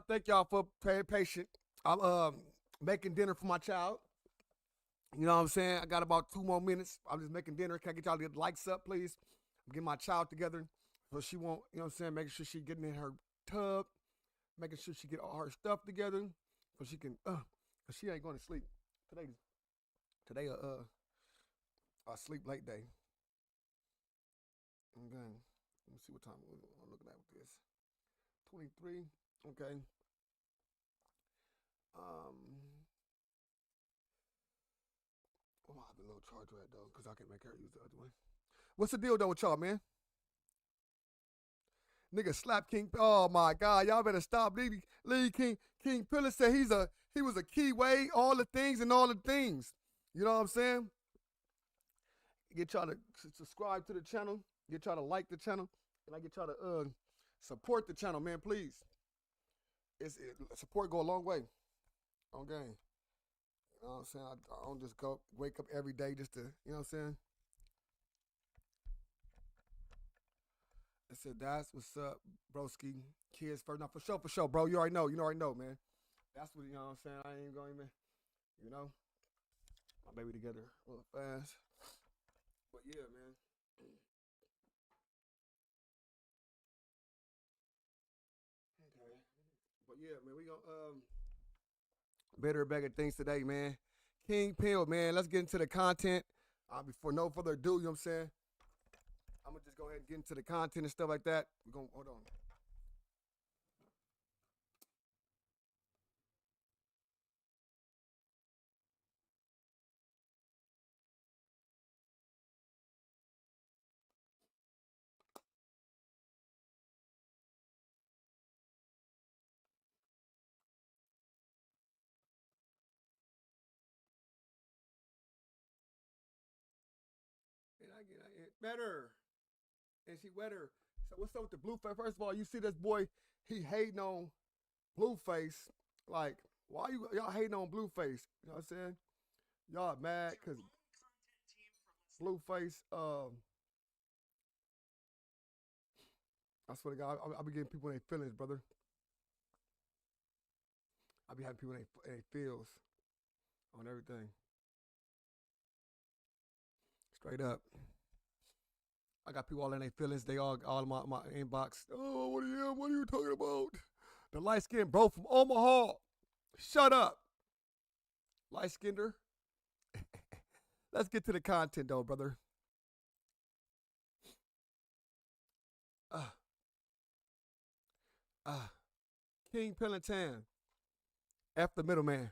Thank y'all for being patient. I'm making dinner for my child. You know what I'm saying? I got about 2 more minutes. I'm just making dinner. Can I get y'all to get likes up, please? I'm getting my child together so she won't, you know what I'm saying, making sure she getting in her tub, making sure she get all her stuff together so she can, cause she ain't going to sleep. Today a sleep late day. Okay. Let me see what time I'm looking at with this. 23. Okay. Oh, I have a little charger at though, because I can make her use the other one. What's the deal though with y'all, man? Nigga slap King. Oh my God, y'all better stop. Leave King. King Pillar said he was a key way, all the things and all the things. You know what I'm saying? Get y'all to subscribe to the channel. Get y'all to like the channel, and I get y'all to support the channel, man. Please. Support go a long way. Okay. You know what I'm saying? I don't just wake up every day just to, you know what I'm saying? I said, that's what's up, broski. Kids first. Now, for sure, bro. You already know, man. That's what, you know what I'm saying? I ain't going to even, you know, my baby together a little fast. But yeah, man. Okay. But yeah, man, we gonna better bag of things today, man. King Pill, man. Let's get into the content. Before no further ado, you know what I'm saying? I'm gonna just go ahead and get into the content and stuff like that. We're gonna hold on. And I get better. And she wetter. So what's up with the Blueface? First of all, you see this boy, he hating on Blueface. Like, why y'all hating on Blueface? You know what I'm saying? Y'all mad because Blueface, I swear to God, I be getting people in their feelings, brother. I be having people in their feels on everything. Straight up. I got people all in their feelings. They all in my inbox. Oh, what are you talking about? The light skinned bro from Omaha. Shut up. Light skinned. Let's get to the content though, brother. King Pellantan. F the middleman.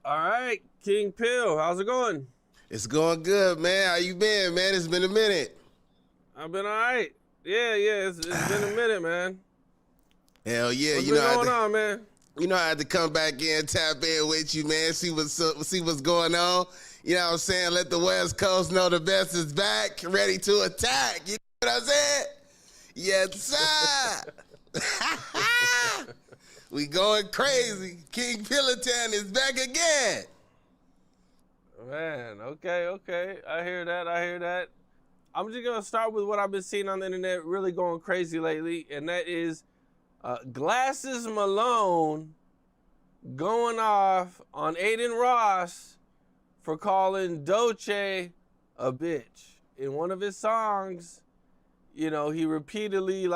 All right, King Pill, how's it going? It's going good, man. How you been, man? It's been a minute. I've been all right. Yeah, it's been a minute, man. Hell yeah. What's been going on, man? You know I had to come back in, tap in with you, man, see what's going on. You know what I'm saying? Let the West Coast know the best is back, ready to attack. You know what I'm saying? Yes, sir. We going crazy. King Pellantan is back again. Man, okay. I hear that. I'm just going to start with what I've been seeing on the internet really going crazy lately, and that is Glasses Malone going off on Aiden Ross for calling Doce a bitch. In one of his songs, you know, he repeatedly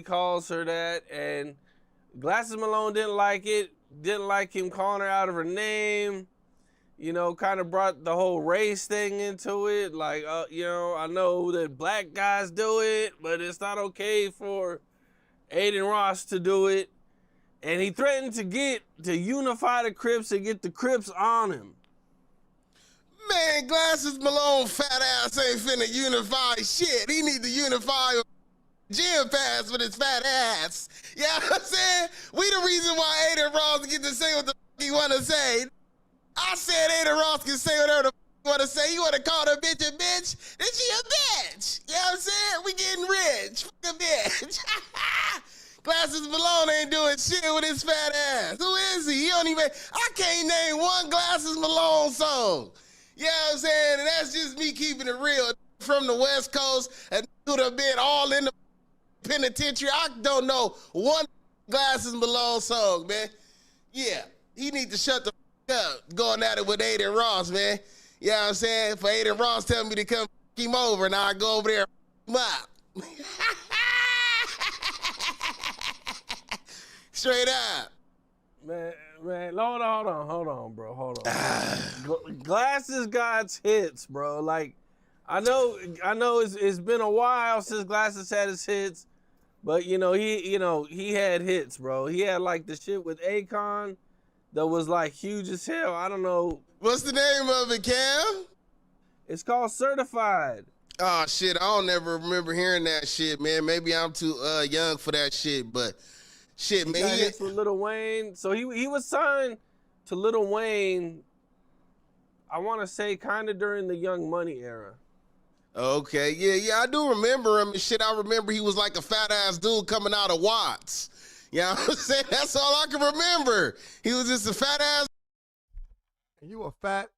calls her that, and Glasses Malone didn't like it, didn't like him calling her out of her name, you know, kind of brought the whole race thing into it. Like, you know, I know that black guys do it, but it's not okay for Aiden Ross to do it. And he threatened to unify the Crips and get the Crips on him. Man, Glasses Malone fat ass ain't finna unify shit. He need to unify gym pass with his fat ass. You know what I'm saying? We the reason why Aiden Ross get to say what the fuck he wanna say. I said Aiden Ross can say whatever the fuck he wanna say. You wanna call her bitch a bitch? Then she a bitch. You know what I'm saying? We getting rich. Fuck a bitch. Glasses Malone ain't doing shit with his fat ass. Who is he? He don't even, I can't name one Glasses Malone song. You know what I'm saying? And that's just me keeping it real. from the West Coast and would have been all in the penitentiary. I don't know one Glasses Malone song, man. Yeah, he need to shut the up going at it with Aiden Ross, man. You know what I'm saying? For Aiden Ross telling me to come him over, and I go over there and up. Straight up. Man, hold on, bro. Hold on. Glasses God's hits, bro. Like, I know it's been a while since Glasses had his hits, but he had hits, bro. He had like the shit with Akon that was like huge as hell. I don't know. What's the name of it, Cam? It's called Certified. Oh shit, I don't never remember hearing that shit, man. Maybe I'm too young for that shit, but shit, He man. got hits with Lil Wayne. So he was signed to Lil Wayne, I want to say kind of during the Young Money era. Okay, yeah, I do remember him and shit. I remember he was like a fat ass dude coming out of Watts. You know what I'm saying? That's all I can remember. He was just a fat ass. And you a fat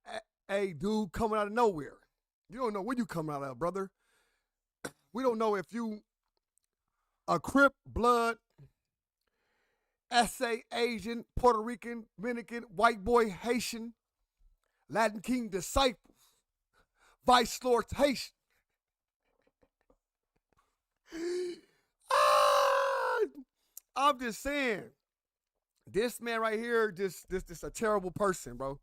a dude coming out of nowhere. You don't know where you coming out of, brother. We don't know if you a Crip, blood, SA, Asian, Puerto Rican, Dominican, white boy, Haitian, Latin King disciples, vice lord Haitian. I'm just saying, this man right here, this a terrible person, bro.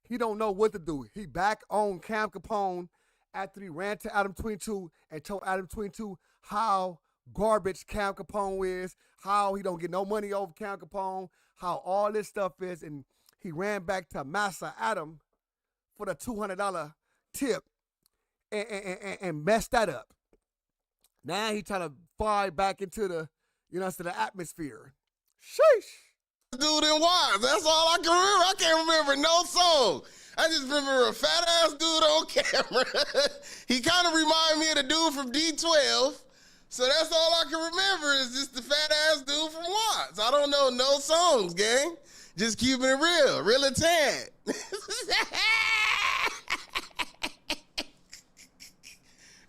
He don't know what to do. He back on Cam Capone after he ran to Adam22 and told Adam22 how garbage Cam Capone is, how he don't get no money over Cam Capone, how all this stuff is, and he ran back to Massa Adam for the $200 tip and messed that up. Now he trying to fly back into the, into the atmosphere. Sheesh. Dude in Watts. That's all I can remember. I can't remember no song. I just remember a fat ass dude on camera. He kind of reminded me of the dude from D12. So that's all I can remember is just the fat ass dude from Watts. I don't know no songs, gang. Just keeping it real and tad.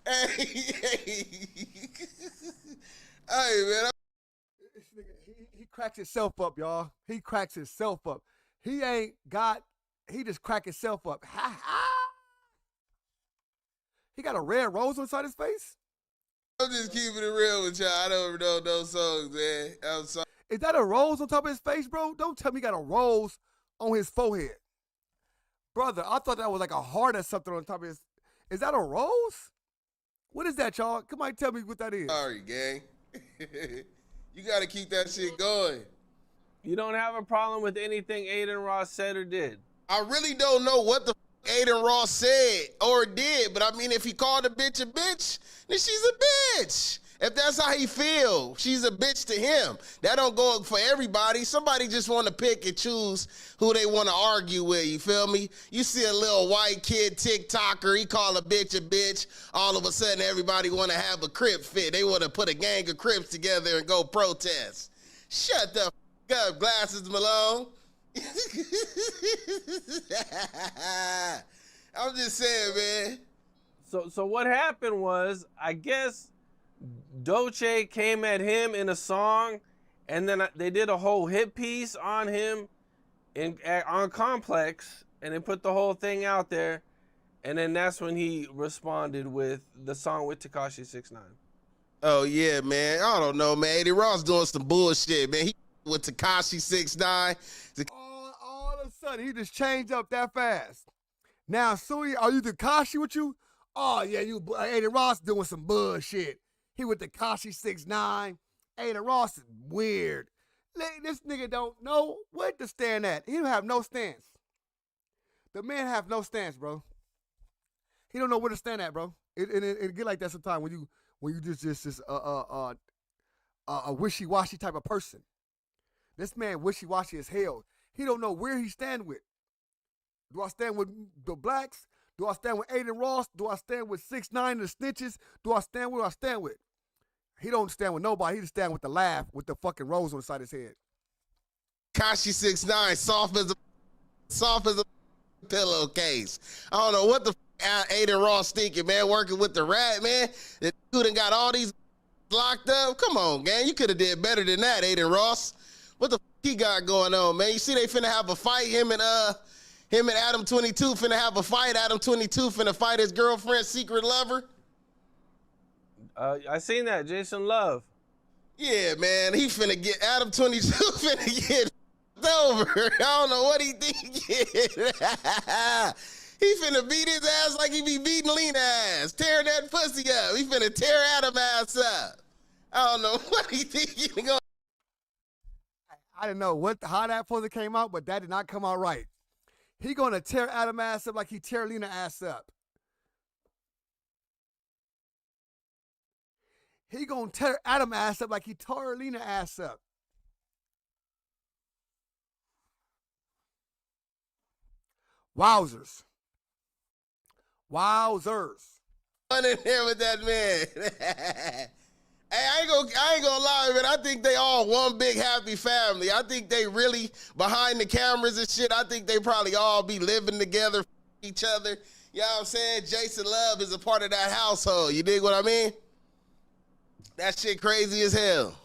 Hey, man. This nigga, he cracks himself up, y'all. He cracks himself up. He just cracked himself up. Ha ha. He got a red rose inside his face? I'm just keeping it real with y'all. I don't know no songs, man. I'm sorry. Is that a rose on top of his face, bro? Don't tell me he got a rose on his forehead. Brother, I thought that was like a heart or something on top of his. Is that a rose? What is that, y'all? Come on, tell me what that is. Sorry, gang. You got to keep that shit going. You don't have a problem with anything Aiden Ross said or did? I really don't know what the Aiden Ross said or did, but I mean, if he called a bitch, then she's a bitch. If that's how he feel, she's a bitch to him. That don't go for everybody. Somebody just want to pick and choose who they want to argue with, you feel me? You see a little white kid TikToker, he call a bitch, all of a sudden everybody want to have a Crip fit. They want to put a gang of Crips together and go protest. Shut the f up, Glasses Malone. I'm just saying, man. So what happened was, I guess Dolce came at him in a song, and then they did a whole hit piece on him on Complex, and they put the whole thing out there, and then that's when he responded with the song with Tekashi 6ix9ine. Oh yeah, man. I don't know, man. Eddie Ross doing some bullshit, man. He with Tekashi 6ix9ine. All of a sudden, he just changed up that fast. Now, Suey, are you Tekashi with you? Oh yeah, you Aiden Ross doing some bullshit. He with Tekashi 6ix9ine. Aiden Ross is weird. This nigga don't know what to stand at. He don't have no stance. The man have no stance, bro. He don't know where to stand at, bro. It get like that sometimes when you just a wishy-washy type of person. This man wishy-washy as hell. He don't know where he stand with. Do I stand with the blacks? Do I stand with Aiden Ross? Do I stand with 6ix9ine and the snitches? Do I stand with? He don't stand with nobody. He just stand with the laugh with the fucking rose on the side of his head. Tekashi 6ix9ine, soft as a pillowcase. I don't know what the Aiden Ross thinking, man, working with the rat, man. The dude done got all these locked up. Come on, gang. You could have did better than that, Aiden Ross. What the f he got going on, man? You see they finna have a fight. Him and Adam22 finna have a fight. Adam22 finna fight his girlfriend's secret lover. I seen that, Jason Love. Yeah, man. He finna get Adam22 finna get over. I don't know what he thinking. He finna beat his ass like he be beating Lena ass, tearing that pussy up. He finna tear Adam ass up. I don't know what he thinking. I didn't know how that supposed to came out, but that did not come out right. He gonna tear Adam ass up like he tear Lena ass up. He gonna tear Adam ass up like he tore Lena ass up. Wowzers. Wowzers. Fun in there with that man. Hey, I ain't gonna lie, man. I think they all one big happy family. I think they really behind the cameras and shit. I think they probably all be living together, each other. You know what I'm saying? Jason Love is a part of that household. You dig what I mean? That shit crazy as hell.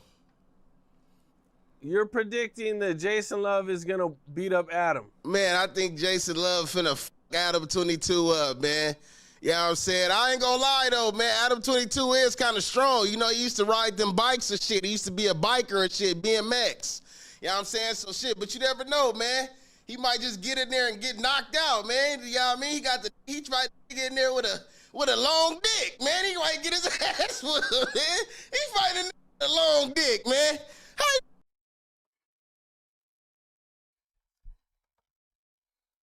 You're predicting that Jason Love is gonna beat up Adam. Man, I think Jason Love finna f Adam22 up, man. You know what I'm saying? I ain't gonna lie though, man. Adam22 is kind of strong. You know, he used to ride them bikes and shit. He used to be a biker and shit, BMX. You know what I'm saying? So shit, but you never know, man. He might just get in there and get knocked out, man. You know what I mean? He tried to get in there with a long dick, man. He might get his ass whooped, man. He fighting a long dick, man.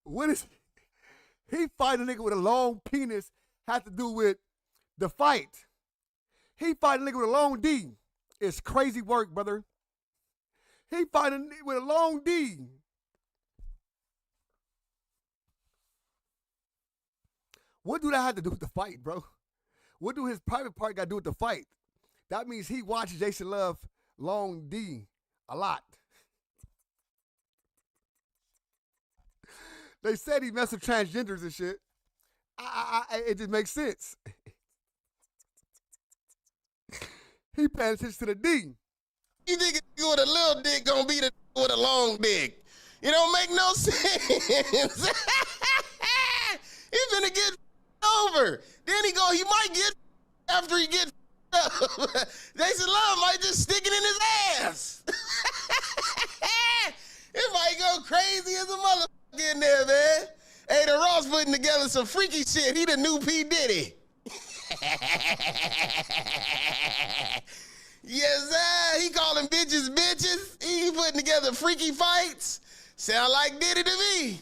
What is he fighting a nigga with a long penis have to do with the fight? He fighting a nigga with a long D. It's crazy work, brother. He fighting with a long D. What do that have to do with the fight, bro? What do his private part got to do with the fight? That means he watches Jason Love long D a lot. They said he messed with transgenders and shit. It just makes sense. He paying attention to the D. You think a nigga with a little dick gonna beat a nigga with a long dick? It don't make no sense. He finna get over. Then he might get after he get up. Jason Love might just stick it in his ass. It might go crazy as a motherfucker in there, man. Aiden Ross putting together some freaky shit. He the new P. Diddy. Yes, sir. He calling bitches bitches. He putting together freaky fights. Sound like Diddy to me.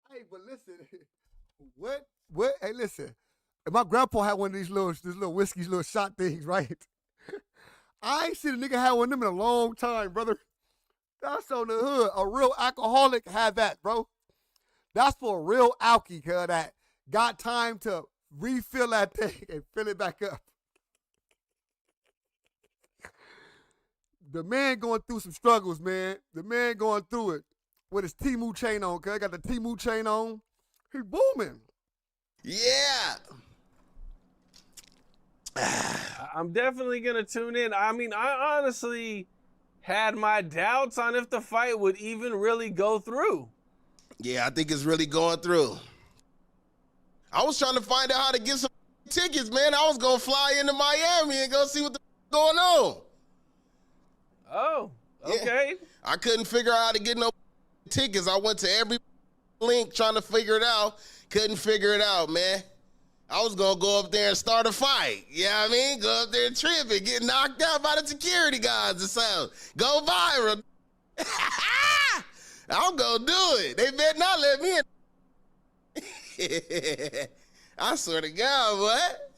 Hey, but listen, what? Hey, listen. My grandpa had one of these little whiskeys, little shot things, right? I ain't seen a nigga have one of them in a long time, brother. That's on the hood. A real alcoholic had that, bro. That's for a real alky, cuz that got time to refill that thing and fill it back up. The man going through some struggles, man. The man going through it with his Temu chain on, cuz. Got the Temu chain on. He booming. Yeah. I'm definitely going to tune in. I mean, I honestly had my doubts on if the fight would even really go through. Yeah, I think it's really going through. I was trying to find out how to get some tickets, man. I was going to fly into Miami and go see what the going on. Oh, okay. Yeah. I couldn't figure out how to get no tickets. I went to every link trying to figure it out. Couldn't figure it out, man. I was going to go up there and start a fight. You know what I mean? Go up there and trip and get knocked out by the security guards or something. Go viral. I'm going to do it. They better not let me in. I swear to God, what?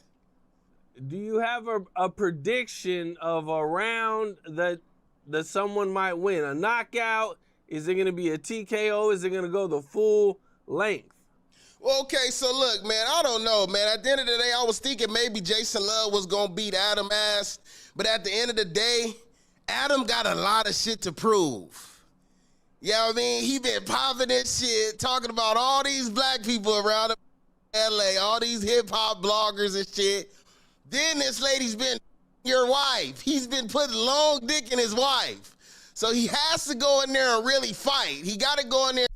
Do you have a prediction of a round that someone might win? A knockout? Is it going to be a TKO? Is it going to go the full length? Well, okay, so look, man, I don't know, man. At the end of the day, I was thinking maybe Jason Love was going to beat Adam ass. But at the end of the day, Adam got a lot of shit to prove. You know what I mean? He been popping this shit, talking about all these black people around LA, all these hip hop bloggers and shit. Then this lady's been your wife. He's been putting long dick in his wife. So he has to go in there and really fight. He got to go in there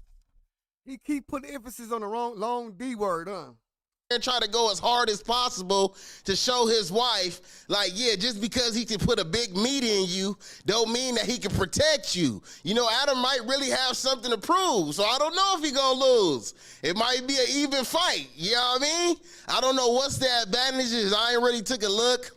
He keep putting emphasis on the wrong long D word, huh? and try to go as hard as possible to show his wife, like, yeah, just because he can put a big meat in you don't mean that he can protect you. You know, Adam might really have something to prove, so I don't know if he gonna lose. It might be an even fight, you know what I mean? I don't know what's the advantages. I ain't really took a look.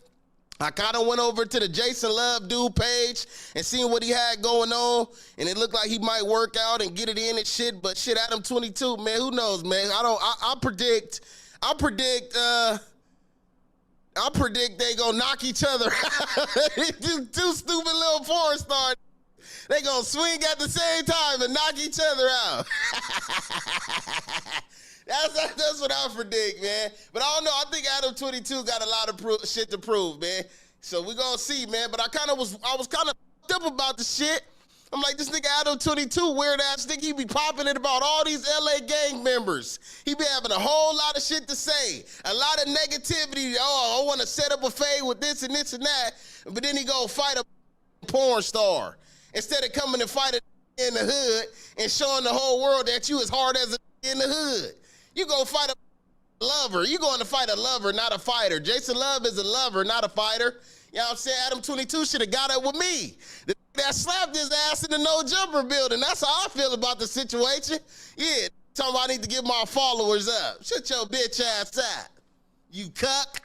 I kind of went over to the Jason Love dude page and seen what he had going on, and it looked like he might work out and get it in and shit, but shit, Adam22, man, who knows, man? I predict they gonna knock each other out. Two stupid little porn stars. They gonna swing at the same time and knock each other out. That's what I predict, man. But I don't know. I think Adam22 got a lot of shit to prove, man. So we gonna see, man. But I was kind of up about the shit. I'm like, this nigga Adam22, weird ass nigga, he be popping it about all these LA gang members. He be having a whole lot of shit to say, a lot of negativity. Oh, I want to set up a fade with this and this and that. But then he go fight a porn star instead of coming and fighting in the hood and showing the whole world that you as hard as a in the hood. You go fight a lover. You going to fight a lover, not a fighter. Jason Love is a lover, not a fighter. You know what I'm saying? Adam22 should have got up with me. That slapped his ass in the no jumper building. That's how I feel about the situation. Yeah, tell me I need to get my followers up. Shut your bitch ass up. You cuck.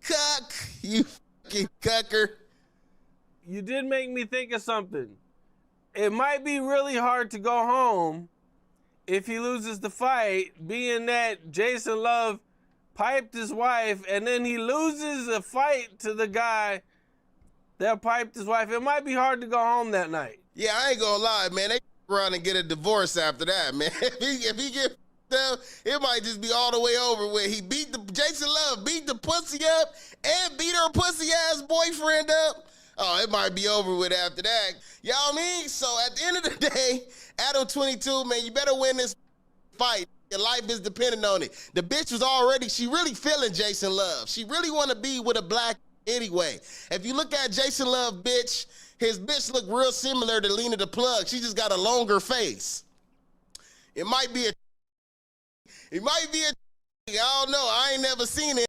Cuck. You fucking cucker. You did make me think of something. It might be really hard to go home if he loses the fight, being that Jason Love piped his wife and then he loses a fight to the guy that piped his wife. It might be hard to go home that night. Yeah, I ain't gonna lie, man. They around and get a divorce after that, man. If he get down, it might just be all the way over with. Jason Love beat the pussy up and beat her pussy ass boyfriend up. Oh, it might be over with after that. You know what I mean? So at the end of the day, Adam22, man, you better win this fight. Your life is dependent on it. The bitch was already, she really feeling Jason Love. She really want to be with a black anyway. If you look at Jason Love, bitch, his bitch look real similar to Lena the Plug. She just got a longer face. It might be a, I don't know. I ain't never seen it.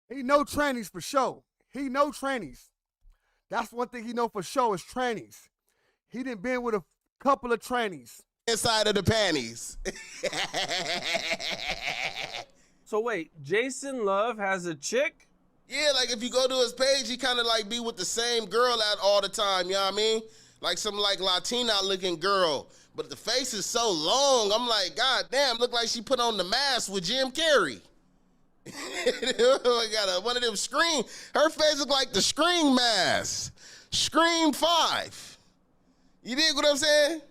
He know trannies for sure. He know trannies. That's one thing he know for sure is trannies. He done been with a couple of trannies. Inside of the panties. So wait, Jason Love has a chick? Yeah, like if you go to his page, he kind of like be with the same girl at all the time, you know what I mean? Like some like Latina looking girl. But the face is so long, I'm like, God damn, look like she put on the mask with Jim Carrey. Got one of them Scream. Her face look like the Scream mask. Scream 5. You dig what I'm saying?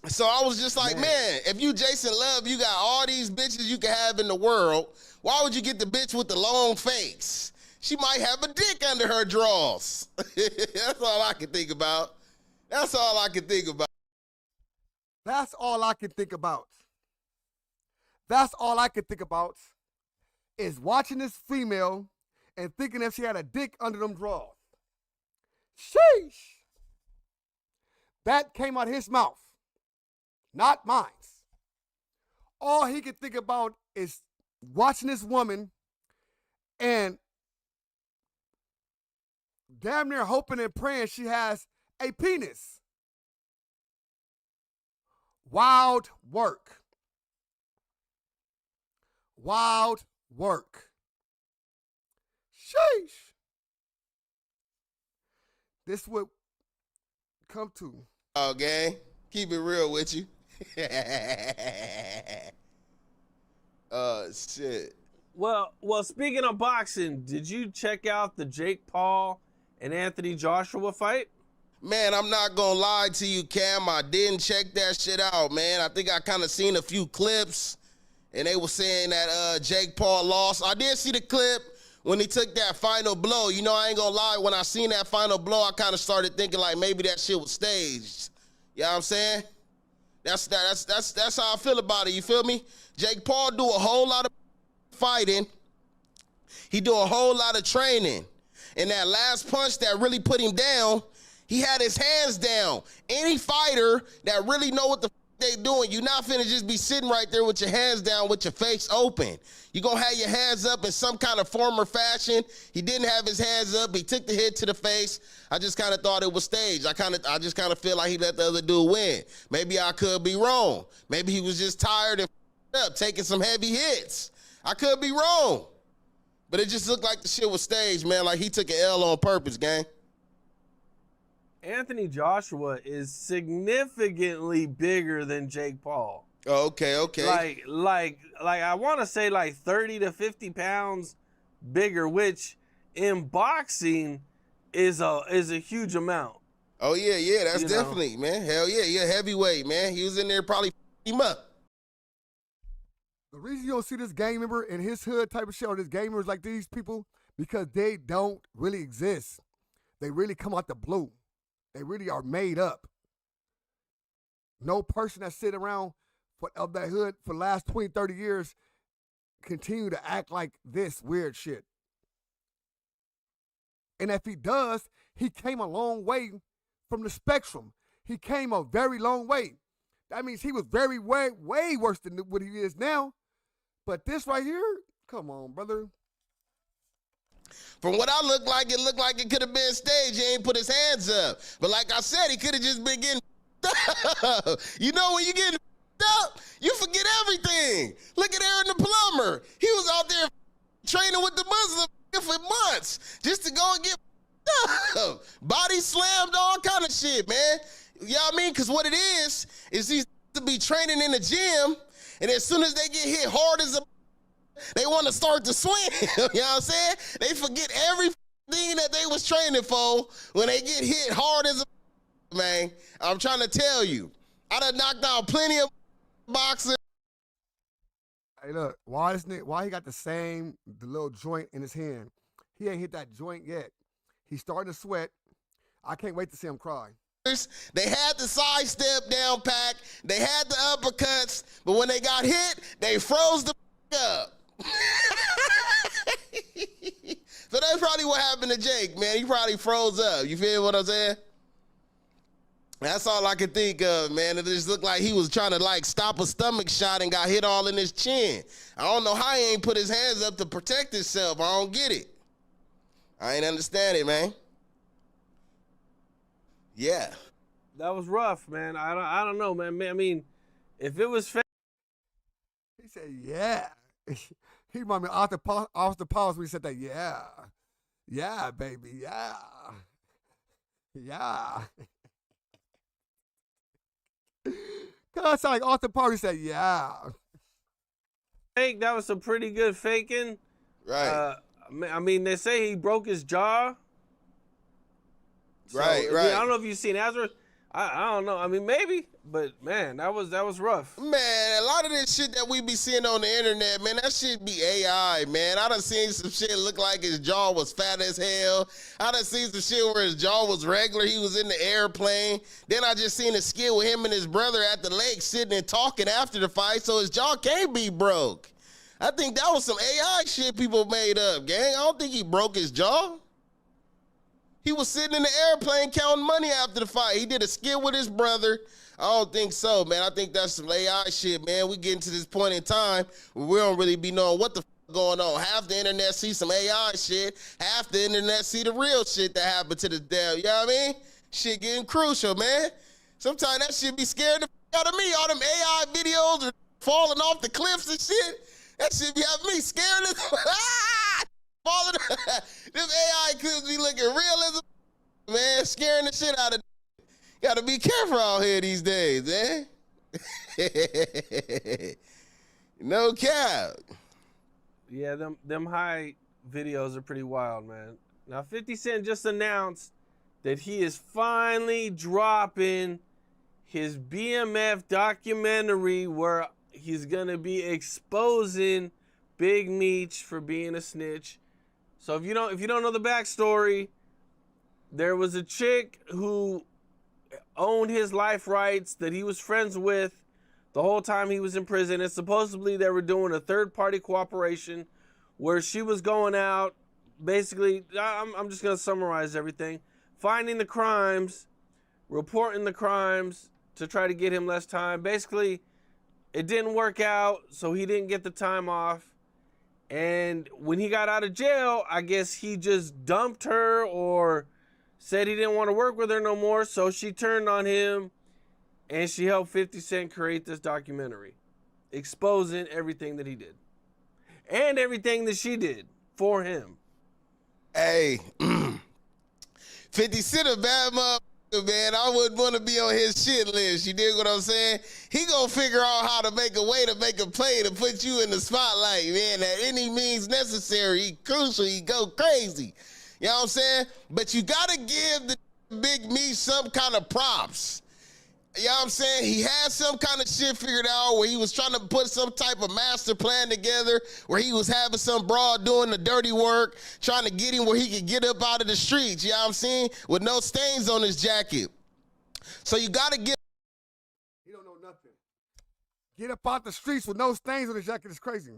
So I was just like, man, if you Jason Love, you got all these bitches you can have in the world. Why would you get the bitch with the long face? She might have a dick under her drawers. That's all I can think about. That's all I can think about. That's all I can think about. That's all I can think about is watching this female and thinking if she had a dick under them drawers. Sheesh. That came out his mouth, not mine. All he could think about is watching this woman and damn near hoping and praying she has a penis. Wild work. Wild work. Sheesh. This would come to. Oh, gang. Keep it real with you. Oh, shit. Well, speaking of boxing, did you check out the Jake Paul and Anthony Joshua fight? Man, I'm not gonna lie to you, Cam. I didn't check that shit out, man. I think I kind of seen a few clips, and they were saying that Jake Paul lost. I did see the clip when he took that final blow. You know, I ain't gonna lie, when I seen that final blow, I kind of started thinking like maybe that shit was staged. You know what I'm saying? That's how I feel about it. You feel me? Jake Paul do a whole lot of fighting. He do a whole lot of training. And that last punch that really put him down, he had his hands down. Any fighter that really know what the they doing, you not finna just be sitting right there with your hands down with your face open. You gonna have your hands up in some kind of form or fashion. He didn't have his hands up. He took the hit to the face. I just kind of thought it was staged. I just kind of feel like he let the other dude win. Maybe I could be wrong. Maybe he was just tired and up, taking some heavy hits. I could be wrong. But it just looked like the shit was staged, man. Like he took an L on purpose, gang. Anthony Joshua is significantly bigger than Jake Paul. Oh, okay. Like I want to say like 30 to 50 pounds bigger, which in boxing is a huge amount. Oh yeah, that's You definitely, know. man. Hell yeah, heavyweight, man. He was in there probably him up. The reason you don't see this gang member in his hood type of shit, or this gang members like these people, because they don't really exist. They really come out the blue. They really are made up. No person that sit around of that hood for the last 20, 30 years continue to act like this weird shit. And if he does, he came a long way from the spectrum. He came a very long way. That means he was way worse than what he is now. But this right here, come on, brother. From what I look like, it looked like it could have been staged. He ain't put his hands up. But like I said, he could have just been getting up. You know, when you get up, you forget everything. Look at Aaron the plumber. He was out there training with the Muslim for months just to go and get up. Body slammed, all kind of shit, man. You know what I mean? Because what it is he's to be training in the gym, and as soon as they get hit hard as a they want to start to swim. You know what I'm saying? They forget everything that they was training for when they get hit hard as a man. I'm trying to tell you. I done knocked out plenty of boxers. Hey, look, why he got the little joint in his hand? He ain't hit that joint yet. He's starting to sweat. I can't wait to see him cry. They had the sidestep down pack. They had the uppercuts. But when they got hit, they froze the up. So that's probably what happened to Jake, man. He probably froze up. You feel what I'm saying? That's all I could think of, man. It just looked like he was trying to like stop a stomach shot and got hit all in his chin. I don't know how he ain't put his hands up to protect himself. I don't get it. I ain't understand it, man. Yeah. That was rough, man. I don't know, man. I mean, if it was fake. He said, yeah. He reminded me of Austin Powers when he said that, yeah. Yeah, baby, yeah. Yeah. Cause sound like Austin Powers said, yeah. Fake, that was some pretty good faking. Right. I mean, they say he broke his jaw. So, Right. I don't know if you've seen Azra. I don't know. I mean, maybe, but man, that was rough. Man, a lot of this shit that we be seeing on the internet, man, that shit be AI, man. I done seen some shit look like his jaw was fat as hell. I done seen some shit where his jaw was regular. He was in the airplane. Then I just seen a skit with him and his brother at the lake sitting and talking after the fight, so his jaw can't be broke. I think that was some AI shit people made up, gang. I don't think he broke his jaw. He was sitting in the airplane counting money after the fight. He did a skit with his brother. I don't think so, man. I think that's some AI shit, man. We getting to this point in time where we don't really be knowing what the f going on. Half the internet see some AI shit. Half the internet see the real shit that happened to the damn, you know what I mean? Shit getting crucial, man. Sometimes that shit be scaring the f out of me. All them AI videos are falling off the cliffs and shit. That shit be having me scared as falling. Them AI clips be looking real as a man, scaring the shit out of. Gotta be careful out here these days, man. No cap. Yeah, them high videos are pretty wild, man. Now 50 Cent just announced that he is finally dropping his BMF documentary where he's gonna be exposing Big Meech for being a snitch. So if you don't know the backstory, there was a chick who owned his life rights that he was friends with the whole time he was in prison, and supposedly they were doing a third-party cooperation where she was going out, basically, I'm just going to summarize everything, finding the crimes, reporting the crimes to try to get him less time. Basically, it didn't work out, so he didn't get the time off. And when he got out of jail, I guess he just dumped her or said he didn't want to work with her no more, so she turned on him, and she helped 50 Cent create this documentary, exposing everything that he did. And everything that she did for him. Hey, 50 Cent a bad motherfucker, man. I wouldn't want to be on his shit list. You dig what I'm saying? He gonna figure out how to make a way to make a play to put you in the spotlight, man. At any means necessary. He crucial. He go crazy. You know what I'm saying? But you gotta give the Big Me some kind of props. You know what I'm saying? He had some kind of shit figured out where he was trying to put some type of master plan together where he was having some broad doing the dirty work, trying to get him where he could get up out of the streets, you know what I'm saying? With no stains on his jacket. So you got to get... He don't know nothing. Get up out the streets with no stains on his jacket is crazy.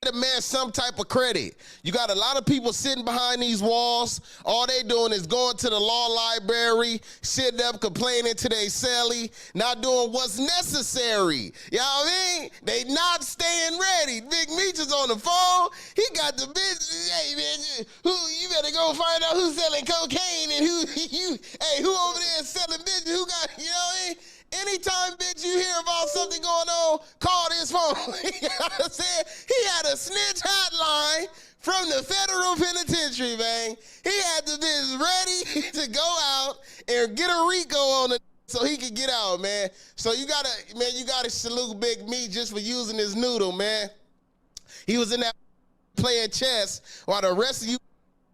The man some type of credit. You got a lot of people sitting behind these walls. All they doing is going to the law library, sitting up complaining to their celly, not doing what's necessary. You know what I mean? They not staying ready. Big Meech is on the phone. He got the bitch. Hey man, you better go find out who's selling cocaine and who over there is selling bitches. Who got, you know what I mean? Anytime, bitch, you hear about something going on, call this phone. You know what I'm saying? He had a snitch hotline from the federal penitentiary, man. He had the bitch ready to go out and get a RICO on it so he could get out, man. So you gotta salute Big Me just for using his noodle, man. He was in that playing chess while the rest of you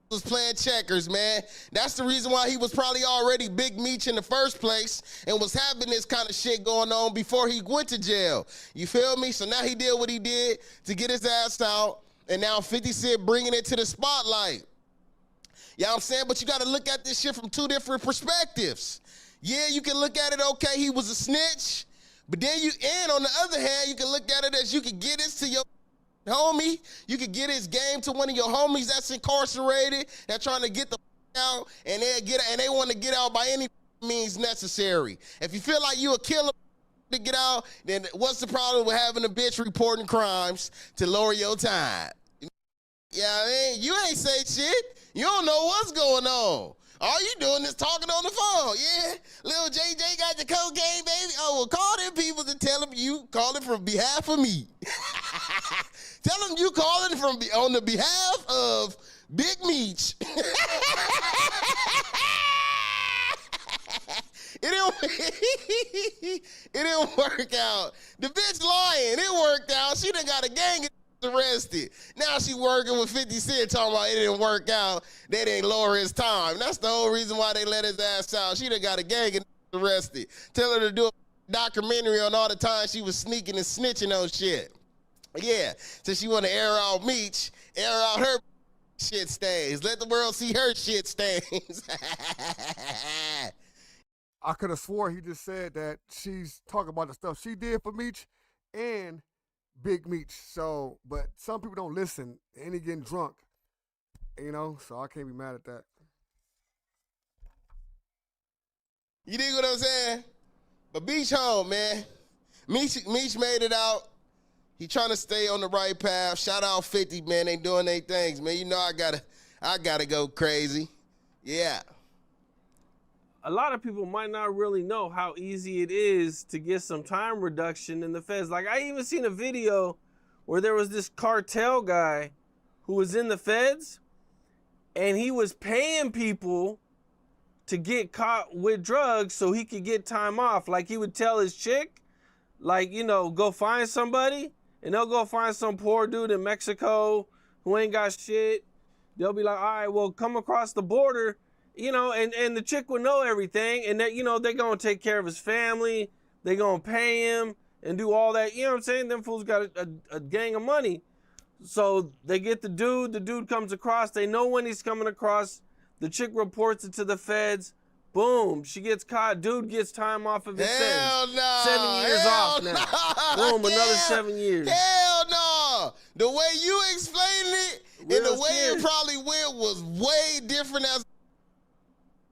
was playing checkers, man. That's the reason why he was probably already Big Meech in the first place and was having this kind of shit going on before he went to jail. You feel me? So now he did what he did to get his ass out, and now 50 Cent bringing it to the spotlight. You know what I'm saying? But you got to look at this shit from two different perspectives. Yeah, you can look at it, okay, he was a snitch, but then and on the other hand, you can look at it as you can get this to your homie, you could get his game to one of your homies that's incarcerated, that's trying to get the out, and they want to get out by any means necessary. If you feel like you a killer to get out, then what's the problem with having a bitch reporting crimes to lower your time? Yeah, I mean, you ain't say shit. You don't know what's going on. All you doing is talking on the phone. Yeah, little JJ got the cocaine, baby. Oh, well, call them people to tell them you calling from behalf of me. Tell them you calling on the behalf of Big Meech. It didn't work out. The bitch lying. It worked out. She done got a gang of arrested. Now she working with 50 Cent talking about it didn't work out. They didn't lower his time. That's the whole reason why they let his ass out. She done got a gang of arrested. Tell her to do a documentary on all the time she was sneaking and snitching on shit. Yeah, so she want to air out Meech, air out her shit stains. Let the world see her shit stains. I could have swore he just said that she's talking about the stuff she did for Meech and Big Meech. So, but some people don't listen and he getting drunk, you know, so I can't be mad at that. You dig what I'm saying? But Meech home, man. Meech made it out. He trying to stay on the right path. Shout out 50, man. They doing their things, man. You know I gotta go crazy. Yeah. A lot of people might not really know how easy it is to get some time reduction in the feds. Like, I even seen a video where there was this cartel guy who was in the feds, and he was paying people to get caught with drugs so he could get time off. Like, he would tell his chick, like, you know, go find somebody, and they'll go find some poor dude in Mexico who ain't got shit. They'll be like, all right, well, come across the border, you know, and the chick will know everything, and that, you know, they're gonna take care of his family, they're gonna pay him, and do all that. You know what I'm saying? Them fools got a gang of money. So they get the dude comes across. They know when he's coming across. The chick reports it to the feds. Boom, she gets caught. Dude gets time off of his sentence. No. 7 years off now. Boom, another 7 years. Hell no. The way you explained it and the way it probably went was way different. As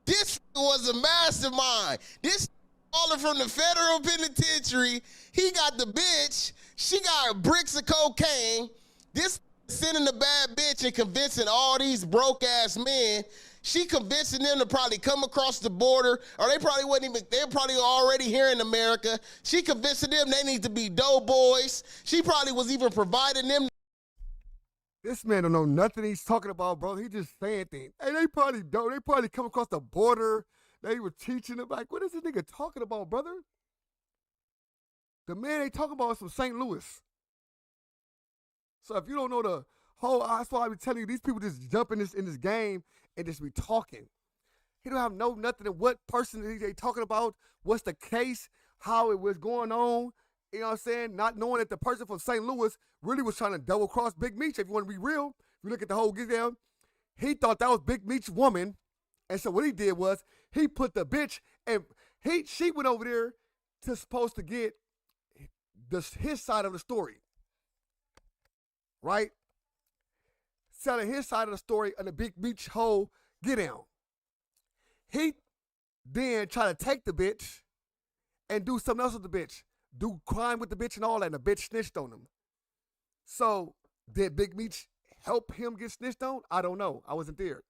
this was a mastermind. This caller from the federal penitentiary. He got the bitch. She got bricks of cocaine. This sending the bad bitch and convincing all these broke ass men. She convincing them to probably come across the border, or they probably wasn't even, they're probably already here in America. She convincing them they need to be doughboys. She probably was even providing them. This man don't know nothing he's talking about, bro. He just saying things. Hey, they probably don't. They probably come across the border. They were teaching them. Like, what is this nigga talking about, brother? The man they talking about is from St. Louis. So if you don't know the whole, that's why I be telling you, these people just jump in this game and just be talking. He don't have nothing of what person they talking about, what's the case, how it was going on. You know what I'm saying? Not knowing that the person from St. Louis really was trying to double cross Big Meech. If you want to be real, if you look at the whole get down, he thought that was Big Meech's woman. And so what he did was he put the bitch and she went over there to supposed to get his side of the story. Right? Selling his side of the story on the Big Meech whole get down. He then tried to take the bitch and do something else with the bitch. Do crime with the bitch and all that, and the bitch snitched on him. So, did Big Meech help him get snitched on? I don't know. I wasn't there.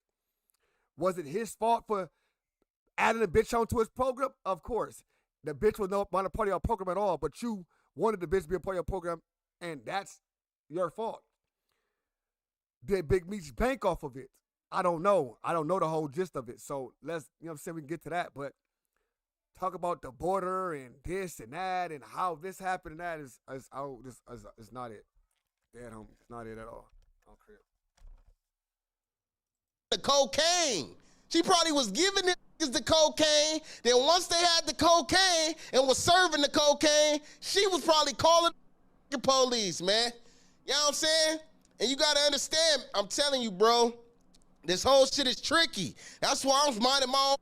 Was it his fault for adding the bitch onto his program? Of course. The bitch was not a part of your program at all, but you wanted the bitch to be a part of your program, and that's your fault. Did Big Meech bank off of it? I don't know. I don't know the whole gist of it. So let's, you know what I'm saying, we can get to that. But talk about the border and this and that and how this happened and that is not it. Dead home. It's not it at all. Oh, Crip. The cocaine. She probably was giving them the cocaine. Then once they had the cocaine and was serving the cocaine, she was probably calling the police, man. You know what I'm saying? And you got to understand, I'm telling you, bro, this whole shit is tricky. That's why I'm minding my own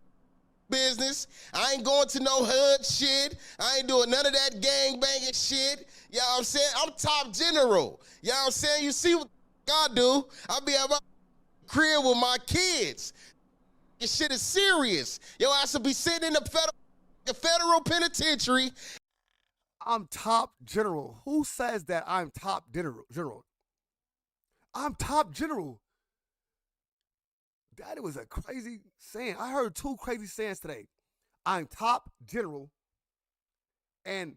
business. I ain't going to no hood shit. I ain't doing none of that gang banging shit. You know what I'm saying? I'm top general. You know what I'm saying? You see what I do? I be at my crib with my kids. This shit is serious. Yo, I should be sitting in the federal penitentiary. I'm top general. Who says that I'm top general? I'm top general. That was a crazy saying. I heard two crazy sayings today. I'm top general and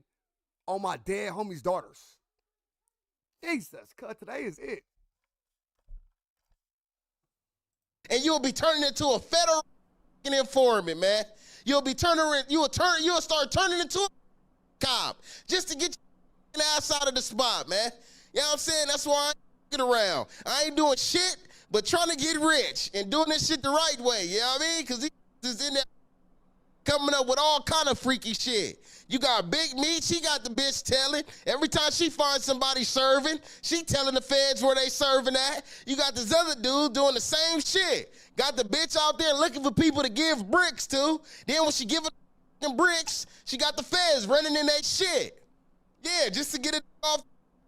on my dead homie's daughters. Jesus, cuz today is it. And you'll be turning into a federal informant, man. You'll start turning into a cop just to get your ass out of the spot, man. You know what I'm saying? That's why I ain't get around. I ain't doing shit but trying to get rich and doing this shit the right way. You know what I mean? Because these is in there coming up with all kind of freaky shit. You got Big Meech, she got the bitch telling. Every time she finds somebody serving, she telling the feds where they serving at. You got this other dude doing the same shit. Got the bitch out there looking for people to give bricks to. Then when she give her bricks, she got the feds running in that shit. Yeah, just to get it off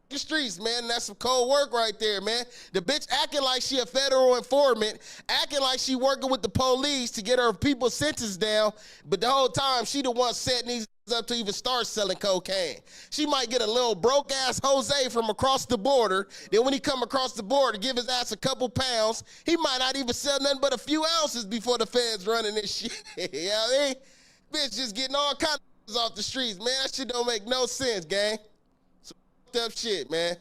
the streets, man. That's some cold work right there, man. The bitch acting like she a federal informant, acting like she working with the police to get her people's sentence down, but the whole time she the one setting these up to even start selling cocaine. She might get a little broke ass Jose from across the border. Then when he come across the border, give his ass a couple pounds, he might not even sell nothing but a few ounces before the feds running this shit. You know what I mean? Bitch just getting all kinds of off the streets, man. That shit don't make no sense, gang. Up shit, man.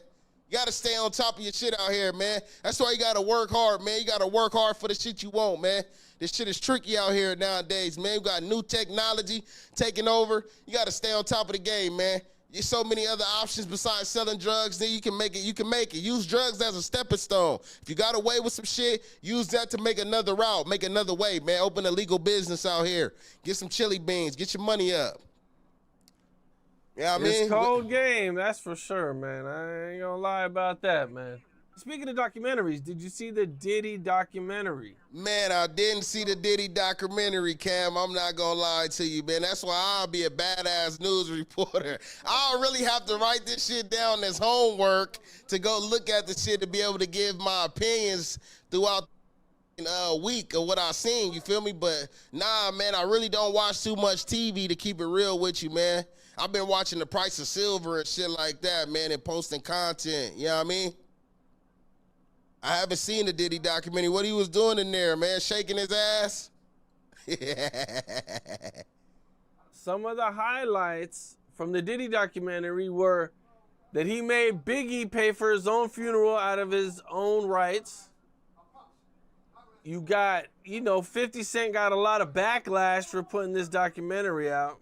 You gotta stay on top of your shit out here, man. That's why you gotta work hard, man. You gotta work hard for the shit you want, man. This shit is tricky out here nowadays, man. We got new technology taking over. You gotta stay on top of the game, man. There's so many other options besides selling drugs. Then you can make it. You can make it. Use drugs as a stepping stone. If you got away with some shit, use that to make another route, make another way, man. Open a legal business out here. Get some chili beans. Get your money up. Yeah, I mean, It's cold game, that's for sure, man. I ain't gonna lie about that, man. Speaking of documentaries, did you see the Diddy documentary? man, I didn't see the Diddy documentary, Cam. I'm not gonna lie to you, man. That's why I'll be a badass news reporter. I'll really have to write this shit down as homework to go look at the shit to be able to give my opinions throughout the week of what I seen, you feel me? But nah, man, I really don't watch too much TV, to keep it real with you, man. I've been watching the price of silver and shit like that, man, and posting content, you know what I mean? I haven't seen the Diddy documentary. What he was doing in there, man? Shaking his ass? Some of the highlights from the Diddy documentary were that he made Biggie pay for his own funeral out of his own rights. You got, 50 Cent got a lot of backlash for putting this documentary out.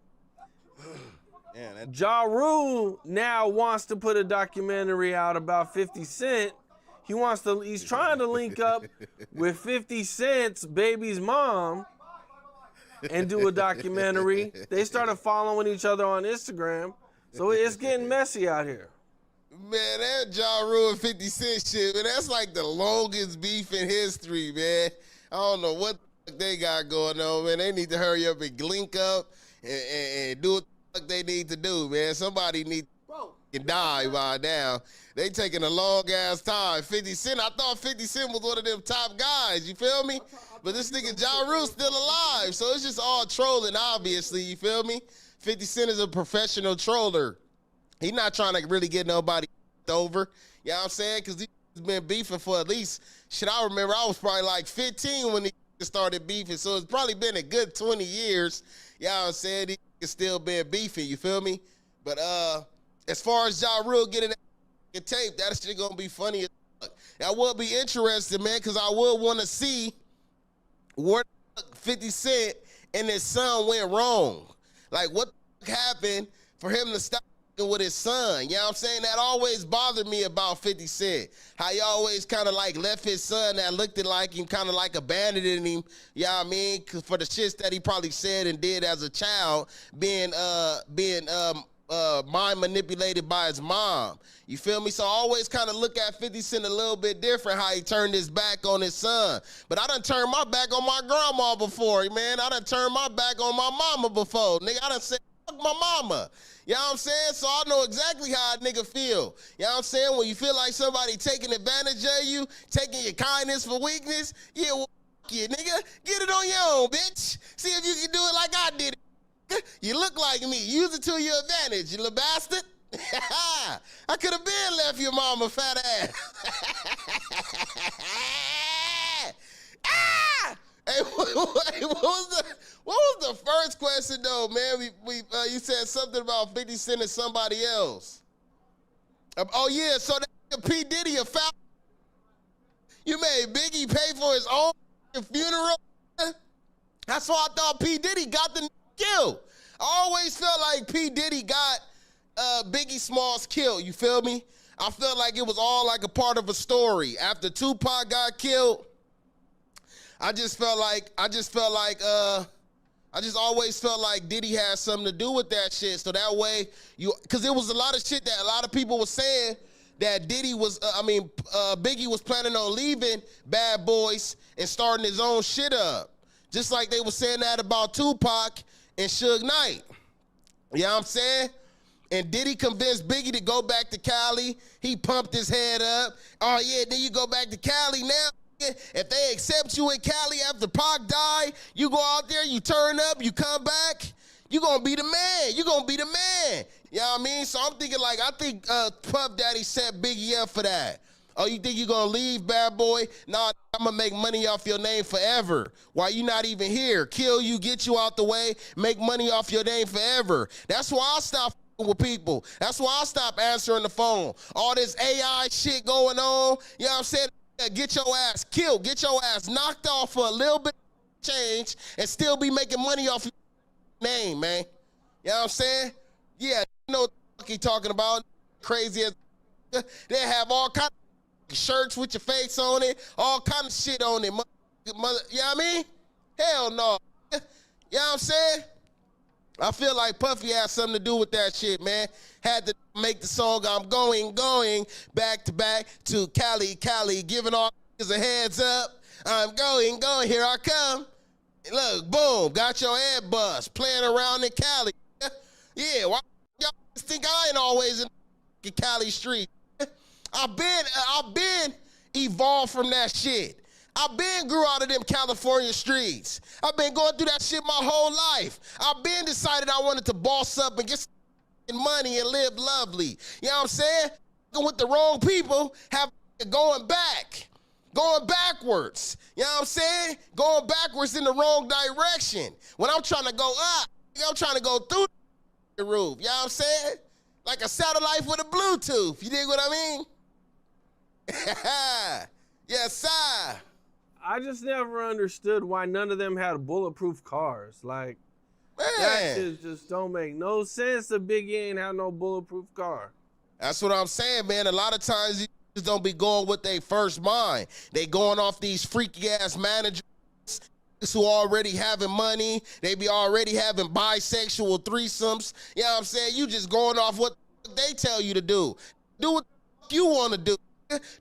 Man, Ja Rule now wants to put a documentary out about 50 Cent. He's trying to link up with 50 Cent's baby's mom and do a documentary. They started following each other on Instagram. So it's getting messy out here. Man, that Ja Rule and 50 Cent shit, man, that's like the longest beef in history, man. I don't know what the fuck they got going on, man. They need to hurry up and link up and do what the fuck they need to do, man. Somebody need to die by now. They taking a long ass time. 50 Cent, I thought 50 Cent was one of them top guys, you feel me? But this nigga Ja Rule's still alive, so it's just all trolling, obviously, you feel me? 50 Cent is a professional troller. He not trying to really get nobody over, you know what I'm saying? Because he's been beefing for at least, shit, I remember I was probably like 15 when he started beefing, so it's probably been a good 20 years, you know what I'm saying? He's still been beefing, you feel me? But as far as Ja Rule getting that tape, that shit gonna be funny as fuck. I would be interested, man, because I would want to see where 50 Cent and his son went wrong. Like, what happened for him to stop with his son? You know what I'm saying? That always bothered me about 50 Cent. How he always kind of like left his son that looked like him, kind of like abandoned him, you know what I mean? 'Cause for the shits that he probably said and did as a child, being mind manipulated by his mom. You feel me? So I always kind of look at 50 Cent a little bit different, how he turned his back on his son. But I done turned my back on my grandma before, man. I done turned my back on my mama before. Nigga, I done said, fuck my mama. You know what I'm saying? So I know exactly how a nigga feel. You know what I'm saying? When you feel like somebody taking advantage of you, taking your kindness for weakness, yeah, well, fuck you, nigga. Get it on your own, bitch. See if you can do it like I did it. You look like me. Use it to your advantage, you little bastard. I could have been left your mama fat ass. Hey, what was the first question though, man? You said something about 50 Cent and somebody else. Oh yeah, so that P Diddy a foul. You made Biggie pay for his own funeral. That's why I thought P Diddy got the kill. I always felt like P Diddy got Biggie Smalls killed. You feel me? I felt like it was all like a part of a story. After Tupac got killed, I just always felt like Diddy had something to do with that shit. So that way, because it was a lot of shit that a lot of people were saying that Diddy was, Biggie was planning on leaving Bad Boys and starting his own shit up. Just like they were saying that about Tupac and Suge Knight. You know what I'm saying? And Diddy convinced Biggie to go back to Cali. He pumped his head up. Oh yeah, then you go back to Cali now. If they accept you in Cali after Pac died, you go out there, you turn up, you come back, you gonna be the man. You gonna be the man. You know what I mean? So I'm thinking like, I think Puff Daddy set Biggie up for that. Oh, you think you gonna leave, Bad Boy? Nah, I'm gonna make money off your name forever. While you not even here. Kill you, get you out the way, make money off your name forever. That's why I stop with people. That's why I stop answering the phone. All this AI shit going on, you know what I'm saying? Get your ass killed, get your ass knocked off for a little bit of change and still be making money off your name, man. You know what I'm saying? Yeah, you know what the fuck he talking about. Crazy as they have all kinds of shirts with your face on it, all kind of shit on it. You know what I mean? Hell no. You know what I'm saying? I feel like Puffy had something to do with that shit, man. Had to make the song I'm going back to back to Cali, giving all niggas a heads up. I'm going, here I come. Look, boom, got your head bust, playing around in Cali. Yeah, why y'all think I ain't always in the Cali street? I've been evolved from that shit. I've been grew out of them California streets. I've been going through that shit my whole life. I've been decided I wanted to boss up and get some money and live lovely. You know what I'm saying? With the wrong people, have going backwards. You know what I'm saying? Going backwards in the wrong direction. When I'm trying to go up, I'm trying to go through the roof. You know what I'm saying? Like a satellite with a Bluetooth. You dig what I mean? Yes, sir. I just never understood why none of them had bulletproof cars. Like, Man. that shit just don't make no sense. The Biggie ain't have no bulletproof car. That's what I'm saying, man. A lot of times you just don't be going with their first mind. They going off these freaky ass managers who already having money. They be already having bisexual threesomes. You know what I'm saying? You just going off what they tell you to do. Do what you want to do.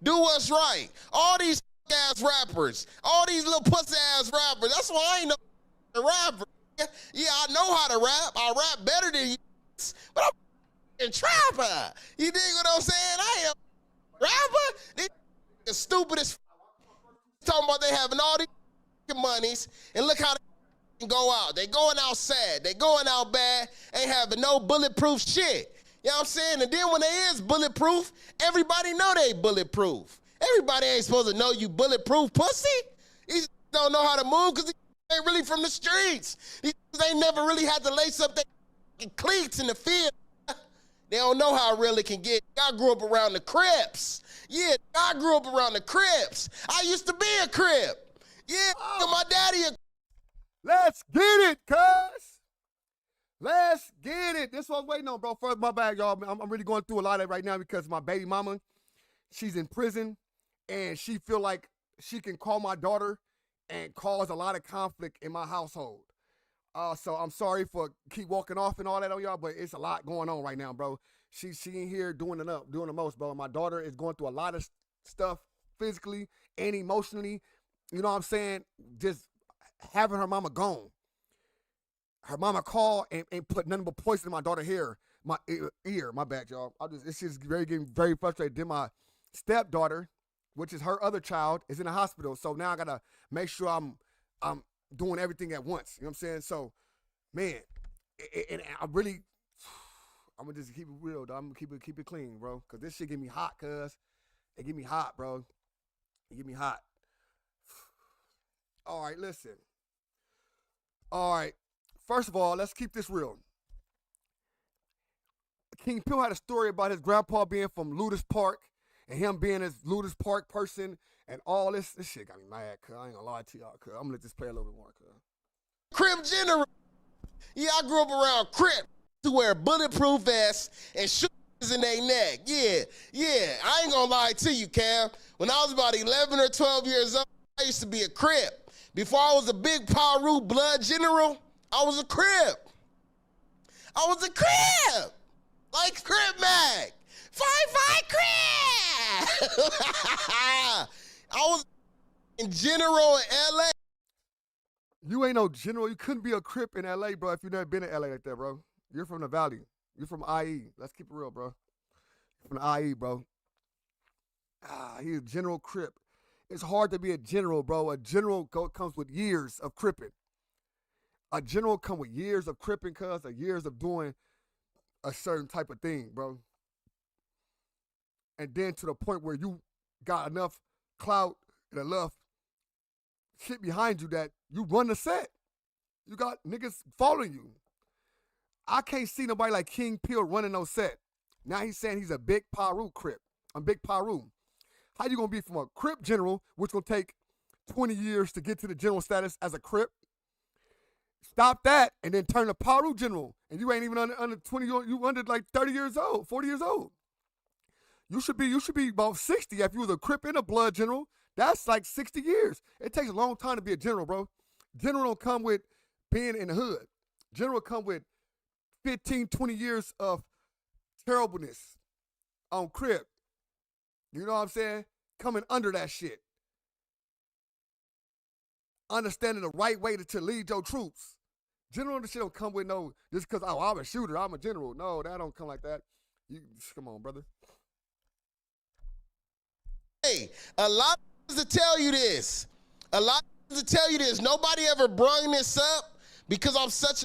Do what's right. All these ass rappers, all these little pussy ass rappers. That's why I ain't no rapper. Yeah, I know how to rap. I rap better than you, but I'm a trapper. You dig what I'm saying? I am a rapper. They stupid as talking about they having all these monies, and look how they go out. They going out sad. They going out bad. Ain't having no bulletproof shit. You know what I'm saying? And then when they is bulletproof, everybody know they bulletproof. Everybody ain't supposed to know you bulletproof pussy. These don't know how to move because they ain't really from the streets. These ain't never really had to lace up their cleats in the field. They don't know how real it can get. I grew up around the Crips. Yeah, I grew up around the Crips. I used to be a Crip. Yeah, my daddy a... Let's get it, cuz. Let's get it. This one's waiting on, bro. First, my bad, y'all. I'm really going through a lot of it right now because my baby mama, she's in prison, and she feel like she can call my daughter and cause a lot of conflict in my household. So I'm sorry for keep walking off and all that on y'all, but it's a lot going on right now, bro. She in here doing the most, bro. My daughter is going through a lot of stuff physically and emotionally. You know what I'm saying? Just having her mama gone. Her mama called and put nothing but poison in my daughter's hair, my ear. My bad, y'all. It's just getting very frustrated. Then my stepdaughter, which is her other child, is in the hospital. So now I gotta make sure I'm doing everything at once. You know what I'm saying? So, man, and I'm gonna just keep it real, though. I'm gonna keep it clean, bro. Cause this shit get me hot, cuz. It get me hot, bro. It get me hot. All right, listen. All right. First of all, let's keep this real. King Peel had a story about his grandpa being from Ludus Park and him being this Ludus Park person and all this. This shit got me mad, cuz. I ain't gonna lie to y'all, cuz. I'm gonna let this play a little bit more, cuz. Crip general. Yeah, I grew up around Crip to wear bulletproof vests and shoes in their neck. Yeah. I ain't gonna lie to you, Cam. When I was about 11 or 12 years old, I used to be a Crip. Before I was a big Paru blood general, I was a Crip. I was a Crip. Like Crip Mac. Fight Crip. I was in general in L.A. You ain't no general. You couldn't be a Crip in L.A., bro, if you never been in L.A. like that, bro. You're from the Valley. You're from IE. Let's keep it real, bro. You're from the IE, bro. He's a general Crip. It's hard to be a general, bro. A general comes with years of cripping. A general come with years of cripping, cuz, or years of doing a certain type of thing, bro. And then to the point where you got enough clout and enough shit behind you that you run the set. You got niggas following you. I can't see nobody like King Peel running no set. Now he's saying he's a big Paru Crip. I'm big Paru. How you gonna be from a Crip general, which will take 20 years to get to the general status as a Crip? Stop that and then turn to Paru general. And you ain't even under 20, you under like 30 years old, 40 years old. You should be about 60 if you was a Crip and a blood general. That's like 60 years. It takes a long time to be a general, bro. General don't come with being in the hood. General come with 15, 20 years of terribleness on Crip. You know what I'm saying? Coming under that shit. Understanding the right way to lead your troops. General, this shit don't come with no, just because, oh, I'm a shooter, I'm a general. No, that don't come like that. Come on, brother. Hey, a lot of to tell you this. Nobody ever brung this up because I'm such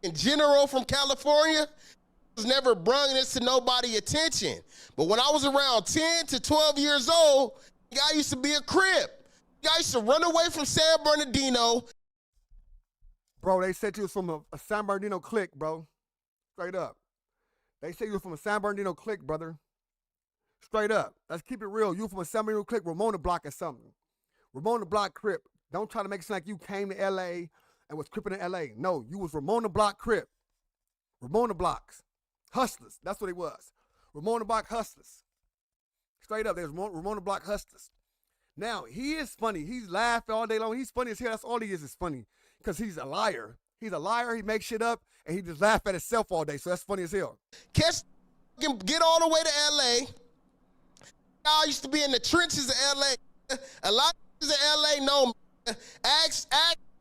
a general from California. Was never brung this to nobody attention. But when I was around 10 to 12 years old, I used to be a Crip. I used to run away from San Bernardino. Bro, they said you was from a San Bernardino clique, bro. Straight up. They say you were from a San Bernardino clique, brother. Straight up. Let's keep it real. You from a San Bernardino clique, Ramona Block or something. Ramona Block Crip. Don't try to make it seem like you came to L.A. and was cripping in L.A. No, you was Ramona Block Crip. Ramona Blocks. Hustlers. That's what it was. Ramona Block Hustlers. Straight up, there's Ramona Block Hustlers. Now, he is funny. He's laughing all day long. He's funny as hell. That's all he is funny. Because he's a liar. He's a liar. He makes shit up, and he just laughs at himself all day. So that's funny as hell. Get all the way to L.A. I used to be in the trenches of L.A. A lot of in L.A. know me. Ask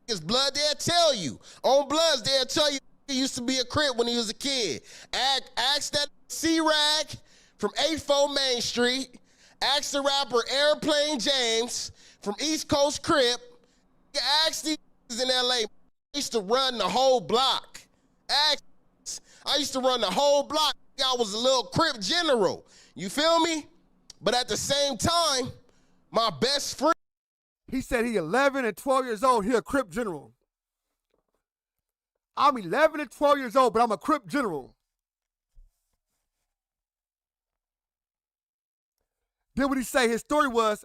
his blood, they'll tell you. On Bloods, they'll tell you he used to be a Crip when he was a kid. Ask that C-Rag from 84 Main Street. Ask the rapper Airplane James from East Coast Crip. Ask these in L.A. I used to run the whole block. I used to run the whole block. I was a little Crip general. You feel me? But at the same time, my best friend. He said he 11 and 12 years old. He a Crip general. I'm 11 and 12 years old, but I'm a Crip general. Then what he say? His story was,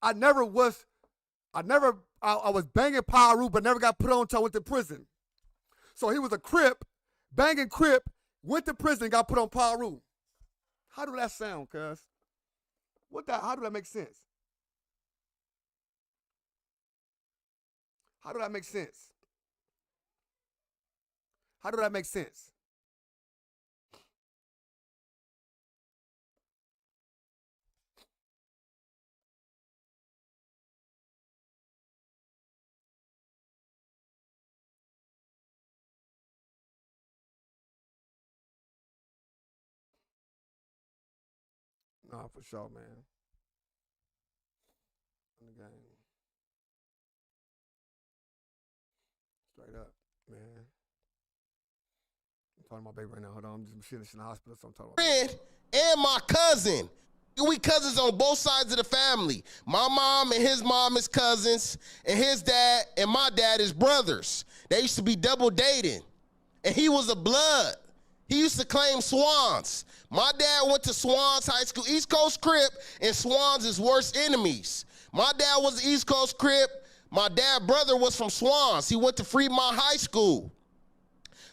I was banging Pyru, but never got put on until I went to prison. So he was a Crip, banging Crip, went to prison, got put on Pyru. How do that sound, cuz? How do that make sense? How do that make sense? How do that make sense? Nah, for sure, man. In the game. Straight up, man. I'm talking to my baby right now. Hold on, I'm just shit in the hospital, so I'm talking about Friend and my cousin. We cousins on both sides of the family. My mom and his mom is cousins, and his dad and my dad is brothers. They used to be double dating, and he was a blood. He used to claim Swans. My dad went to Swans High School. East Coast Crip and Swans is worst enemies. My dad was the East Coast Crip. My dad brother was from Swans. He went to Fremont High School.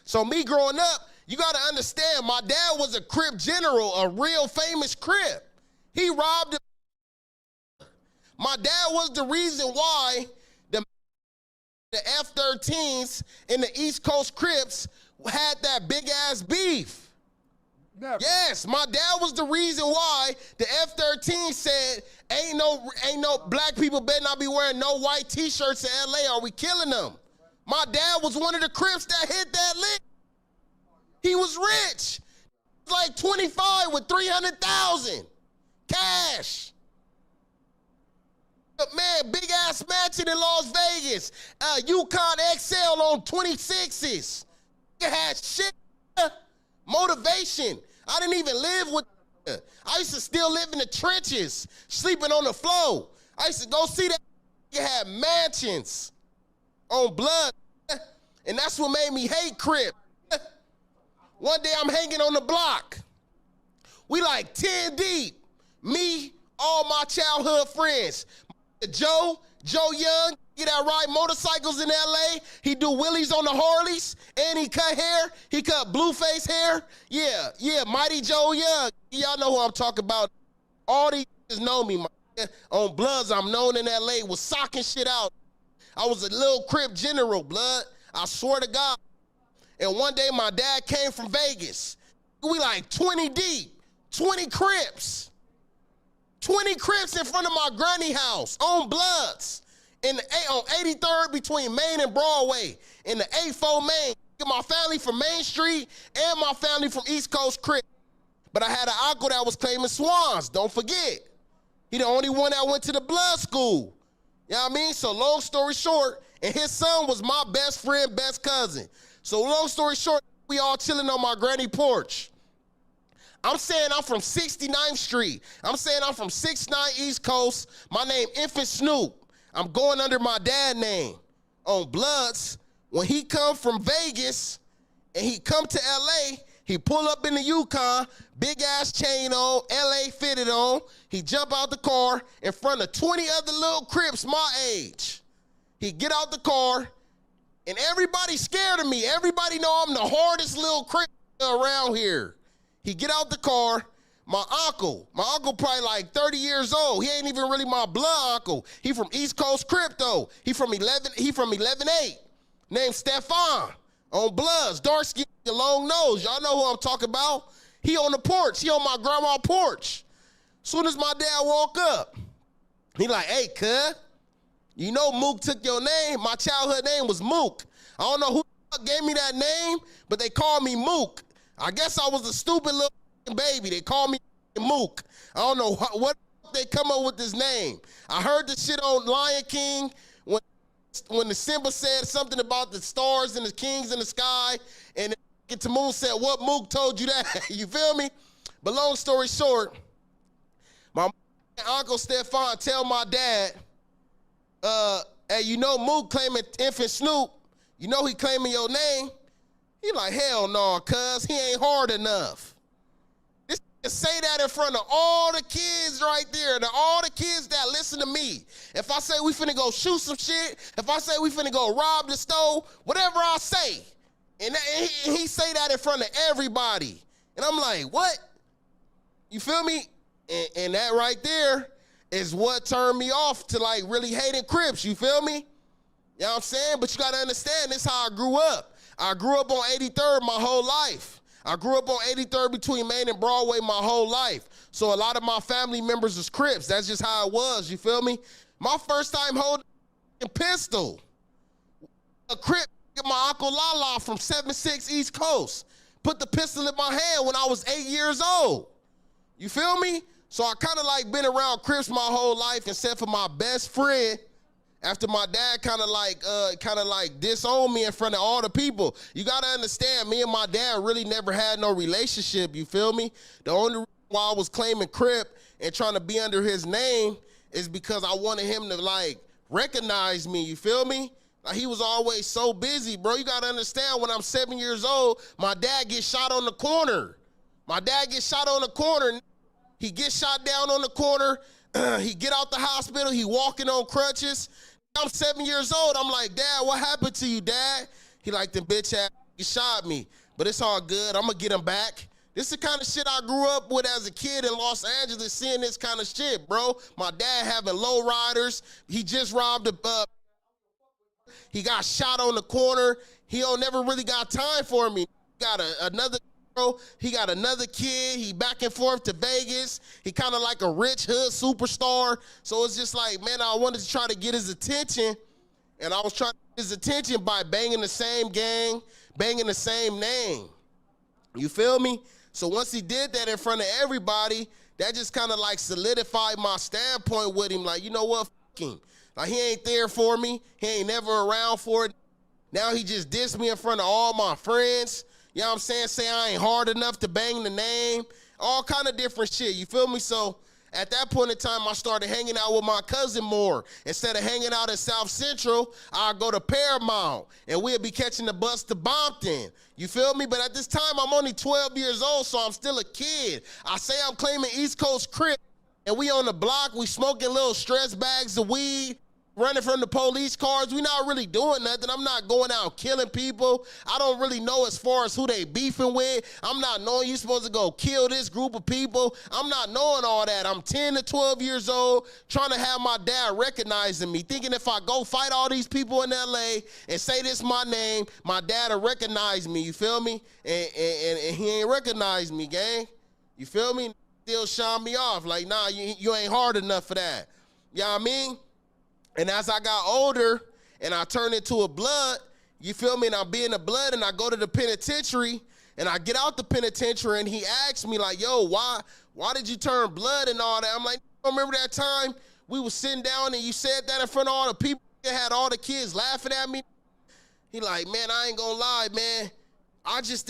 So me growing up, you got to understand, my dad was a Crip general, a real famous Crip. He robbed him. My dad was the reason why the F-13s and the East Coast Crips had that big-ass beef. Never. Yes, my dad was the reason why the F-13 said, ain't no black people better not be wearing no white T-shirts in L.A. or we killing them. My dad was one of the Crips that hit that lick. He was rich. Like 25 with 300,000 cash. Man, big ass mansion in Las Vegas. Yukon XL on 26s. You had shit. Motivation. I didn't even live with. I used to still live in the trenches, sleeping on the floor. I used to go see that. You had mansions on Blood, and that's what made me hate Crip. One day I'm hanging on the block. We like 10 deep. Me, all my childhood friends. Joe Young, get that ride motorcycles in LA. He do wheelies on the Harleys, and he cut hair. He cut Blueface hair. Yeah, Mighty Joe Young. Y'all know who I'm talking about. All these know me. On Bloods, I'm known in LA, was socking shit out. I was a little Crip general, blood. I swear to God. And one day my dad came from Vegas. We like 20 deep, 20 Crips. 20 Crips in front of my granny house on Bloods on 83rd between Main and Broadway in the 84 Main. My family from Main Street and my family from East Coast Crip. But I had an uncle that was claiming Swans, don't forget. He the only one that went to the Blood school. You know what I mean? So long story short, and his son was my best friend, best cousin. So long story short, we all chilling on my granny porch. I'm saying I'm from 69th Street. I'm saying I'm from 69 East Coast. My name Infant Snoop. I'm going under my dad name on Bloods. When he come from Vegas and he come to LA, he pull up in the Yukon, big ass chain on, LA fitted on. He jump out the car in front of 20 other little Crips my age. He get out the car and everybody's scared of me. Everybody know I'm the hardest little Crip around here. He get out the car, my uncle probably like 30 years old. He ain't even really my blood uncle. He from East Coast Crip though. He from 11-8. Named Stefan on Bloods, dark skin, long nose. Y'all know who I'm talking about. He on the porch. He on my grandma's porch. Soon as my dad walk up, he like, hey, cuz, you know Mook took your name? My childhood name was Mook. I don't know who gave me that name, but they called me Mook. I guess I was a stupid little baby. They called me Mook. I don't know what they come up with this name. I heard the shit on Lion King when the Simba said something about the stars and the kings in the sky, and Timon said, what Mook told you that? You feel me? But long story short, my uncle Stefan tell my dad, hey, you know Mook claiming Infant Snoop, you know he claiming your name? He like, hell no, cuz he ain't hard enough. Say that in front of all the kids right there, all the kids that listen to me. If I say we finna go shoot some shit, if I say we finna go rob the store, whatever I say, and he say that in front of everybody. And I'm like, what? You feel me? And that right there is what turned me off to like really hating Crips, you feel me? You know what I'm saying? But you gotta understand, this is how I grew up. I grew up on 83rd my whole life. I grew up on 83rd between Main and Broadway my whole life. So a lot of my family members is Crips. That's just how it was, you feel me? My first time holding a pistol, a Crip, my Uncle Lala from 76 East Coast, put the pistol in my hand when I was 8 years old. You feel me? So I kind of like been around Crips my whole life, except for my best friend, after my dad kind of like disowned me in front of all the people. You gotta understand, me and my dad really never had no relationship, you feel me? The only reason why I was claiming Crip and trying to be under his name is because I wanted him to like recognize me, you feel me? Like he was always so busy, bro. You gotta understand, when I'm 7 years old, my dad gets shot on the corner. My dad gets shot on the corner. He gets shot down on the corner. He get out the hospital. He walking on crutches. I'm 7 years old. I'm like, Dad, what happened to you, Dad? He like, the bitch ass shot me. But it's all good. I'm going to get him back. This is the kind of shit I grew up with as a kid in Los Angeles, seeing this kind of shit, bro. My dad having low riders. He just robbed he got shot on the corner. He never really got time for me. Got another bro. He got another kid. He back and forth to Vegas. He kind of like a rich hood superstar. So it's just like, man, I wanted to try to get his attention. And I was trying to get his attention by banging the same gang, banging the same name. You feel me? So once he did that in front of everybody, that just kind of like solidified my standpoint with him. Like, you know what? Fuck him. Like, he ain't there for me. He ain't never around for it. Now he just dissed me in front of all my friends. You know what I'm saying? Say I ain't hard enough to bang the name. All kind of different shit. You feel me? So at that point in time, I started hanging out with my cousin more. Instead of hanging out at South Central, I'd go to Paramount, and we'd be catching the bus to Bompton. You feel me? But at this time, I'm only 12 years old, so I'm still a kid. I say I'm claiming East Coast Crip, and we on the block, we smoking little stress bags of weed, running from the police cars. We not really doing nothing. I'm not going out killing people. I don't really know as far as who they beefing with. I'm not knowing you supposed to go kill this group of people. I'm not knowing all that. I'm 10 to 12 years old, trying to have my dad recognizing me, thinking if I go fight all these people in LA and say this my name, my dad will recognize me. You feel me? And he ain't recognize me, gang. You feel me? Still shine me off. Like, nah, you ain't hard enough for that. You know what I mean? And as I got older and I turned into a blood, you feel me? And I be in the blood and I go to the penitentiary and I get out the penitentiary and he asks me like, yo, why did you turn blood and all that? I'm like, remember that time we was sitting down and you said that in front of all the people that had all the kids laughing at me? He like, man, I ain't gonna lie, man. I just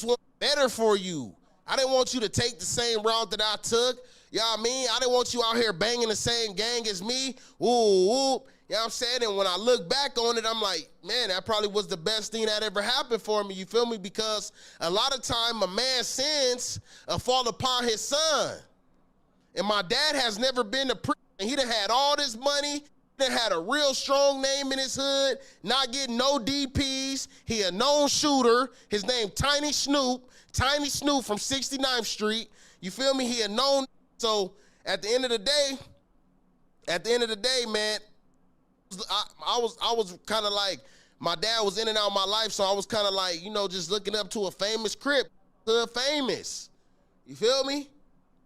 want better for you. I didn't want you to take the same route that I took. You know what I mean? I didn't want you out here banging the same gang as me. Ooh, ooh. You know what I'm saying? And when I look back on it, I'm like, man, that probably was the best thing that ever happened for me. You feel me? Because a lot of time a man's sins fall upon his son. And my dad has never been to prison. He done had all this money. He done had a real strong name in his hood, not getting no DPs. He a known shooter. His name Tiny Snoop from 69th Street. You feel me? He a known. So at the end of the day, man, I was kind of like, my dad was in and out of my life, so I was kind of like, you know, just looking up to a famous Crip, hood famous. You feel me?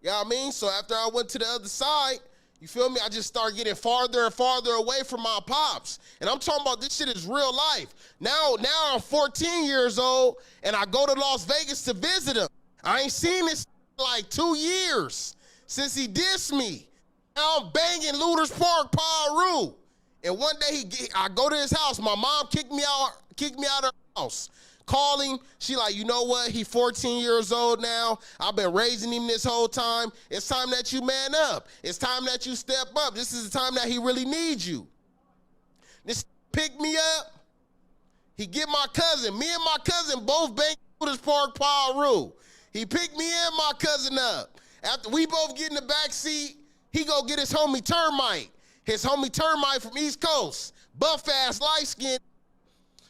You know what I mean? So after I went to the other side, you feel me? I just started getting farther and farther away from my pops. And I'm talking about this shit is real life. Now I'm 14 years old, and I go to Las Vegas to visit him. I ain't seen this in like 2 years. Since he dissed me. Now I'm banging Looters Park, Paru. And one day I go to his house. My mom kicked me out of her house. Call him. She like, you know what? He 14 years old now. I've been raising him this whole time. It's time that you man up. It's time that you step up. This is the time that he really needs you. This pick me up. He get my cousin. Me and my cousin both banged Looters Park, Paru. He picked me and my cousin up. After we both get in the back seat, he go get his homie Termite. His homie Termite from East Coast. Buff ass, light skin.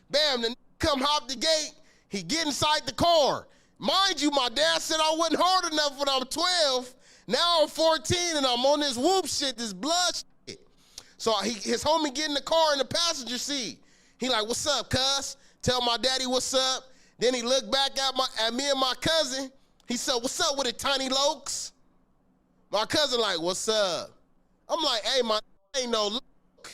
Bam, the come hop the gate. He get inside the car. Mind you, my dad said I wasn't hard enough when I was 12. Now I'm 14 and I'm on this whoop shit, this blood shit. So his homie get in the car in the passenger seat. He like, what's up, cuz? Tell my daddy what's up. Then he looked back at me and my cousin. He said, what's up with it, Tiny Lokes? My cousin like, what's up? I'm like, hey, my ain't no look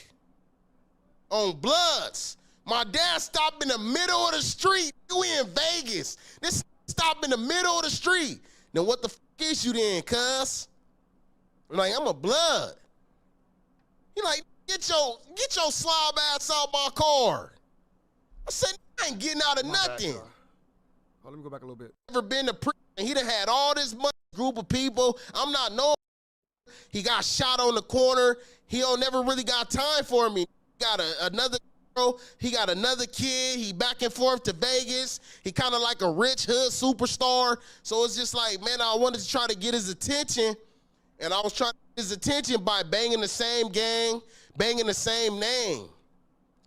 on Bloods. My dad stopped in the middle of the street. We in Vegas. This stopped in the middle of the street. Then what the fuck is you then, cuz? I'm like, I'm a Blood. He like, get your slob ass out my car. I said, I ain't getting out of nothing. Let me go back a little bit. Never been to prison. He done had all this money, group of people. I'm not knowing. He got shot on the corner. He don't never really got time for me. He got another girl. He got another kid. He back and forth to Vegas. He kind of like a rich hood superstar. So it's just like, man, I wanted to try to get his attention. And I was trying to get his attention by banging the same gang, banging the same name.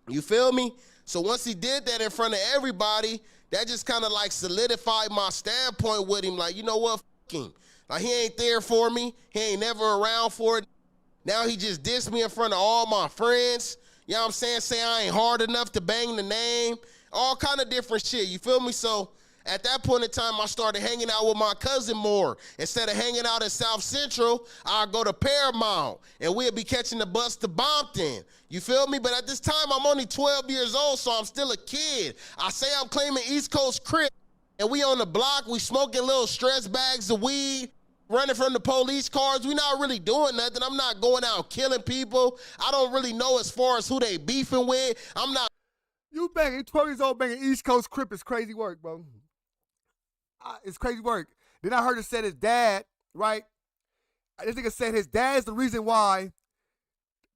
You feel me? So once he did that in front of everybody, that just kind of like solidified my standpoint with him. Like, you know what, fuck him. Like, he ain't there for me. He ain't never around for it. Now he just dissed me in front of all my friends. You know what I'm saying? Say I ain't hard enough to bang the name. All kind of different shit, you feel me? So at that point in time, I started hanging out with my cousin more. Instead of hanging out at South Central, I'd go to Paramount, and we'd be catching the bus to Bompton. You feel me? But at this time, I'm only 12 years old, so I'm still a kid. I say I'm claiming East Coast Crip, and we on the block, we smoking little stress bags of weed, running from the police cars. We not really doing nothing. I'm not going out killing people. I don't really know as far as who they beefing with. I'm not. You banging, 12 years old banging East Coast Crip is crazy work, bro. It's crazy work. Then I heard it said his dad, right? This nigga said his dad is the reason why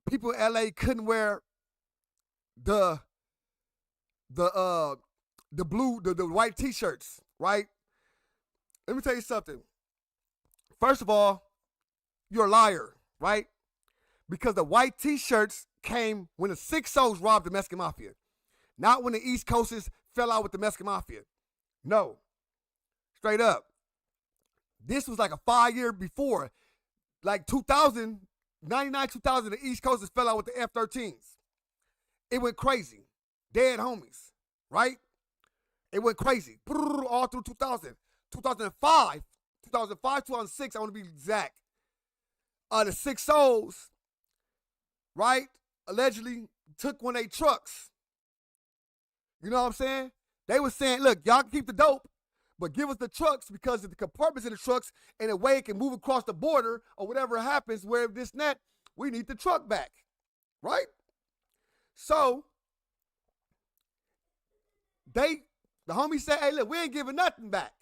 people in LA couldn't wear the white t-shirts, right? Let me tell you something. First of all, you're a liar, right? Because the white t-shirts came when the 6-0s robbed the Mexican Mafia. Not when the East Coasters fell out with the Mexican Mafia. No. Straight up. This was like a 5-year before. Like 2000, 99, 2000, the East Coasters fell out with the F-13s. It went crazy. Dead homies, right? It went crazy. All through 2000. 2005, 2006, I want to be exact. The 6-0s, right, allegedly took one of their trucks. You know what I'm saying? They were saying, look, y'all can keep the dope, but give us the trucks because of the compartments in the trucks and the way it can move across the border or whatever happens, where this and that, we need the truck back, right? So, the homie said, hey, look, we ain't giving nothing back.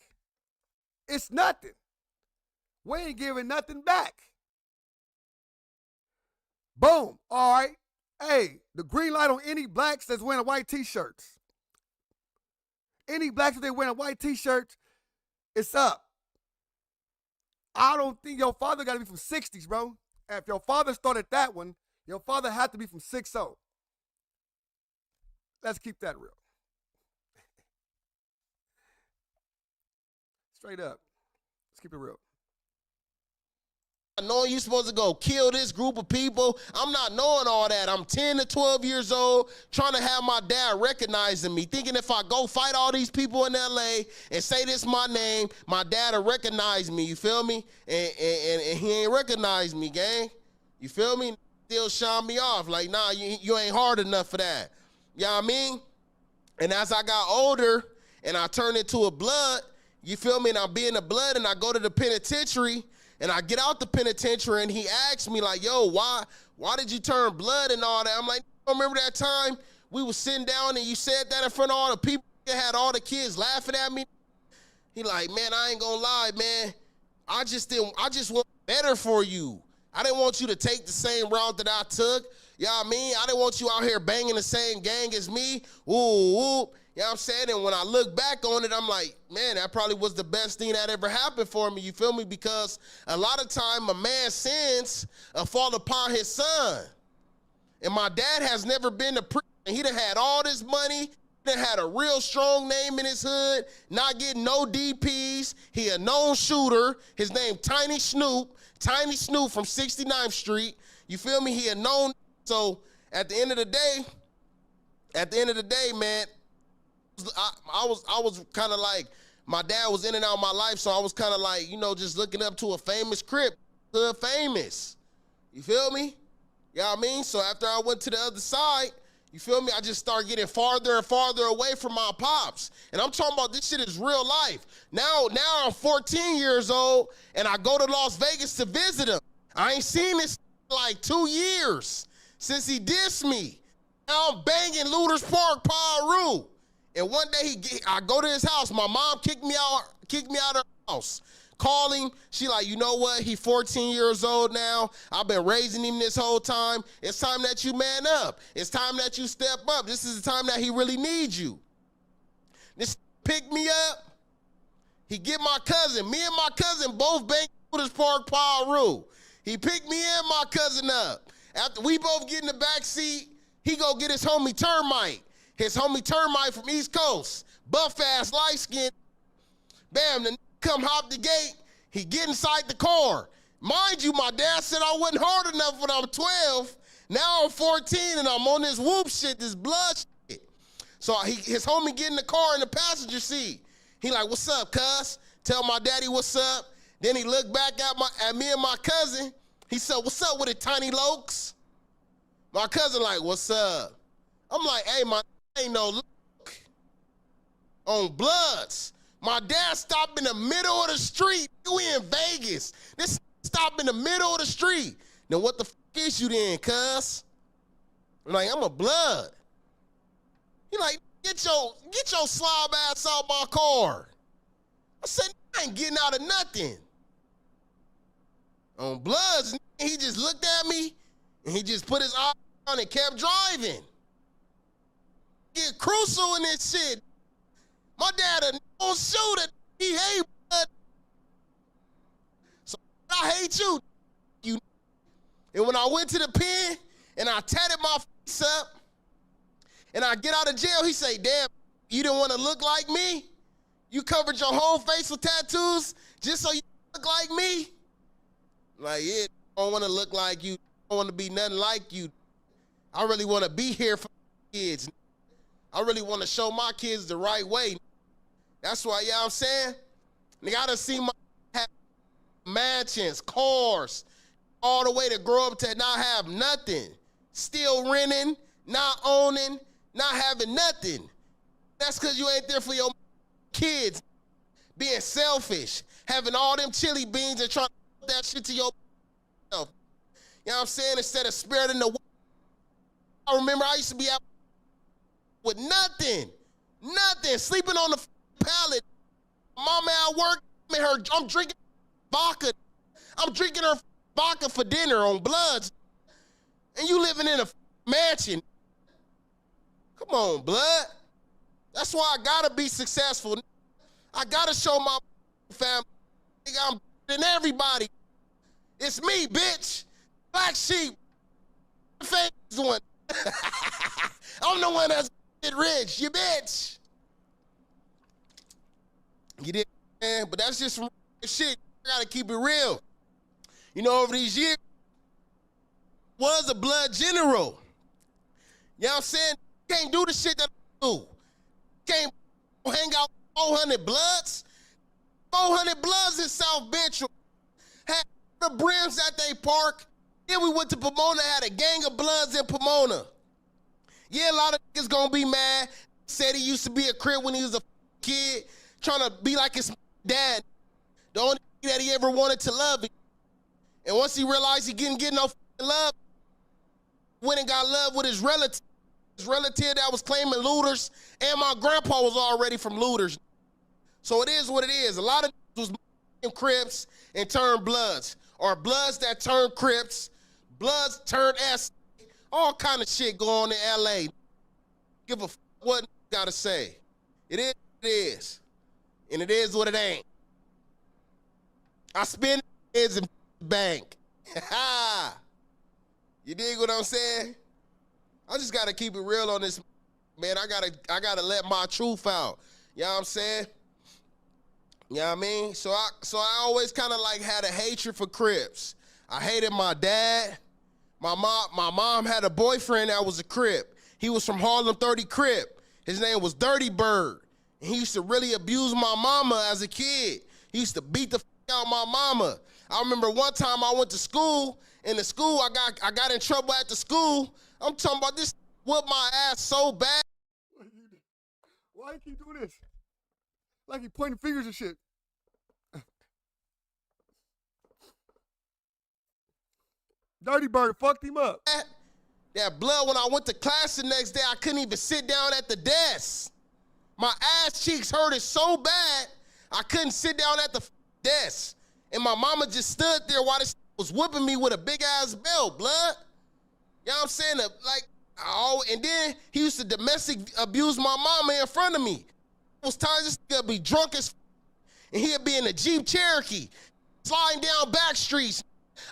It's nothing. We ain't giving nothing back. Boom. All right. Hey, the green light on any blacks that's wearing white t-shirts. Any blacks that wearing white t-shirts, it's up. I don't think your father got to be from 60s, bro. If your father started that one, your father had to be from 6-0. Let's keep that real. Straight up. Let's keep it real. Knowing you're supposed to go kill this group of people. I'm not knowing all that. I'm 10 to 12 years old, trying to have my dad recognizing me, thinking if I go fight all these people in LA and say this my name, my dad will recognize me, you feel me? And he ain't recognize me, gang. You feel me? Still shine me off. Like, nah, you ain't hard enough for that. You know what I mean? And as I got older and I turned into a blood, you feel me? And I be in the blood and I go to the penitentiary. And I get out the penitentiary and he asks me like, yo, why did you turn blood and all that? I'm like, remember that time we was sitting down and you said that in front of all the people that had all the kids laughing at me? He like, man, I ain't gonna lie, man. I just want better for you. I didn't want you to take the same route that I took. You know what I mean? I didn't want you out here banging the same gang as me. Ooh. You know what I'm saying? And when I look back on it, I'm like, man, that probably was the best thing that ever happened for me. You feel me? Because a lot of time a man's sins fall upon his son. And my dad has never been a priest. He done had all this money. He done had a real strong name in his hood, not getting no DPs. He a known shooter. His name Tiny Snoop from 69th Street. You feel me? He a known. So at the end of the day, man, I was kind of like, my dad was in and out of my life, so I was kind of like, you know, just looking up to a famous Crip, hood famous. You feel me? You know what I mean? So after I went to the other side, you feel me? I just started getting farther and farther away from my pops. And I'm talking about this shit is real life. Now I'm 14 years old, and I go to Las Vegas to visit him. I ain't seen this in like 2 years since he dissed me. Now I'm banging Looters Park, Paru. And one day I go to his house. My mom kicked me out of her house. Call him. She like, you know what? He 14 years old now. I've been raising him this whole time. It's time that you man up. It's time that you step up. This is the time that he really needs you. This picked me up. He get my cousin. Me and my cousin both banged Looters Park, Paru. He picked me and my cousin up. After we both get in the back seat, he go get his homie Termite. His homie Termite from East Coast, buff ass, light skin. Bam, the come hop the gate. He get inside the car. Mind you, my dad said I wasn't hard enough when I'm 12. Now I'm 14 and I'm on this whoop shit, this blood shit. So his homie get in the car in the passenger seat. He like, what's up, cuz? Tell my daddy what's up. Then he looked back at me and my cousin. He said, what's up with it, Tiny Lokes? My cousin like, what's up? I'm like, hey, my ain't no look on Bloods. My dad stopped in the middle of the street. You in Vegas. This stop in the middle of the street. Now what the fuck is you then, cuz? I'm like, I'm a Blood. He like, get your slob ass out my car. I said, I ain't getting out of nothing. On Bloods, he just looked at me and he just put his eye on and kept driving. Get crucial in this shit. My dad a no shooter. He hate blood. So I hate you. And when I went to the pen and I tatted my face up, and I get out of jail, he say, damn, you didn't want to look like me? You covered your whole face with tattoos just so you look like me? Like, yeah, I don't want to look like you. I don't want to be nothing like you. I really want to be here for my kids. I really want to show my kids the right way. That's why, you know what I'm saying? Nigga, I done seen my have mansions, cars, all the way to grow up to not have nothing. Still renting, not owning, not having nothing. That's because you ain't there for your kids. Being selfish, having all them chili beans and trying to put that shit to yourself. You know what I'm saying? Instead of sparing the world. I remember I used to be out with nothing, sleeping on the pallet. Mama at work, I'm drinking vodka. I'm drinking her vodka for dinner on Bloods. And you living in a mansion. Come on, blood. That's why I gotta be successful. I gotta show my family. I'm better than everybody. It's me, bitch. Black sheep. Famous one. I'm the one that's get rich, you bitch. You did, man, but that's just some shit. I gotta keep it real. You know, over these years, was a blood general. You know what I'm saying? Can't do the shit that I do. Can't hang out with 400 bloods. 400 bloods in South Central. Had the brims at they park. Then we went to Pomona, had a gang of bloods in Pomona. Yeah, a lot of niggas gonna be mad. Said he used to be a Crip when he was a kid, trying to be like his dad. The only thing that he ever wanted to love him. And once he realized he didn't get no love, went and got love with his relative. His relative that was claiming looters, and my grandpa was already from looters. So it is what it is. A lot of was Crips and turned bloods, or bloods that turned Crips, bloods turned S, all kind of shit going on in LA. Give a what you gotta say. It is what it is, and it is what it ain't. I spend it in the bank. You dig what I'm saying? I just gotta keep it real on this, man. I gotta let my truth out. You know what I'm saying? You know what I mean? So I always kind of like had a hatred for Crips. I hated my dad. My mom had a boyfriend that was a Crip. He was from Harlem 30 Crip. His name was Dirty Bird. And he used to really abuse my mama as a kid. He used to beat the out my mama. I remember one time I went to school. In the school, I got in trouble at the school. I'm talking about this whooped my ass so bad. Why you keep doing this? Like he pointing fingers and shit. Dirty Bird fucked him up. That blood, when I went to class the next day, I couldn't even sit down at the desk. My ass cheeks hurted so bad, I couldn't sit down at the desk. And my mama just stood there while this was whipping me with a big ass belt, blood. You know what I'm saying? And then he used to domestic abuse my mama in front of me. It was times this nigga be drunk as and he'd be in a Jeep Cherokee, sliding down back streets.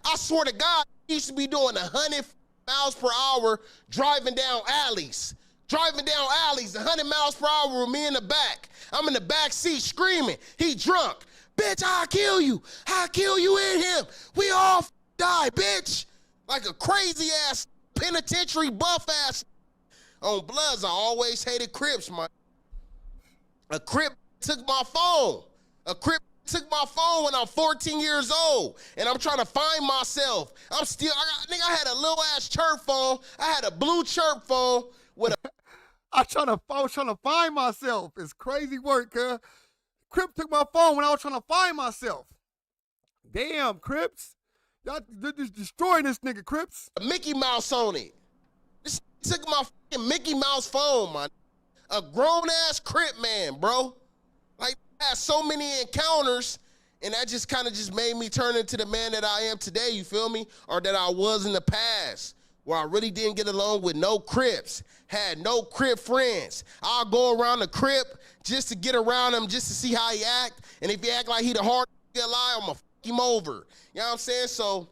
I swear to God, he used to be doing 100 miles per hour driving down alleys. 100 miles per hour with me in the back. I'm in the back seat screaming. He drunk. Bitch, I'll kill you. I'll kill you and him. We all die, bitch. Like a crazy ass penitentiary buff ass. On Bloods, I always hated Crips, man. A Crip took my phone. Took my phone when I'm 14 years old, and I'm trying to find myself. I had a little ass chirp phone. I had a blue chirp phone with a. I was trying to find myself. It's crazy work, huh? Crip took my phone when I was trying to find myself. Damn, Crips. Y'all just destroying this nigga, Crips. A Mickey Mouse on it. This took my fucking Mickey Mouse phone, man. A grown ass Crip man, bro. Like, I had so many encounters, and that just kind of just made me turn into the man that I am today, you feel me? Or that I was in the past, where I really didn't get along with no Crips, had no Crip friends. I'll go around the Crip just to get around him, just to see how he act, and if he act like he the hard alive, I'm gonna fuck him over. You know what I'm saying? So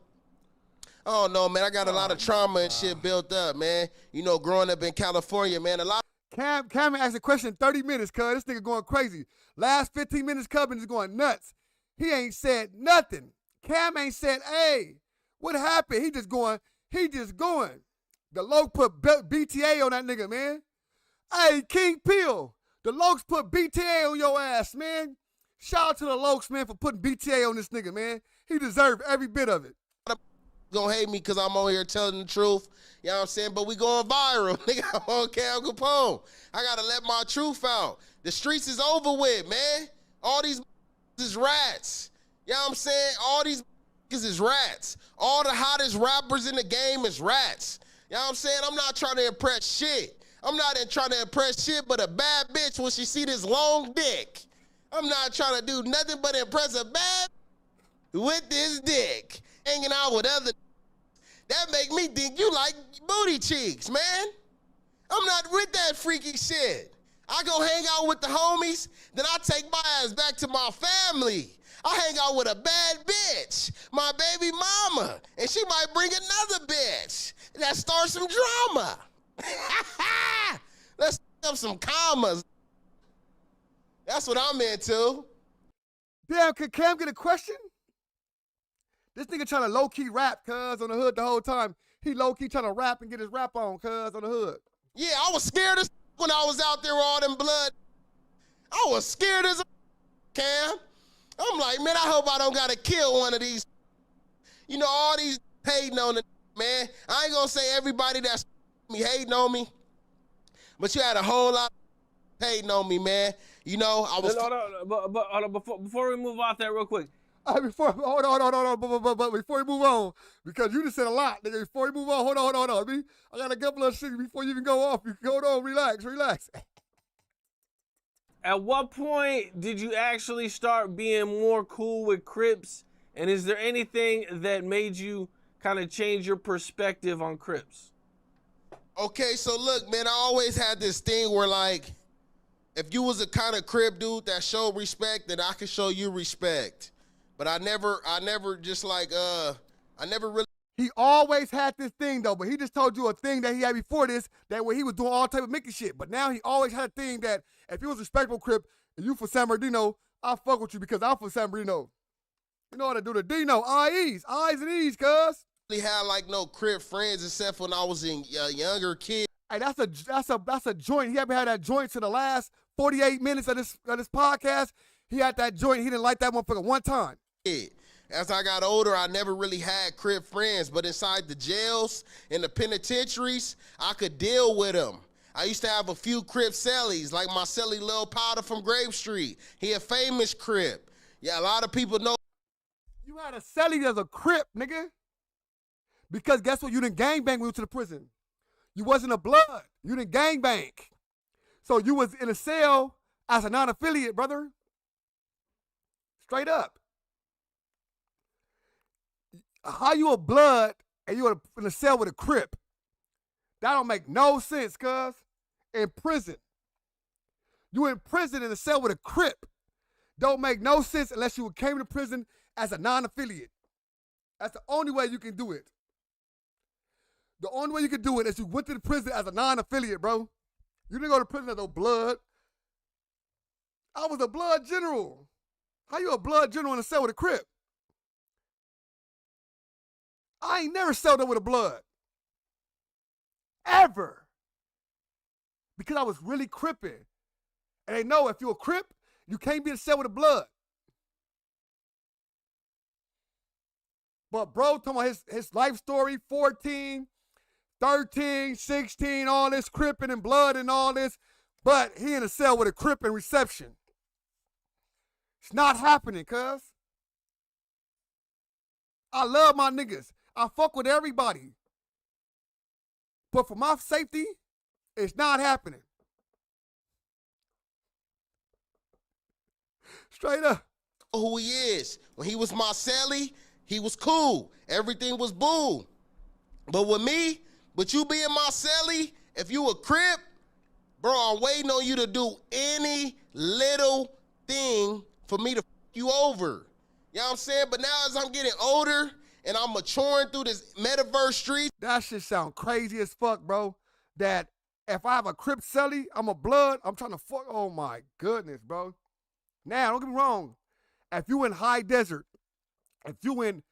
I don't know, man. I got a lot of trauma and shit built up, man. You know, growing up in California, man, a lot. Cam asked a question in 30 minutes, cuz. This nigga going crazy. Last 15 minutes, Cubman is going nuts. He ain't said nothing. Cam ain't said, hey, what happened? He just going. The Loke put BTA on that nigga, man. Hey, King Peel, the Lokes put BTA on your ass, man. Shout out to the Lokes, man, for putting BTA on this nigga, man. He deserved every bit of it. Gonna hate me because I'm on here telling the truth. You know what I'm saying? But we going viral. Nigga, I'm on Cam Capone. I gotta let my truth out. The streets is over with, man. All these is rats. You know what I'm saying? All these is rats. All the hottest rappers in the game is rats. You know what I'm saying? I'm not trying to impress shit. I'm not trying to impress shit but a bad bitch when she see this long dick. I'm not trying to do nothing but impress a bad with this dick. Hanging out with other, that make me think you like booty cheeks, man. I'm not with that freaky shit. I go hang out with the homies, then I take my ass back to my family. I hang out with a bad bitch, my baby mama, and she might bring another bitch. That starts some drama. Let's up some commas. That's what I'm into. Damn, could Cam get a question? This nigga trying to low-key rap, cuz, on the hood the whole time. He low-key trying to rap and get his rap on, cuz, on the hood. Yeah, I was scared as when I was out there with all them blood. I was scared as Cam. I'm like, man, I hope I don't gotta kill one of these. You know, all these hating on the man. I ain't gonna say everybody that's me hating on me, but you had a whole lot hating on me, man. You know, I was. Hold on, before we move off that real quick. Hold on. But before we move on, because you just said a lot, nigga. Before we move on, hold on. I got a couple of shit before you even go off. Hold on, relax. At what point did you actually start being more cool with Crips? And is there anything that made you kind of change your perspective on Crips? Okay, so look, man, I always had this thing where, like, if you was a kind of Crip dude that showed respect, then I could show you respect. But I never just like, I never really. He always had this thing, though, but he just told you a thing that he had before this, that where he was doing all type of Mickey shit. But now he always had a thing that if he was respectful Crip, and you for San Bernardino, I'll fuck with you because I'm for San Bernardino. You know how to do the Dino, I's and E's, cuz. Really had like no Crip friends except when I was a younger kid. Hey, that's a joint. He haven't had that joint to the last 48 minutes of this podcast. He had that joint. He didn't like that motherfucker one time. As I got older, I never really had Crip friends, but inside the jails and the penitentiaries, I could deal with them. I used to have a few Crip cellies, like my celly Lil Powder from Grape Street. He a famous Crip. Yeah, a lot of people know. You had a celly as a Crip, nigga. Because guess what? You didn't gangbang when you went to the prison. You wasn't a blood. You didn't gangbang. So you was in a cell as a non-affiliate, brother. Straight up. How you a blood and you in a cell with a Crip? That don't make no sense, cuz. In prison. You in prison in a cell with a Crip. Don't make no sense unless you came to prison as a non-affiliate. That's the only way you can do it. The only way you can do it is you went to the prison as a non-affiliate, bro. You didn't go to prison as a blood. I was a blood general. How you a blood general in a cell with a Crip? I ain't never celled up with a blood. Ever. Because I was really Cripping. And they know if you're a Crip, you can't be in a cell with a blood. But bro, talking about his life story, 14, 13, 16, all this Cripping and blood and all this, but he in a cell with a Crip and reception. It's not happening, cuz. I love my niggas. I fuck with everybody. But for my safety, it's not happening. Straight up. Who he is. When he was my celly, he was cool. Everything was boom. But with me, but you being my celly, if you a Crip, bro, I'm waiting on you to do any little thing for me to f you over. You know what I'm saying? But now as I'm getting older and I'm maturing through this metaverse street. That shit sound crazy as fuck, bro. That if I have a Crip celly, I'm a blood, I'm trying to fuck. Oh my goodness, bro. Now, don't get me wrong. If you in high desert, if you in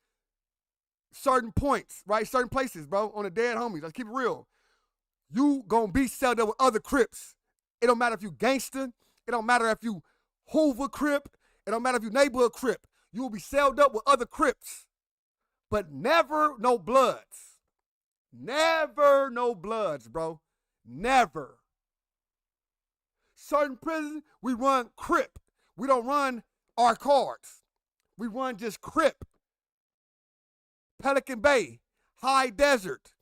certain points, right, certain places, bro, on the dead homies, let's keep it real. You gonna be celled up with other Crips. It don't matter if you gangster. It don't matter if you Hoover Crip. It don't matter if you neighborhood Crip. You will be celled up with other Crips. But never no bloods. Never no bloods, bro. Never. Certain prisons, we run Crip. We don't run our cards. We run just Crip. Pelican Bay, High Desert.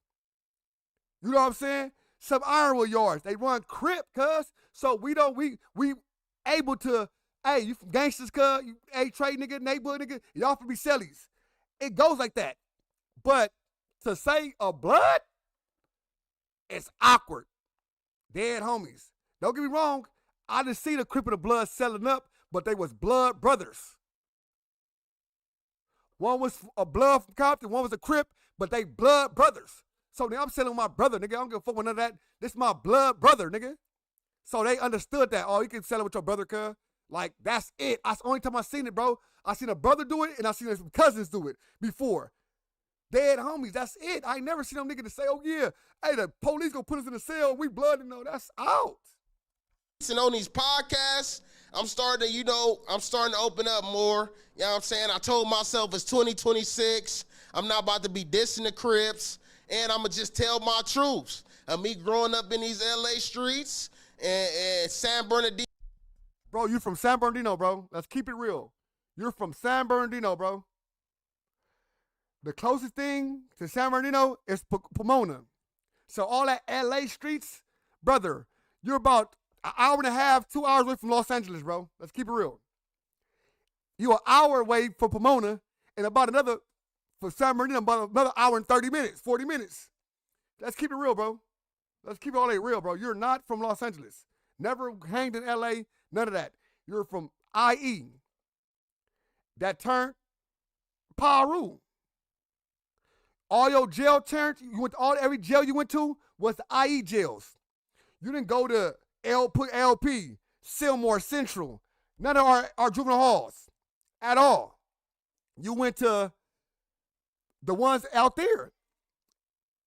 You know what I'm saying? Some Ironwood yards. They run Crip, cuz. So we able to, hey, you from gangsters, cuz, you trade nigga, neighborhood nigga, y'all for be cellies. It goes like that. But to say a blood, it's awkward. Dead homies. Don't get me wrong, I didn't see the Crip and the blood selling up, but they was blood brothers. One was a blood from Compton, one was a Crip, but they blood brothers. So now I'm selling my brother, nigga. I don't give a fuck with none of that. This my blood brother, nigga. So they understood that. Oh, you can sell it with your brother, cuz. Like, that's it. That's the only time I seen it, bro. I seen a brother do it, and I seen some cousins do it before. Dead homies, that's it. I ain't never seen them niggas to say, oh, yeah, hey, the police gonna put us in the cell. We blood, and no, that's out. And on these podcasts, I'm starting to open up more. You know what I'm saying? I told myself it's 2026. I'm not about to be dissing the Crips. And I'm going to just tell my truths of me growing up in these LA streets and San Bernardino. Bro, you from San Bernardino, bro. Let's keep it real. You're from San Bernardino, bro. The closest thing to San Bernardino is Pomona. So all that LA streets, brother, you're about an hour and a half, 2 hours away from Los Angeles, bro. Let's keep it real. You're an hour away from Pomona and about another, for San Bernardino, about another hour and 30 minutes, 40 minutes. Let's keep it real, bro. Let's keep it all real, bro. You're not from Los Angeles. Never hanged in LA, none of that. You're from IE. That turned Paru. All your jail turns, you went to every jail you went to was the IE jails. You didn't go to LP, Sylmore Central, none of our juvenile halls at all. You went to the ones out there.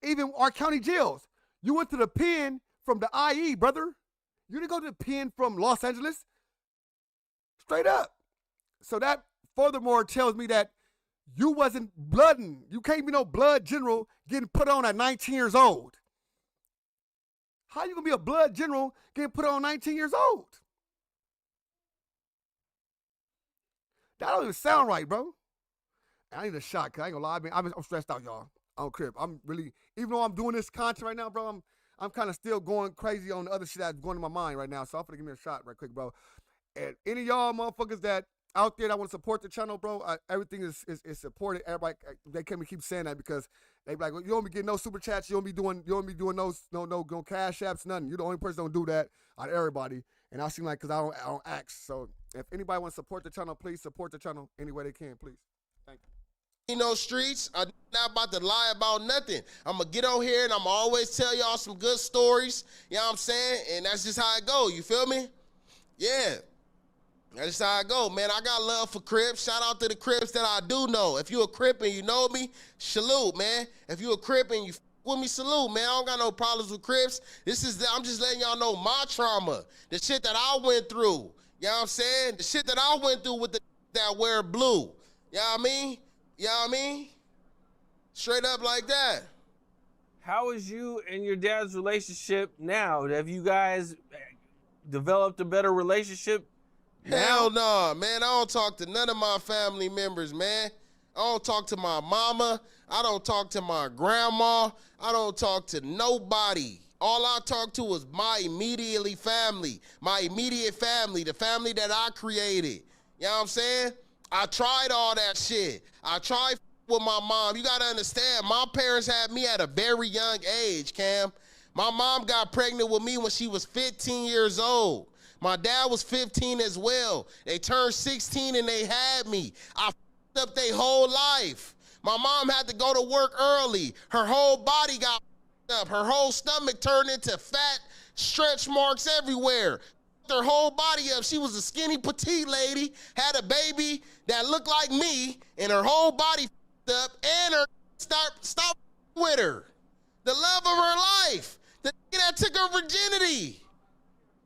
Even our county jails. You went to the pen from the IE, brother. You didn't go to the pen from Los Angeles. Straight up. So that furthermore tells me that you wasn't blooding. You can't be no blood general getting put on at 19 years old. How you gonna be a blood general getting put on 19 years old? That don't even sound right, bro. I need a shot, cause I ain't gonna lie. I'm stressed out, y'all. On Crip. I'm really, even though I'm doing this content right now, bro, I'm kind of still going crazy on the other shit that's going in my mind right now. So I'm gonna give me a shot right quick, bro. And any of y'all motherfuckers that out there that want to support the channel, bro, everything is supported. Everybody, they can't keep saying that because they be like, well, you don't be getting no super chats, you don't be doing no cash apps, nothing. You're the only person that don't do that out of everybody. And I seem like, cause I don't ask. So if anybody wants to support the channel, please support the channel any way they can, please. Thank you. In those streets, I'm not about to lie about nothing. I'm going to get on here and I'm going to always tell y'all some good stories. You know what I'm saying? And that's just how it go. You feel me? Yeah. That's just how I go, man. I got love for Crips. Shout out to the Crips that I do know. If you a Crip and you know me, salute, man. If you a Crip and you with me, salute, man. I don't got no problems with Crips. I'm just letting y'all know my trauma, the shit that I went through. You know what I'm saying? The shit that I went through with that wear blue. You know what I mean? You know what I mean? Straight up like that. How is you and your dad's relationship now? Have you guys developed a better relationship now? Hell no, man. I don't talk to none of my family members, man. I don't talk to my mama. I don't talk to my grandma. I don't talk to nobody. All I talk to is my immediate family, the family that I created. You know what I'm saying? I tried all that shit. I tried with my mom. You gotta understand, my parents had me at a very young age, Cam. My mom got pregnant with me when she was 15 years old. My dad was 15 as well. They turned 16 and they had me. I f***ed up their whole life. My mom had to go to work early. Her whole body got up. Her whole stomach turned into fat stretch marks everywhere. Her whole body up. She was a skinny, petite lady, had a baby that looked like me, and her whole body up, and her stop with her. The love of her life. The nigga that took her virginity.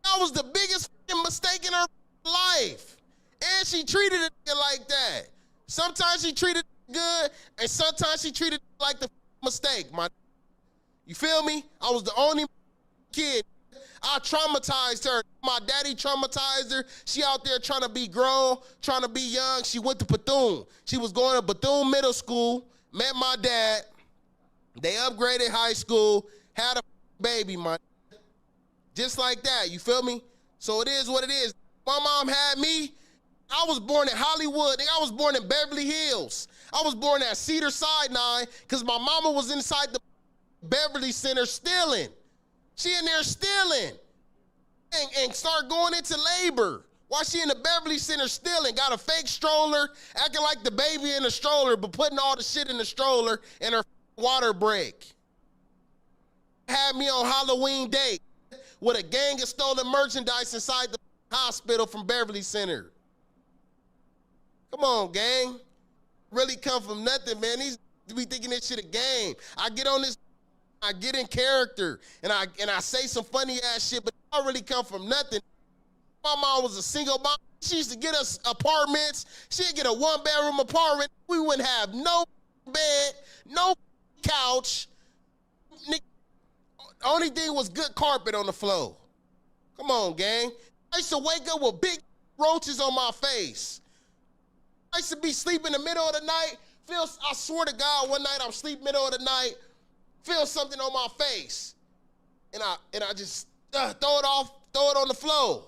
That was the biggest mistake in her life. And she treated it like that. Sometimes she treated it good, and sometimes she treated it like the mistake. You feel me? I was the only kid. I traumatized her. My daddy traumatized her. She out there trying to be grown, trying to be young. She went to Bethune. She was going to Bethune Middle School, met my dad. They upgraded high school, had a baby, just like that. You feel me? So it is what it is. My mom had me. I was born in Hollywood. I was born in Beverly Hills. I was born at Cedar Sinai because my mama was inside the Beverly Center stealing. She in there stealing and start going into labor while she in the Beverly Center stealing. Got a fake stroller, acting like the baby in the stroller, but putting all the shit in the stroller and her water break. Had me on Halloween day with a gang of stolen merchandise inside the hospital from Beverly Center. Come on, gang. Really come from nothing, man. These be thinking this shit a game. I get on this, I get in character, and I say some funny ass shit, but I really come from nothing. My mom was a single mom. She used to get us apartments. She'd get a 1-bedroom apartment. We wouldn't have no bed, no couch. Only thing was good carpet on the floor. Come on, gang. I used to wake up with big roaches on my face. I used to be sleeping in the middle of the night. I swear to God, one night I'm sleeping middle of the night, feel something on my face. And I just throw it on the floor.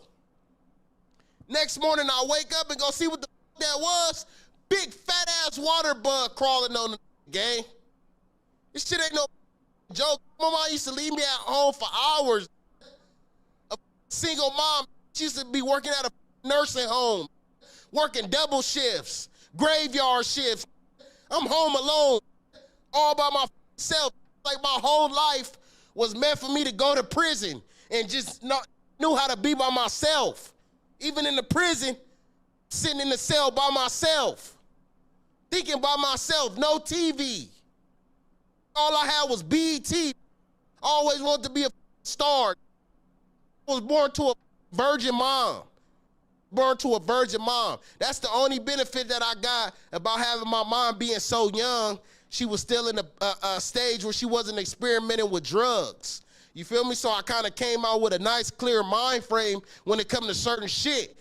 Next morning I wake up and go see what the that was. Big fat ass water bug crawling on the gang. This shit ain't no joke. My mom used to leave me at home for hours. A single mom, she used to be working at a nursing home, working double shifts, graveyard shifts. I'm home alone, all by myself. Like my whole life was meant for me to go to prison and just knew how to be by myself. Even in the prison, sitting in the cell by myself, thinking by myself, no TV. All I had was BET. Always wanted to be a star. I was born to a virgin mom. That's the only benefit that I got about having my mom being so young. She was still in a stage where she wasn't experimenting with drugs. You feel me? So I kind of came out with a nice, clear mind frame when it comes to certain shit.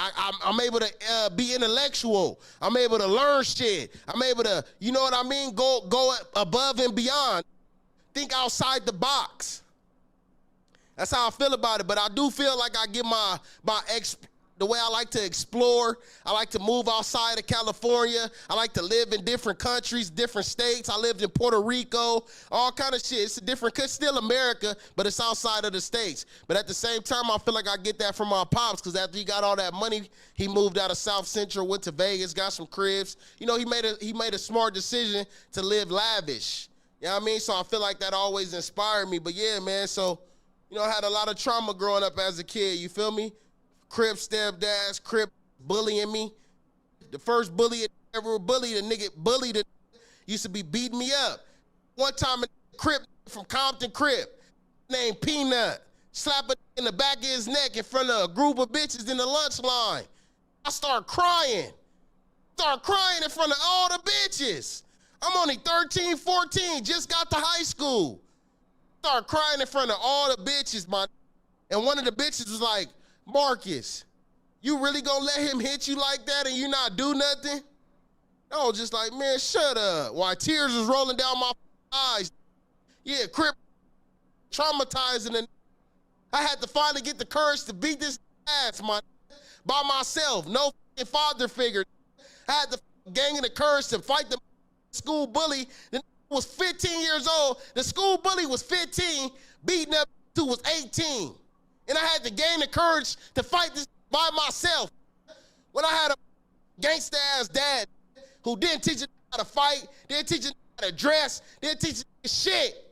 I'm able to be intellectual. I'm able to learn shit. I'm able to, you know what I mean? Go above and beyond. Think outside the box. That's how I feel about it. But I do feel like I get the way I like to explore. I like to move outside of California. I like to live in different countries, different states. I lived in Puerto Rico, all kind of shit. It's a different, it's still America, but it's outside of the states. But at the same time, I feel like I get that from my pops, because after he got all that money, he moved out of South Central, went to Vegas, got some cribs. You know, he made a smart decision to live lavish. You know what I mean? So I feel like that always inspired me. But yeah, man, so, you know, I had a lot of trauma growing up as a kid, you feel me? Crip stepdads, Crip bullying me. The first bully ever bullied, a nigga bullied it, used to be beating me up. One time a Crip from Compton, Crip, named Peanut, slap it in the back of his neck in front of a group of bitches in the lunch line. I start crying in front of all the bitches. I'm only 13, 14, just got to high school. Start crying in front of all the bitches, and one of the bitches was like, Marcus, you really gonna let him hit you like that and you not do nothing? I was just like, man, shut up. While tears was rolling down my eyes. Yeah, Crip traumatizing, and I had to finally get the courage to beat this ass, by myself. No father figure. I had the gaining the courage to fight the school bully. The was 15 years old. The school bully was 15, beating up who was 18. And I had to gain the courage to fight this by myself. When I had a gangsta-ass dad who didn't teach me how how to fight. They didn't teach a how to dress. They didn't teach a shit.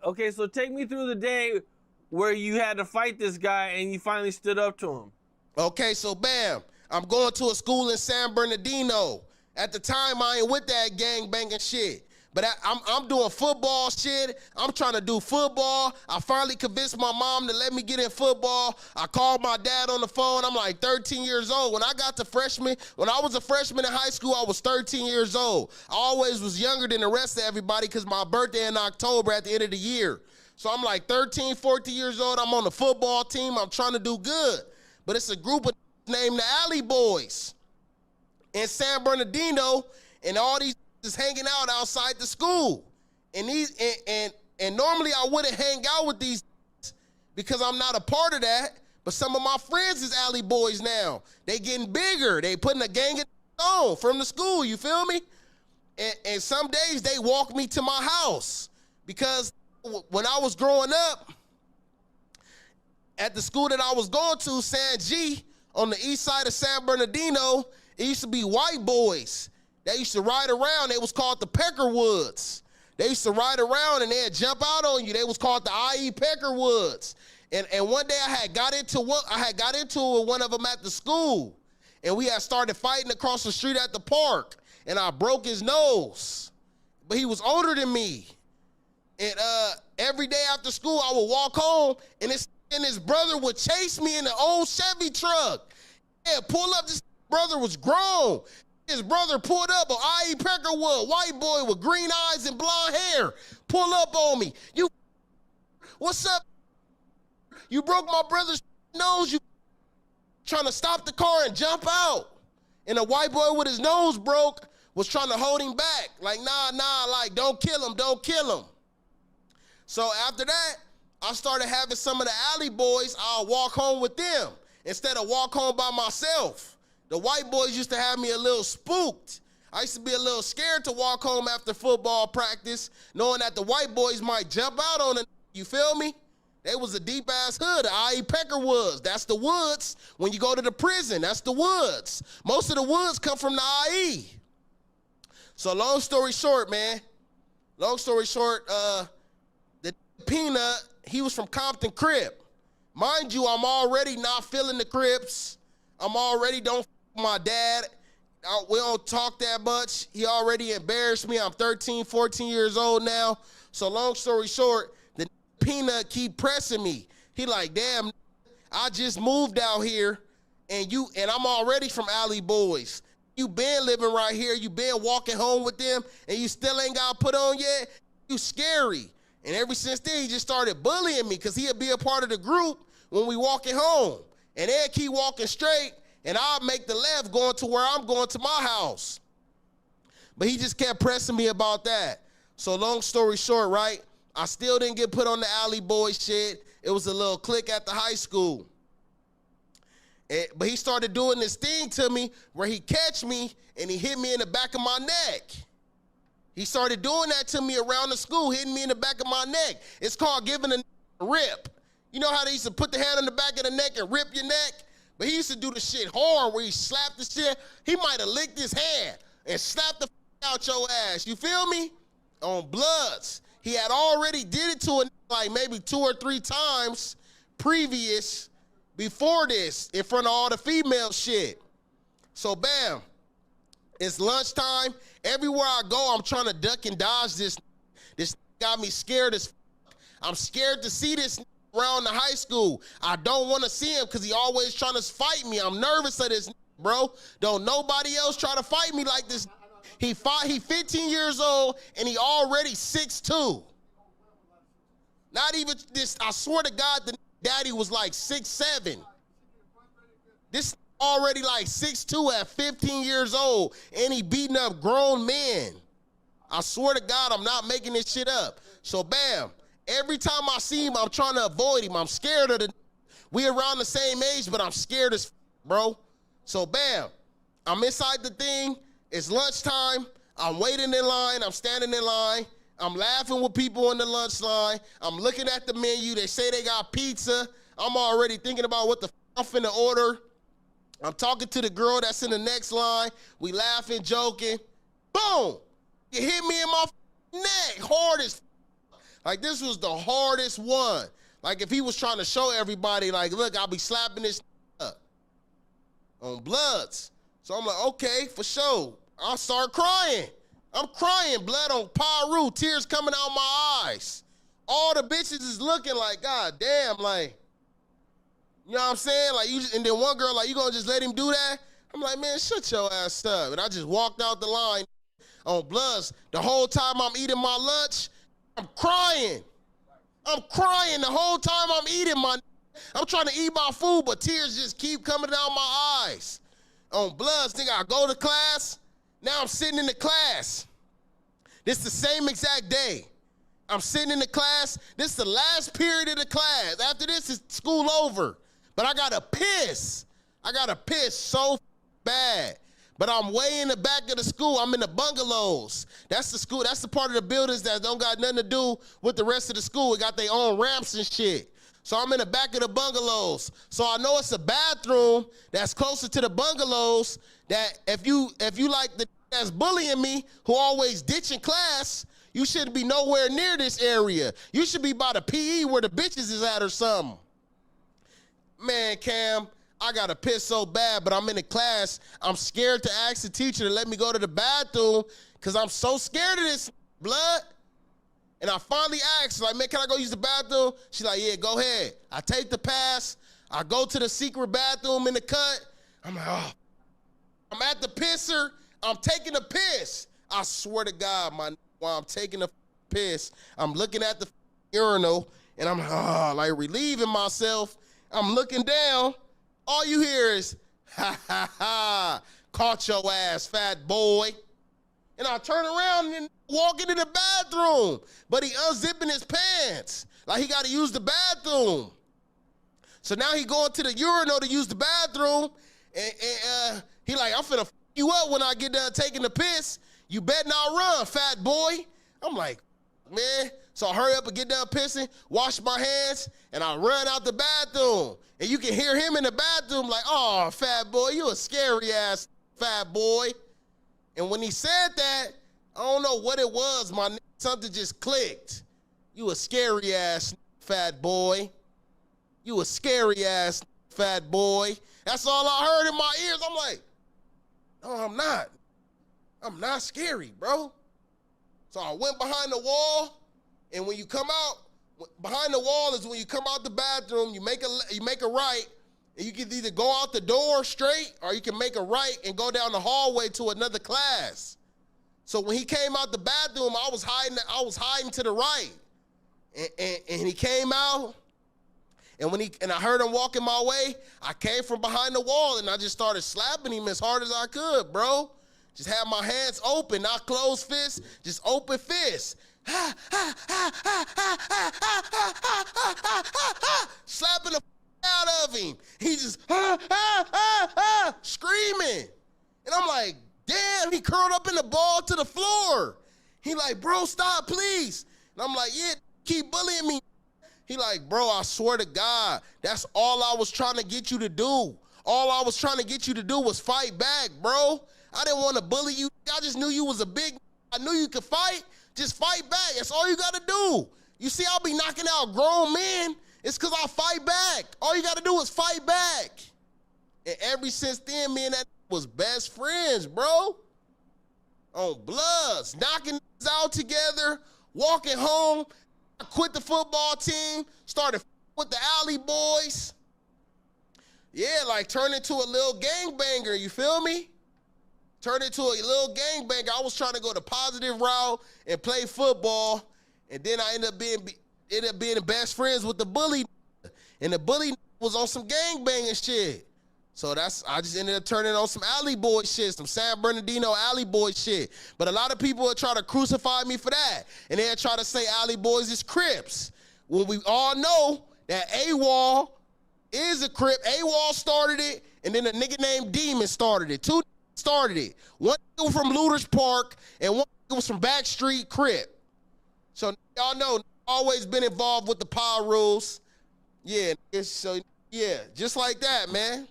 Okay, so take me through the day where you had to fight this guy and you finally stood up to him. Okay, so bam, I'm going to a school in San Bernardino. At the time, I ain't with that gang banging shit. But I'm doing football shit. I'm trying to do football. I finally convinced my mom to let me get in football. I called my dad on the phone. I'm like 13 years old. When I was a freshman in high school, I was 13 years old. I always was younger than the rest of everybody because my birthday in October at the end of the year. So I'm like 13, 14 years old. I'm on the football team. I'm trying to do good. But it's a group of named the Alley Boys in San Bernardino, and all these is hanging out outside the school. And normally I wouldn't hang out with these because I'm not a part of that, but some of my friends is Alley Boys now. They getting bigger. They putting a gang on from the school, you feel me? And some days they walk me to my house because when I was growing up, at the school that I was going to, San G, on the east side of San Bernardino, it used to be white boys. They used to ride around. They was called the Peckerwoods. They used to ride around and they'd jump out on you. They was called the IE Peckerwoods. And one day I had got into it with one of them at the school. And we had started fighting across the street at the park. And I broke his nose. But he was older than me. And every day after school I would walk home and his brother would chase me in the old Chevy truck. Yeah, pull up. This brother was grown. His brother pulled up, an I.E. Peckerwood, white boy with green eyes and blonde hair, pull up on me. You, what's up? You broke my brother's nose. You trying to stop the car and jump out. And a white boy with his nose broke was trying to hold him back. Like, nah, like, don't kill him, don't kill him. So after that, I started having some of the Alley Boys. I'll walk home with them instead of walk home by myself. The white boys used to have me a little spooked. I used to be a little scared to walk home after football practice, knowing that the white boys might jump out on it. You feel me? They was a deep-ass hood, I.E. Peckerwoods. That's the woods. When you go to the prison, that's the woods. Most of the woods come from the IE. So long story short, man. The Peanut, he was from Compton, Crip. Mind you, I'm already not feeling the Crips. I'm already don't f my dad. We don't talk that much. He already embarrassed me. I'm 13, 14 years old now. So long story short, the Peanut keep pressing me. He like, damn, I just moved out here and I'm already from Alley Boys. You been living right here. You been walking home with them and you still ain't got put on yet. You scary. And ever since then, he just started bullying me because he'd be a part of the group when we walking home. And they'd keep walking straight, and I'll make the left going to where I'm going to my house. But he just kept pressing me about that. So long story short, right, I still didn't get put on the Alley Boys shit. It was a little clique at the high school. But he started doing this thing to me where he catch me, and he hit me in the back of my neck. He started doing that to me around the school, hitting me in the back of my neck. It's called giving a rip. You know how they used to put the hand on the back of the neck and rip your neck? But he used to do the shit hard where he slapped the shit. He might have licked his hand and slapped the out your ass. You feel me? On Bloods. He had already did it to a like maybe 2 or 3 times before this in front of all the female shit. So bam, it's lunchtime. Everywhere I go, I'm trying to duck and dodge this. This got me scared as fuck. I'm scared to see this around the high school. I don't want to see him because he always trying to fight me. I'm nervous of this, bro. Don't nobody else try to fight me like this. He 15 years old and he already 6'2". Not even this, I swear to God, the daddy was like 6'7". This already like 6'2" at 15 years old and he beating up grown men. I swear to God, I'm not making this shit up. So bam. Every time I see him, I'm trying to avoid him. I'm scared of we around the same age, but I'm scared as bro. So bam, I'm inside the thing. It's lunchtime. I'm waiting in line. I'm standing in line. I'm laughing with people on the lunch line. I'm looking at the menu. They say they got pizza. I'm already thinking about what the f I'm finna order. I'm talking to the girl that's in the next line. We laughing, joking. Boom! It hit me in my neck hard as like this was the hardest one. Like if he was trying to show everybody, like, look, I'll be slapping this up on Bloods. So I'm like, okay, for sure. I'll start crying. I'm crying, blood on Paru, tears coming out my eyes. All the bitches is looking like, God damn, like, you know what I'm saying? Like, you just, and then one girl, like, you gonna just let him do that? I'm like, man, shut your ass up. And I just walked out the line on Bloods. The whole time I'm eating my lunch, I'm crying. I'm crying the whole time I'm eating I'm trying to eat my food, but tears just keep coming down my eyes. On Bloods, nigga, I go to class. Now I'm sitting in the class. This the same exact day. I'm sitting in the class. This is the last period of the class. After this is school over. But I gotta piss. I gotta piss so bad. But I'm way in the back of the school. I'm in the bungalows. That's the school. That's the part of the buildings that don't got nothing to do with the rest of the school. It got their own ramps and shit. So I'm in the back of the bungalows. So I know it's a bathroom that's closer to the bungalows that if you like the that's bullying me, who always ditching class, you shouldn't be nowhere near this area. You should be by the PE where the bitches is at or something. Man, Cam, I gotta piss so bad, but I'm in the class. I'm scared to ask the teacher to let me go to the bathroom because I'm so scared of this blood. And I finally asked, like, man, can I go use the bathroom? She's like, yeah, go ahead. I take the pass. I go to the secret bathroom in the cut. I'm like, oh. I'm at the pisser. I'm taking a piss. I swear to God, while I'm taking a piss, I'm looking at the urinal, and I'm like relieving myself. I'm looking down. All you hear is, ha, ha, ha, caught your ass, fat boy. And I turn around and walk into the bathroom, but he unzipping his pants. Like he got to use the bathroom. So now he going to the urinal to use the bathroom, and he like, I'm finna f you up when I get done taking the piss. You better not run, fat boy. I'm like, man. So I hurry up and get done pissing, wash my hands, and I run out the bathroom. And you can hear him in the bathroom like, oh, fat boy, you a scary ass fat boy. And when he said that, I don't know what it was, something just clicked. You a scary ass fat boy. You a scary ass fat boy. That's all I heard in my ears. I'm like, no, I'm not. I'm not scary, bro. So I went behind the wall, and when you come out, behind the wall is when you come out the bathroom, you make a right, and you can either go out the door straight, or you can make a right and go down the hallway to another class. So when he came out the bathroom, I was hiding to the right. And he came out, and I heard him walking my way, I came from behind the wall, and I just started slapping him as hard as I could, bro. Just had my hands open, not closed fists, just open fists. Slapping the out of him. He just screaming. And I'm like, damn, he curled up in the ball to the floor. He like, bro, stop, please. And I'm like, yeah, keep bullying me. He like, bro, I swear to God, that's all I was trying to get you to do. All I was trying to get you to do was fight back, bro. I didn't want to bully you. I just knew you was I knew you could fight. Just fight back. That's all you got to do. You see, I'll be knocking out grown men. It's because I fight back. All you got to do is fight back. And ever since then, me and that was best friends, bro. On Bloods, knocking out together, walking home. I quit the football team, started with the alley boys. Yeah, like turned into a little gangbanger, you feel me? Turned into a little gangbanger. I was trying to go the positive route and play football, and then I ended up being best friends with the bully, and the bully was on some gangbanging shit. So I just ended up turning on some alley boy shit, some San Bernardino alley boy shit. But a lot of people will try to crucify me for that, and they'll try to say alley boys is Crips. When we all know that AWOL is a Crip. AWOL started it, and then a nigga named Demon started it. Two started it. One nigga from Looters Park, and one nigga was from Backstreet Crip. So y'all know, always been involved with the power rules. Yeah, so yeah, just like that, man.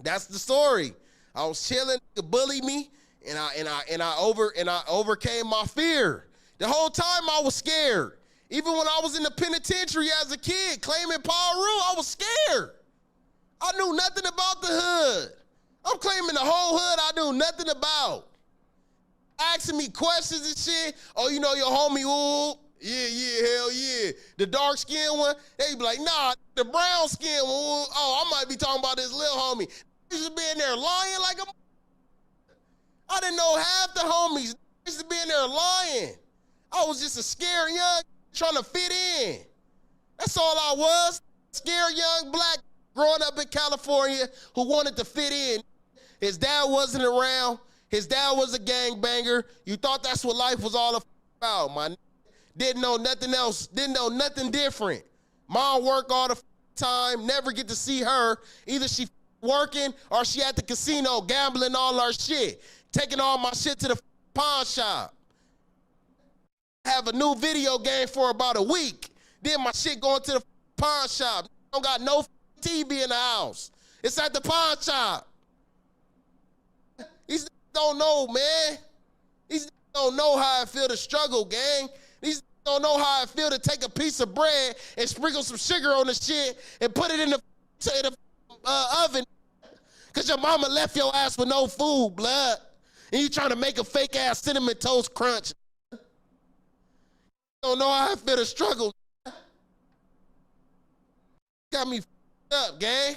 That's the story. I was chilling, they bullied me, and I overcame my fear. The whole time I was scared. Even when I was in the penitentiary as a kid, claiming Paul Rule, I was scared. I knew nothing about the hood. I'm claiming the whole hood I knew nothing about. Asking me questions and shit. Oh, you know your homie, ooh. Yeah, hell yeah. The dark skinned one, they be like, nah, the brown skinned one. Ooh. Oh, I might be talking about this little homie. He used to be in there lying like a. I didn't know half the homies. Used to be in there lying. I was just a scared young trying to fit in. That's all I was. Scared young black growing up in California who wanted to fit in. His dad wasn't around. His dad was a gangbanger. You thought that's what life was all about, man. Didn't know nothing else. Didn't know nothing different. Mom worked all the time. Never get to see her. Either she working or she at the casino gambling all our shit. Taking all my shit to the pawn shop. Have a new video game for about a week. Then my shit going to the pawn shop. Don't got no TV in the house. It's at the pawn shop. These don't know, man. These don't know how I feel to struggle, gang. These don't know how I feel to take a piece of bread and sprinkle some sugar on the shit and put it in the oven because your mama left your ass with no food, blood. And you trying to make a fake-ass cinnamon toast crunch. Don't know how I feel to struggle. Got me up, gang.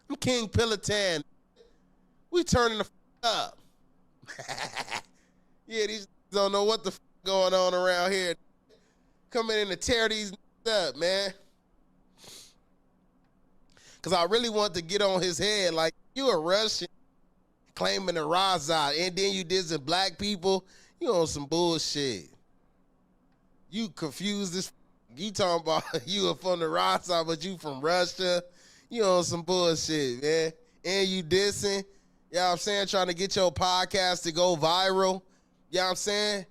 I'm King Pilotan. We turning the up. Yeah, these don't know what the going on around here. Coming in to tear these up, man. Because I really want to get on his head like, you a Russian claiming the Razak, and then you did some black people. You on some bullshit. You confused this. You talking about you are from the Razak, but you from Russia. You on some bullshit, man. And you dissing. You know what I'm saying? Trying to get your podcast to go viral. You know what I'm saying?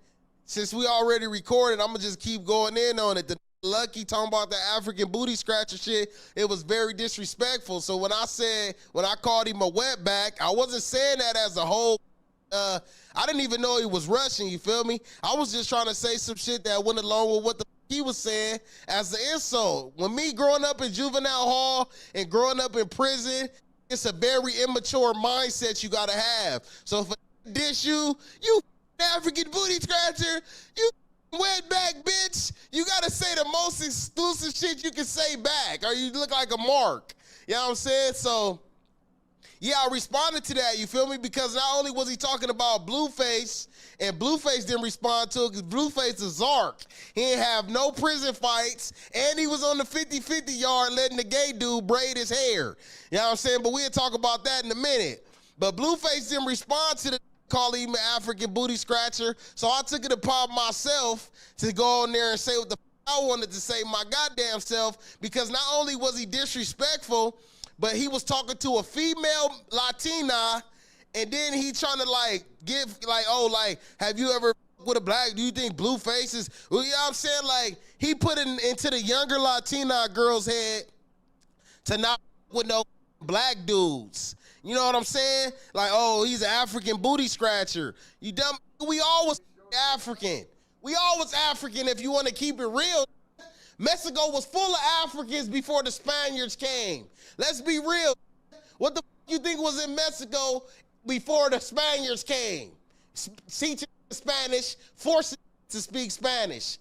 Since we already recorded, I'm going to just keep going in on it. The Lucky talking about the African booty scratcher shit, it was very disrespectful. So when I called him a wetback, I wasn't saying that as a whole. I didn't even know he was Russian, you feel me? I was just trying to say some shit that went along with what the he was saying as an insult. When me growing up in juvenile hall and growing up in prison, it's a very immature mindset you gotta have. So if I diss you African booty scratcher, you wetback bitch, you gotta say the most exclusive shit you can say back, or you look like a mark. You know what I'm saying? So, yeah, I responded to that, you feel me? Because not only was he talking about Blueface, and Blueface didn't respond to it because Blueface is Zark. He didn't have no prison fights, and he was on the 50-50 yard letting the gay dude braid his hair. You know what I'm saying? But we'll talk about that in a minute. But Blueface didn't respond to the call him an African booty scratcher, so I took it upon myself to go on there and say what the I wanted to say my goddamn self, because not only was he disrespectful, but he was talking to a female Latina, and then he trying to like give like, oh, like, have you ever with a black, do you think Blueface is, well, you know what I'm saying? Like, he put it into the younger Latina girl's head to not with no black dudes. You know what I'm saying? Like, oh, he's an African booty scratcher. You dumb, we all was African. We all was African if you want to keep it real. Mexico was full of Africans before the Spaniards came. Let's be real. What the you think was in Mexico before the Spaniards came? Teaching Spanish, forcing to speak Spanish.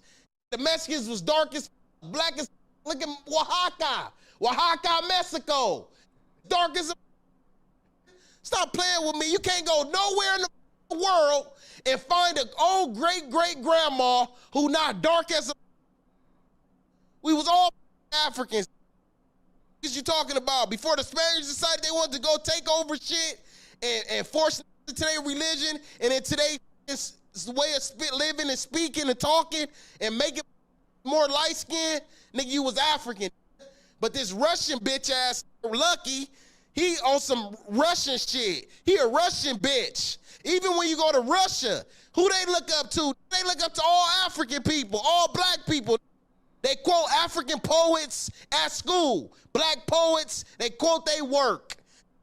The Mexicans was dark as, black as, look at Oaxaca, Mexico. Dark as a, stop playing with me. You can't go nowhere in the world and find an old great-great-grandma who not dark as a, we was all Africans. What are you talking about? Before the Spaniards decided they wanted to go take over shit and force it into their religion and into their way of living and speaking and talking and making more light-skinned, nigga, you was African. But this Russian bitch-ass Lucky, he on some Russian shit. He a Russian bitch. Even when you go to Russia, who they look up to? They look up to all African people, all black people. They quote African poets at school. Black poets, they quote their work.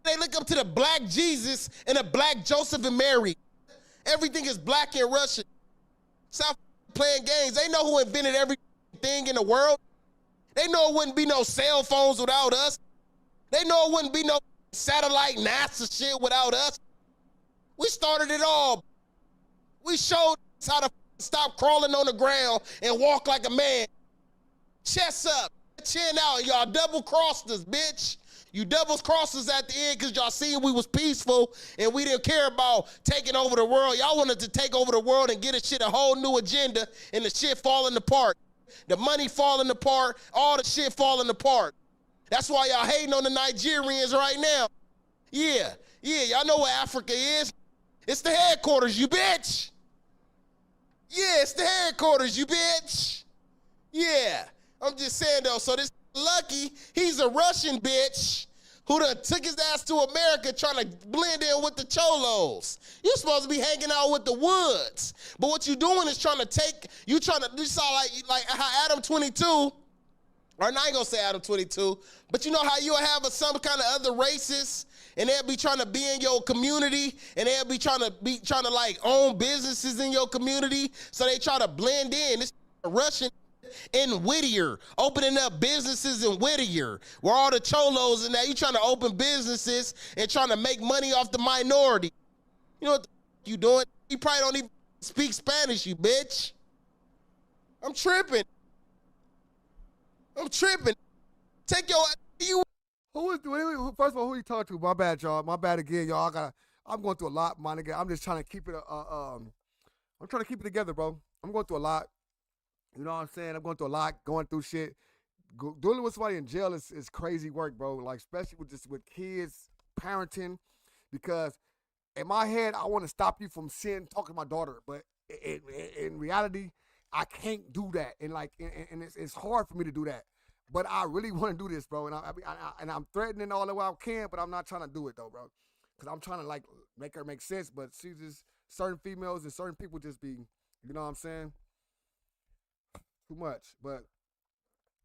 They look up to the black Jesus and the black Joseph and Mary. Everything is black in Russia. Stop playing games. They know who invented everything in the world. They know it wouldn't be no cell phones without us. They know it wouldn't be no satellite NASA shit without us. We started it all. We showed how to stop crawling on the ground and walk like a man. Chest up, chin out, y'all double crossed us, bitch. You double crossed us at the end because y'all seen we was peaceful and we didn't care about taking over the world. Y'all wanted to take over the world and get a shit a whole new agenda and the shit falling apart. The money falling apart, all the shit falling apart. That's why y'all hating on the Nigerians right now. Yeah, y'all know what Africa is. It's the headquarters, you bitch. Yeah, it's the headquarters, you bitch. Yeah, I'm just saying though, so this Lucky, he's a Russian bitch who done took his ass to America trying to blend in with the cholos. You're supposed to be hanging out with the Woods. But what you doing is you saw like how Adam22, or I ain't gonna say Adam22, but you know how you'll have some kind of other races and they'll be trying to be in your community and they'll be trying to like own businesses in your community. So they try to blend in. This Russian in Whittier, opening up businesses in Whittier, where all the cholos and that, you trying to open businesses and trying to make money off the minority. You know what you doing? You probably don't even speak Spanish, you bitch. I'm tripping. Take you. First of all, who you talking to? My bad, y'all. My bad again, y'all. I'm going through a lot, my nigga. I'm just trying to keep it. I'm trying to keep it together, bro. I'm going through a lot. You know what I'm saying? I'm going through a lot, going through shit. Dealing with somebody in jail is crazy work, bro. Like, especially with kids, parenting, because in my head, I want to stop you from talking to my daughter, but in reality, I can't do that, and it's hard for me to do that. But I really want to do this, bro, and I'm threatening all the way I can, but I'm not trying to do it though, bro, because I'm trying to like make her make sense. But she just certain females and certain people just be, you know what I'm saying? Too much, but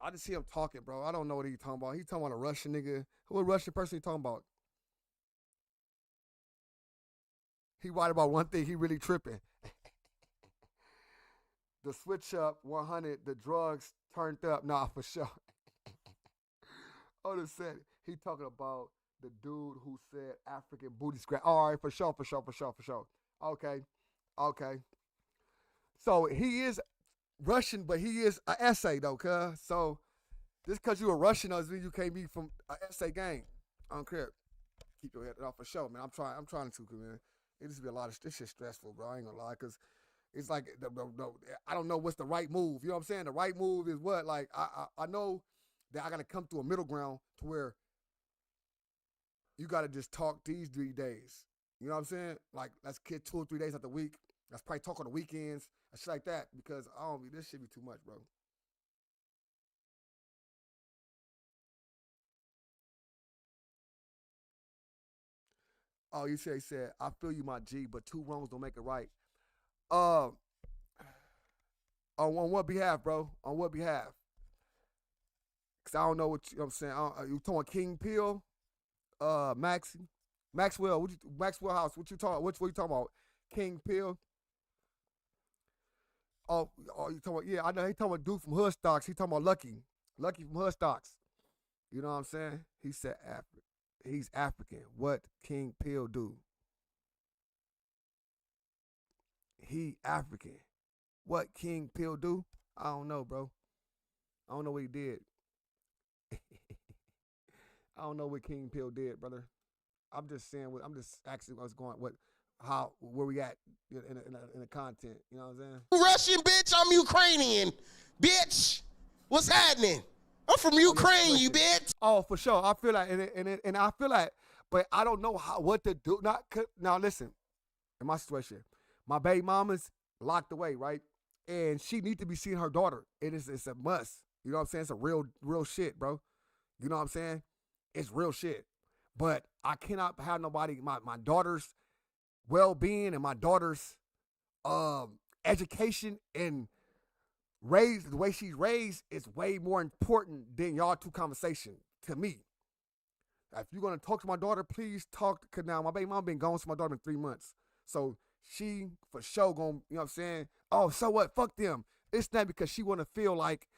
I just see him talking, bro. I don't know what he's talking about. He's talking about a Russian nigga. Who a Russian person he talking about? He right about one thing. He really tripping. The switch up 100. The drugs turned up. Nah, for sure. Oh, said he talking about the dude who said African booty scratch. All right, for sure. Okay. So he is Russian, but he is an essay though, cuz. So just because you a Russian doesn't mean you can't be from an essay gang. I don't care. Keep your head off for sure, man. I'm trying to, man. It just be a lot of this shit stressful, bro. I ain't gonna lie, cause it's like I don't know what's the right move. You know what I'm saying? The right move is what? Like I know that I gotta come to a middle ground to where you gotta just talk these 3 days. You know what I'm saying? Like let's get 2 or 3 days out the week. Let's probably talk on the weekends and shit like that, because this shit be too much, bro. Oh, he said, I feel you, my G, but 2 wrongs don't make it right. On what behalf, bro? On what behalf? Because I don't know what I'm saying. You talking about King Peel? Maxwell, Maxwell House, what you talking about? King Peel? Oh, you talking about, yeah, I know he talking about dude from Hood Stocks. He talking about Lucky from Hood Stocks. You know what I'm saying? He said he's African. What King Peel do? He African. What King Peel do? I don't know, bro. I don't know what he did. I don't know what King Peel did, brother. I'm just asking what's going, where we at in the content. You know what I'm saying? Russian bitch, I'm Ukrainian. Bitch, what's happening? I'm from Ukraine, you bitch. Oh, for sure. I feel like, and I feel like, but I don't know what to do. Now listen, in my situation, my baby mama's locked away, right? And she need to be seeing her daughter. It's a must. You know what I'm saying? It's a real shit, bro. You know what I'm saying? It's real shit. But I cannot have nobody, my daughter's well-being and my daughter's education and the way she's raised is way more important than y'all two conversation to me. If you're gonna talk to my daughter, please talk. Cause now my baby mom been gone, so my daughter been 3 months. So she for sure gonna, you know what I'm saying? Oh, so what? Fuck them. It's not because she wanna feel like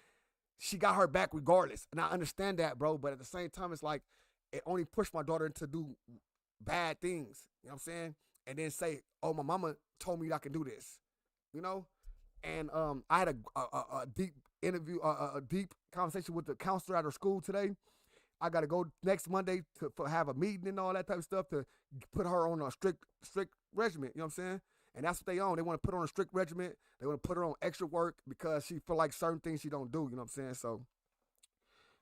she got her back regardless. And I understand that, bro. But at the same time, it's like it only pushed my daughter to do bad things. You know what I'm saying? And then say, oh, my mama told me I can do this. You know? And I had a deep interview, a deep conversation with the counselor at her school today. I got to go next Monday to have a meeting and all that type of stuff to put her on a strict regimen. You know what I'm saying? And that's what they on. They want to put her on a strict regimen. They want to put her on extra work because she feel like certain things she don't do. You know what I'm saying? So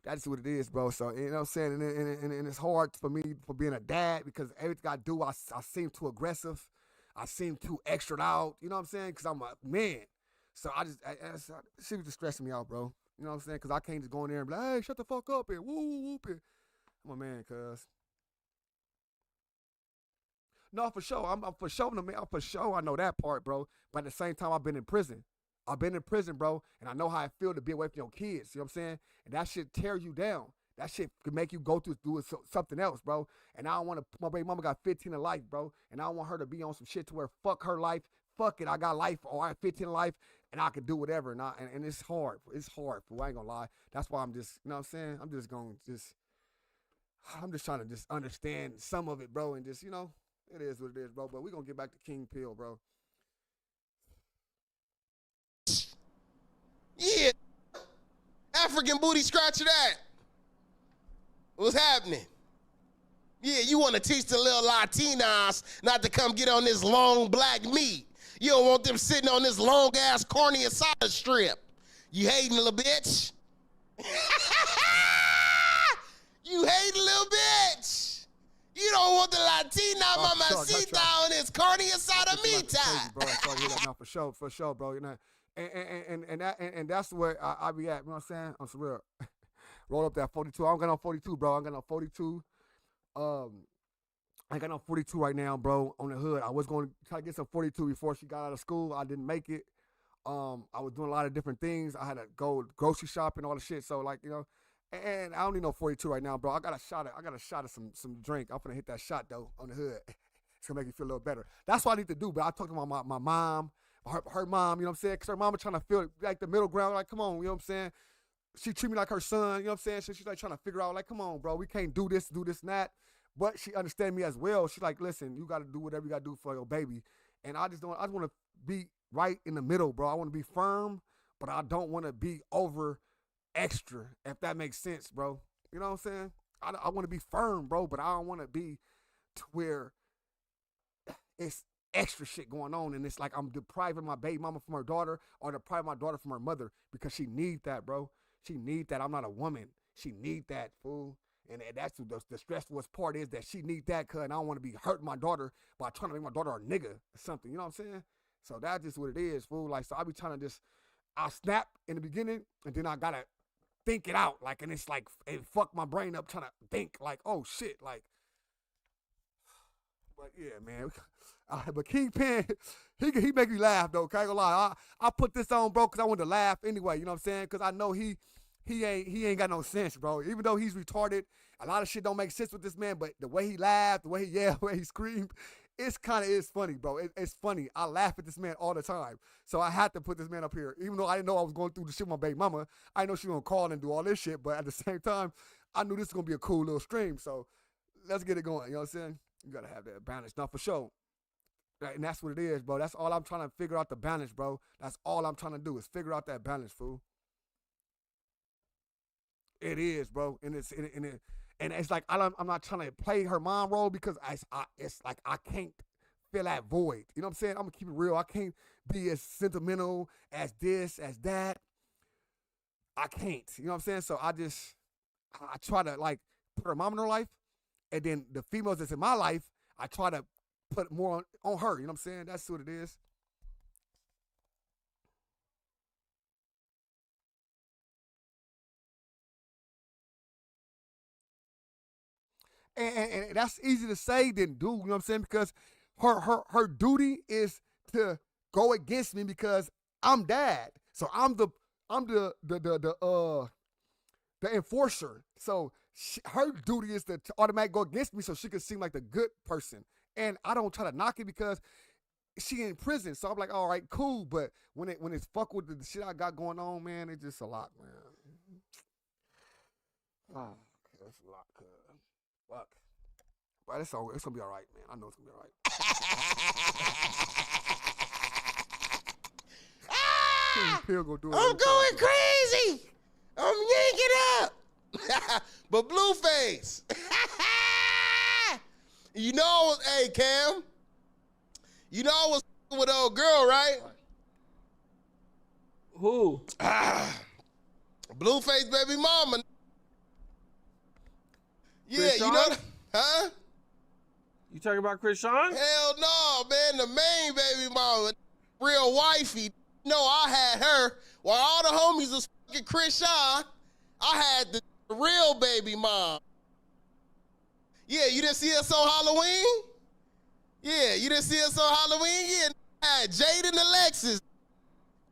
that's what it is, bro. So, you know what I'm saying? And it's hard for me for being a dad because everything I do, I seem too aggressive. I seem too extra out. You know what I'm saying? Because I'm a man. So she was just stressing me out, bro. You know what I'm saying? Because I can't just go in there and be like, hey, shut the fuck up and whoop it. I'm a man, cuz. No, for sure. I'm for sure the man. For sure I know that part, bro. But at the same time, I've been in prison. I've been in prison, bro. And I know how I feel to be away from your kids. You know what I'm saying? And that shit tear you down. That shit could make you go through do something else, bro. And I don't want to, my baby mama got 15 in life, bro. And I don't want her to be on some shit to where fuck her life. Fuck it, I got life, or I have 15 in life, and I can do whatever. And it's hard. It's hard, fool. I ain't gonna lie. That's why I'm just, you know what I'm saying? I'm just trying to just understand some of it, bro, and just, you know, it is what it is, bro. But we're gonna get back to King Pill, bro. Yeah. African booty scratcher that. What's happening? Yeah, you want to teach the little Latinas not to come get on this long black meat. You don't want them sitting on this long-ass carne asada strip. You hating little bitch? You hating little bitch? You don't want the Latina mamacita on this carne asada meat. Bro, no, for sure, bro. You know, and that's where I be at. You know what I'm saying? I'm real. Roll up that 42. I don't got no 42, bro. I don't got no 42. I ain't got no 42 right now, bro, on the hood. I was going to try to get some 42 before she got out of school. I didn't make it. I was doing a lot of different things. I had to go grocery shopping, all the shit. So, like, you know, and I don't need no 42 right now, bro. I got a shot of some drink. I'm finna hit that shot, though, on the hood. It's gonna make you feel a little better. That's what I need to do, but I talked to my mom, her mom, you know what I'm saying? Because her mama trying to feel like the middle ground. Like, come on, you know what I'm saying? She treat me like her son, you know what I'm saying? So she's like trying to figure out, like, come on, bro, we can't do this, and that. But she understand me as well. She's like, listen, you got to do whatever you got to do for your baby. And I just want to be right in the middle, bro. I want to be firm, but I don't want to be over extra, if that makes sense, bro. You know what I'm saying? I want to be firm, bro, but I don't want to be to where it's extra shit going on. And it's like I'm depriving my baby mama from her daughter or depriving my daughter from her mother because she need that, bro. She need that. I'm not a woman. She need that, fool. And that's the stressful part is that she need that because I don't want to be hurting my daughter by trying to make my daughter a nigga or something. You know what I'm saying? So that's just what it is, fool. Like, so I be trying to I snap in the beginning and then I got to think it out. Like, and it's like, it fuck my brain up trying to think like, oh shit, like. But yeah, man. But Kingpin, he make me laugh though. Can't gonna lie. I put this on, bro, because I wanted to laugh anyway. You know what I'm saying? Because I know he ain't got no sense, bro. Even though he's retarded, a lot of shit don't make sense with this man. But the way he laughed, the way he yelled, the way he screamed, it's funny, bro. It's funny. I laugh at this man all the time. So I had to put this man up here, even though I didn't know I was going through the shit with my baby mama. I didn't know she was gonna call and do all this shit. But at the same time, I knew this was gonna be a cool little stream. So let's get it going. You know what I'm saying? You gotta have that balance, not for sure. And that's what it is, bro. That's all I'm trying to figure out, the balance, bro. That's all I'm trying to do is figure out that balance, fool. It is, bro. And it's like I'm not trying to play her mom role because it's like I can't fill that void. You know what I'm saying? I'm gonna keep it real. I can't be as sentimental as this, as that. I can't. You know what I'm saying? So I try to like put her mom in her life, and then the females that's in my life, I try to put more on her. You know what I'm saying? That's what it is. And that's easy to say than do, you know what I'm saying? Because her duty is to go against me because I'm dad. So I'm the I'm the enforcer. So her duty is to automatically go against me so she can seem like the good person. And I don't try to knock it because she in prison. So I'm like, all right, cool. But when it's fuck with the shit I got going on, man, it's just a lot, man. Oh, that's a lot, cuz. Fuck. But it's gonna be all right, man. I know it's gonna be all right. I'm going crazy. I'm yanking up. But Blueface. You know, hey, Cam. You know I was with old girl, right? Who? Blueface baby mama. Yeah, Chris you know, Sean? huh? You talking about Chris Sean? Hell no, man. The main baby mama, real wifey. No, I had her. While all the homies was fucking Chris Sean, I had the real baby mom. Yeah, you didn't see us on Halloween? Yeah, you didn't see us on Halloween? Yeah, I had Jade and Alexis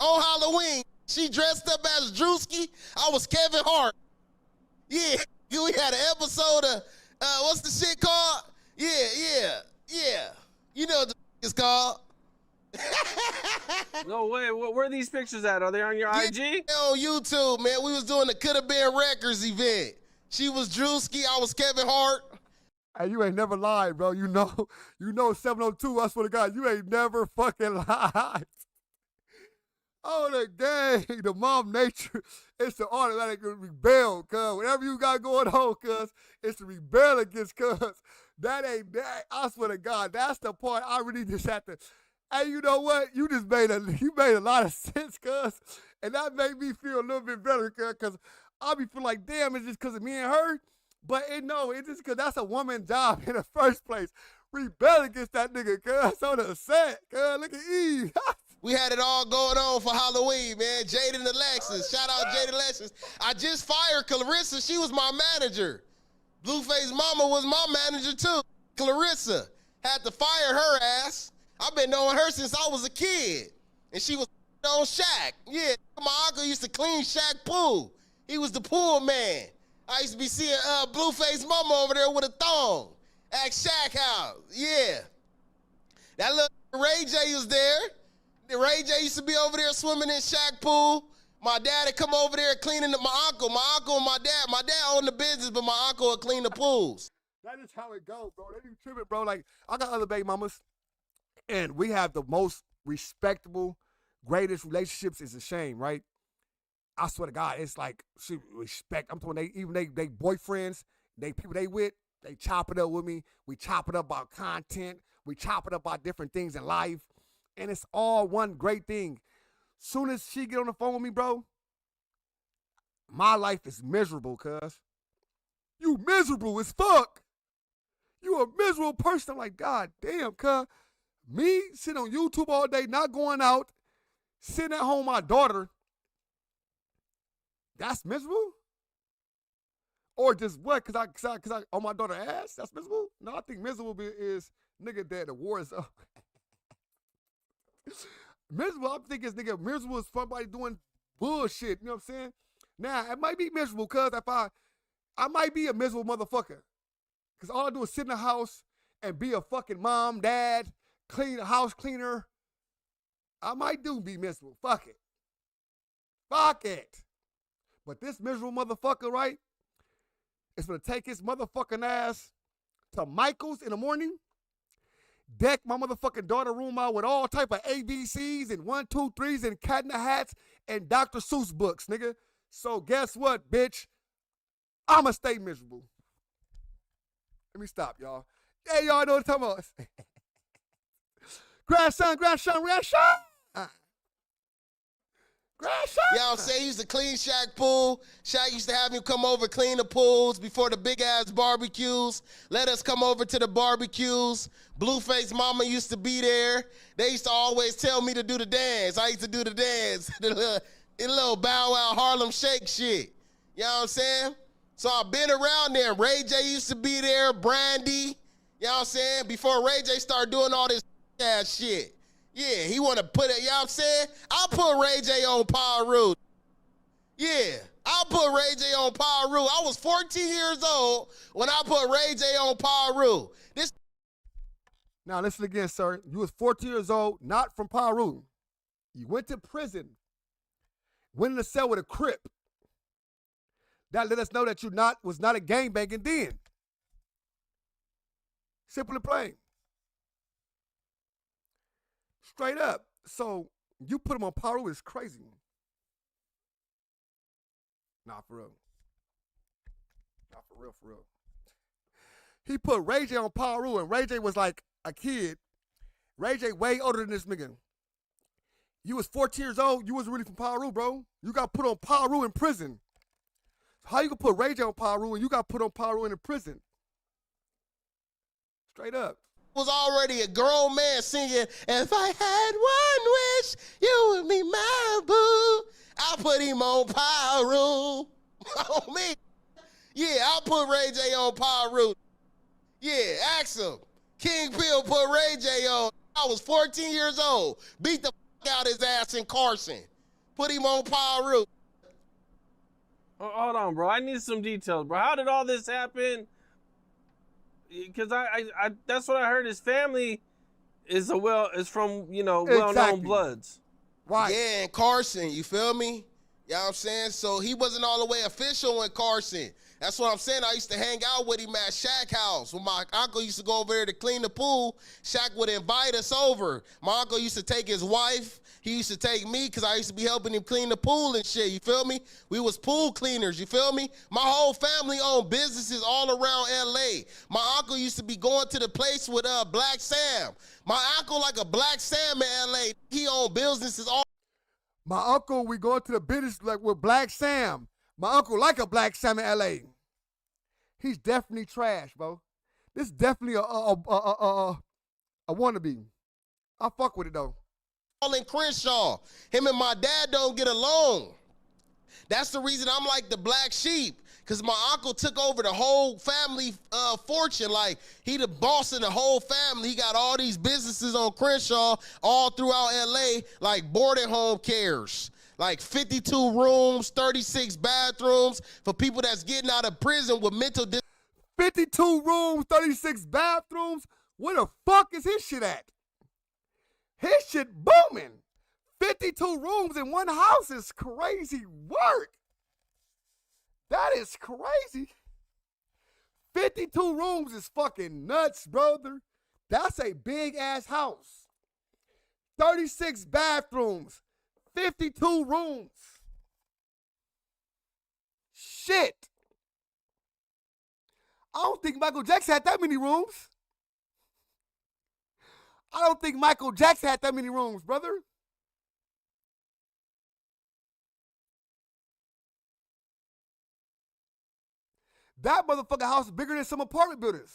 on Halloween. She dressed up as Drewski. I was Kevin Hart. Yeah, we had an episode of, what's the shit called? Yeah. You know what the it's called. No way. Where are these pictures at? Are they on your IG? On YouTube, man. We was doing the Coulda Been Records event. She was Drewski. I was Kevin Hart. Hey, you ain't never lied, bro. You know 702, I swear to God, you ain't never fucking lied. Oh, the gang, the mom nature, it's the automatic rebel, cuz. Whatever you got going on, cuz, it's to rebel against, cuz. That ain't that. I swear to God, that's the part I really just had to. Hey, you know what? You made a lot of sense, cuz. And that made me feel a little bit better, cuz. Because I be feeling like, damn, it's just because of me and her. But it's just because that's a woman's job in the first place. Rebel against that nigga, cuz. On the set, cuz. Look at Eve. We had it all going on for Halloween, man. Jade and Alexis. Shout out Jade and Alexis. I just fired Clarissa. She was my manager. Blueface mama was my manager, too. Clarissa. Had to fire her ass. I've been knowing her since I was a kid. And she was on Shaq. Yeah, my uncle used to clean Shaq pool. He was the pool man. I used to be seeing Blueface mama over there with a thong at Shaq house. Yeah. That little Ray J was there. Ray J used to be over there swimming in Shaq pool. My dad would come over there cleaning my uncle and my dad. My dad owned the business, but my uncle would clean the pools. That is how it goes, bro. They be tripping, bro. Like, I got other baby mamas, and we have the most respectable, greatest relationships. It's a shame, right? I swear to God, it's like she respect. I'm talking they boyfriends, they people they with, they chop it up with me. We chop it up about content. We chop it up about different things in life. And it's all one great thing. Soon as she get on the phone with me, bro, my life is miserable, cuz. You miserable as fuck. You a miserable person. I'm like, God damn, cuz. Me sitting on YouTube all day, not going out, sitting at home with my daughter. That's miserable? Or just what? Cause I on my daughter's ass? That's miserable? No, I think miserable is nigga that the war is up. Miserable, I'm thinking nigga miserable is somebody doing bullshit. You know what I'm saying? Now, it might be miserable because if I might be a miserable motherfucker. Because all I do is sit in the house and be a fucking mom, dad, clean a house cleaner. I might be miserable. Fuck it. Fuck it. But this miserable motherfucker, right, is going to take his motherfucking ass to Michael's in the morning, deck my motherfucking daughter room out with all type of ABCs and 1, 2, 3s and cat in the hats and Dr. Seuss books, nigga. So guess what, bitch? I'ma stay miserable. Let me stop, y'all. Hey, y'all know what I'm talking about. Grandson. Grandson. You know what I'm saying? He used to clean Shaq pool. Shaq used to have him come over, clean the pools before the big-ass barbecues. Let us come over to the barbecues. Blueface mama used to be there. They used to always tell me to do the dance. I used to do the dance. the little Bow Wow Harlem Shake shit. You know what I'm saying? So I've been around there. Ray J used to be there. Brandy. You know what I'm saying? Before Ray J started doing all this ass shit. Yeah, he want to put it, you know what I'm saying? I'll put Ray J on Power Root. Yeah, I put Ray J on Power Rule. I was 14 years old when I put Ray J on Power Rule. This. Now listen again, sir. You was 14 years old, not from Paru. You went to prison, went in a cell with a Crip. That let us know that you was not a gangbanging then. Simple and plain. Straight up. So you put him on Paru is crazy. Nah, for real. Nah, for real, for real. He put Ray J on Paru, and Ray J was like a kid. Ray J way older than this nigga. You was 14 years old. You wasn't really from Paru, bro. You got put on Paru in prison. How you gonna put Ray J on Paru and you got put on Paru in a prison? Straight up. Was already a grown man singing, if I had one wish, you would be my boo. I put him on Power Rule. On me. Yeah, I put Ray J on Power Rule. Yeah, ask him. King Pill put Ray J on. I was 14 years old. Beat the fuck out his ass in Carson. Put him on Power Rule. Hold on, bro. I need some details, bro. How did all this happen? Because I that's what I heard. His family is from, well-known bloods. Right. Yeah, in Carson, you feel me? You know what I'm saying? So he wasn't all the way official in Carson. That's what I'm saying. I used to hang out with him at Shaq house. When my uncle used to go over there to clean the pool, Shaq would invite us over. My uncle used to take his wife. He used to take me because I used to be helping him clean the pool and shit, you feel me? We was pool cleaners, you feel me? My whole family owned businesses all around L.A. My uncle used to be going to the place with Black Sam. My uncle like a Black Sam in L.A. He owned businesses all. My uncle, we going to the business like with Black Sam. My uncle like a Black Sam in L.A. He's definitely trash, bro. This is definitely a wannabe. I fuck with it though. In Crenshaw. Him and my dad don't get along. That's the reason I'm like the black sheep, because my uncle took over the whole family fortune. Like, he the boss of the whole family. He got all these businesses on Crenshaw all throughout L.A., like boarding home cares. Like 52 rooms, 36 bathrooms for people that's getting out of prison with mental 52 rooms, 36 bathrooms. Where the fuck is his shit at? His shit booming. 52 rooms in one house is crazy work. That is crazy. 52 rooms is fucking nuts, brother. That's a big ass house. 36 bathrooms. 52 rooms. Shit. I don't think Michael Jackson had that many rooms. I don't think Michael Jackson had that many rooms, brother. That motherfucking house is bigger than some apartment buildings.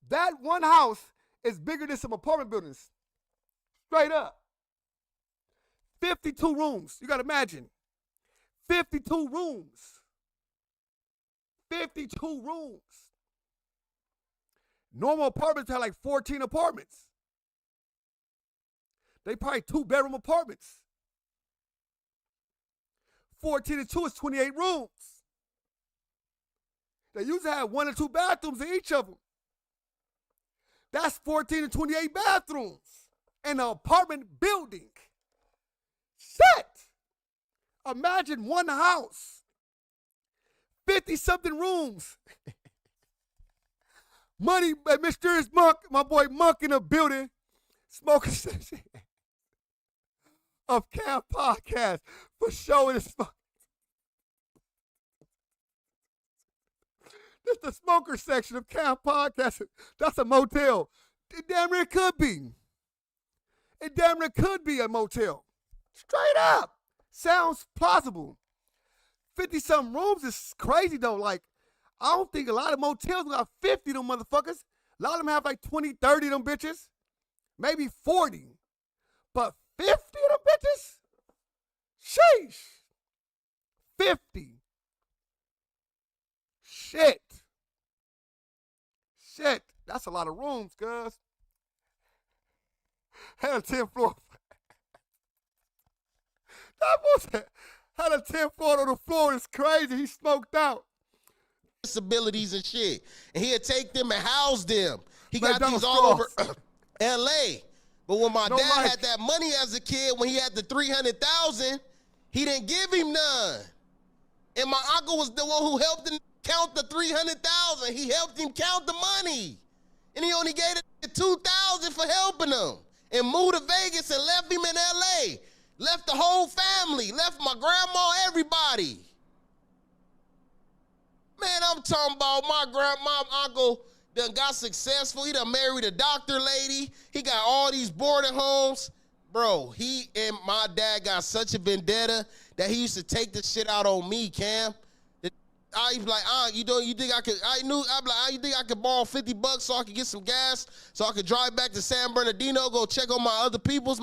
That one house is bigger than some apartment buildings. Straight up. 52 rooms. You got to imagine. 52 rooms. 52 rooms. Normal apartments have like 14 apartments. They probably 2-bedroom apartments. 14 and 2 is 28 rooms. They usually have 1 or 2 bathrooms in each of them. That's 14 and 28 bathrooms in an apartment building. Shit! Imagine one house. 50-something rooms. Money, Mysterious Monk, my boy Monk in the building, smoking session of Cam Podcast for showing his smoke. This is the smoker section of Cam Podcast. That's a motel. It damn near could be. It damn near could be a motel. Straight up. Sounds plausible. 50-something rooms is crazy though. Like, I don't think a lot of motels got 50 of them motherfuckers. A lot of them have like 20, 30 of them bitches. Maybe 40. But 50 of them bitches? Sheesh. 50. Shit. Shit. That's a lot of rooms, cuz. Had a 10th floor. That was had a 10-4 on the floor. It's crazy. He smoked out. Disabilities and shit. And he'd take them and house them. He Man, got that these was all over false. LA. But when my No dad mic. had that money as a kid, when he had the 300,000, he didn't give him none. And my uncle was the one who helped him count the 300,000. He helped him count the money. And he only gave it 2,000 for helping him. And moved to Vegas and left him in LA. Left the whole family. Left my grandma, everybody. Man, I'm talking about my uncle done got successful. He done married a doctor lady. He got all these boarding homes. Bro, he and my dad got such a vendetta that he used to take the shit out on me, Cam. I was like, you think I could, I'm like, you think I could borrow $50 so I could get some gas, so I could drive back to San Bernardino, go check on my other peoples,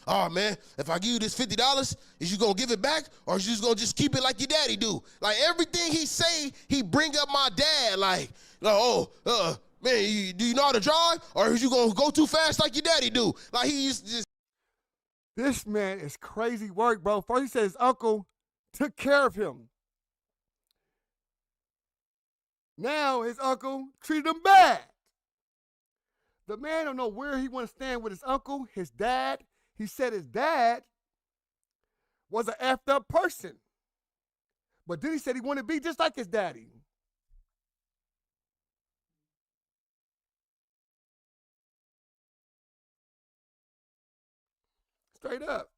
oh man, if I give you this $50, is you gonna give it back, or is you just gonna just keep it like your daddy do? Like everything he say, he bring up my dad, like man, do you know how to drive, or is you gonna go too fast like your daddy do? Like he used to just. This man is crazy work, bro. First he said his uncle took care of him. Now his uncle treated him bad. The man don't know where he want to stand with his uncle, his dad. He said his dad was an effed up person. But then he said he wanted to be just like his daddy. Straight up.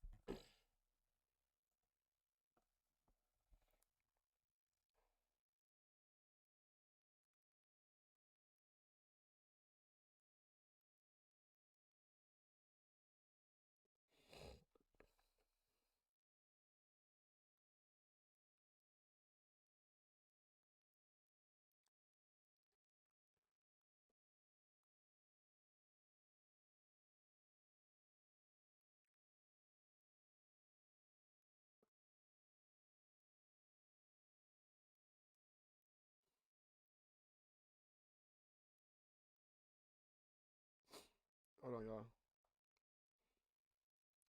Hold on, y'all.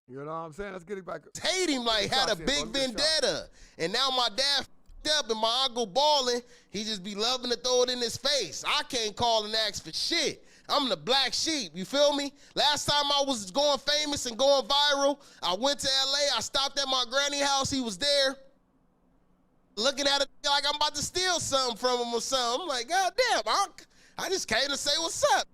You know what I'm saying? Let's get it back. Hate him, like had a big vendetta. And now my dad f***ed up and my uncle balling, he just be loving to throw it in his face. I can't call and ask for shit. I'm the black sheep, you feel me? Last time I was going famous and going viral, I went to LA, I stopped at my granny house, he was there, looking at it like I'm about to steal something from him or something. I'm like, God damn, I just came to say what's up.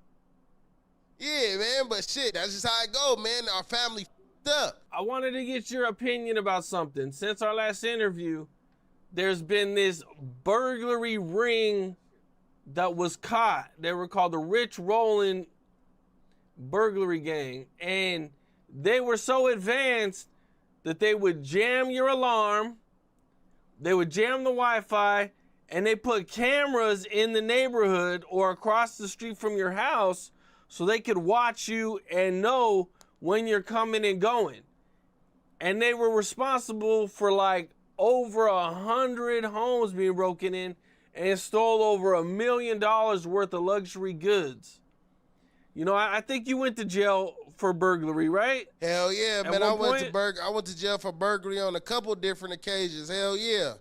Yeah, man, but shit, that's just how it go, man. Our family f***ed up. I wanted to get your opinion about something. Since our last interview, there's been this burglary ring that was caught. They were called the Rich Rollin' Burglary Gang. And they were so advanced that they would jam your alarm, they would jam the Wi-Fi, and they put cameras in the neighborhood or across the street from your house so they could watch you and know when you're coming and going. And they were responsible for like over 100 homes being broken in and stole over $1 million worth of luxury goods. You know, I think you went to jail for burglary, right? Hell yeah, man. I one went to jail for burglary on a couple different occasions. Hell yeah.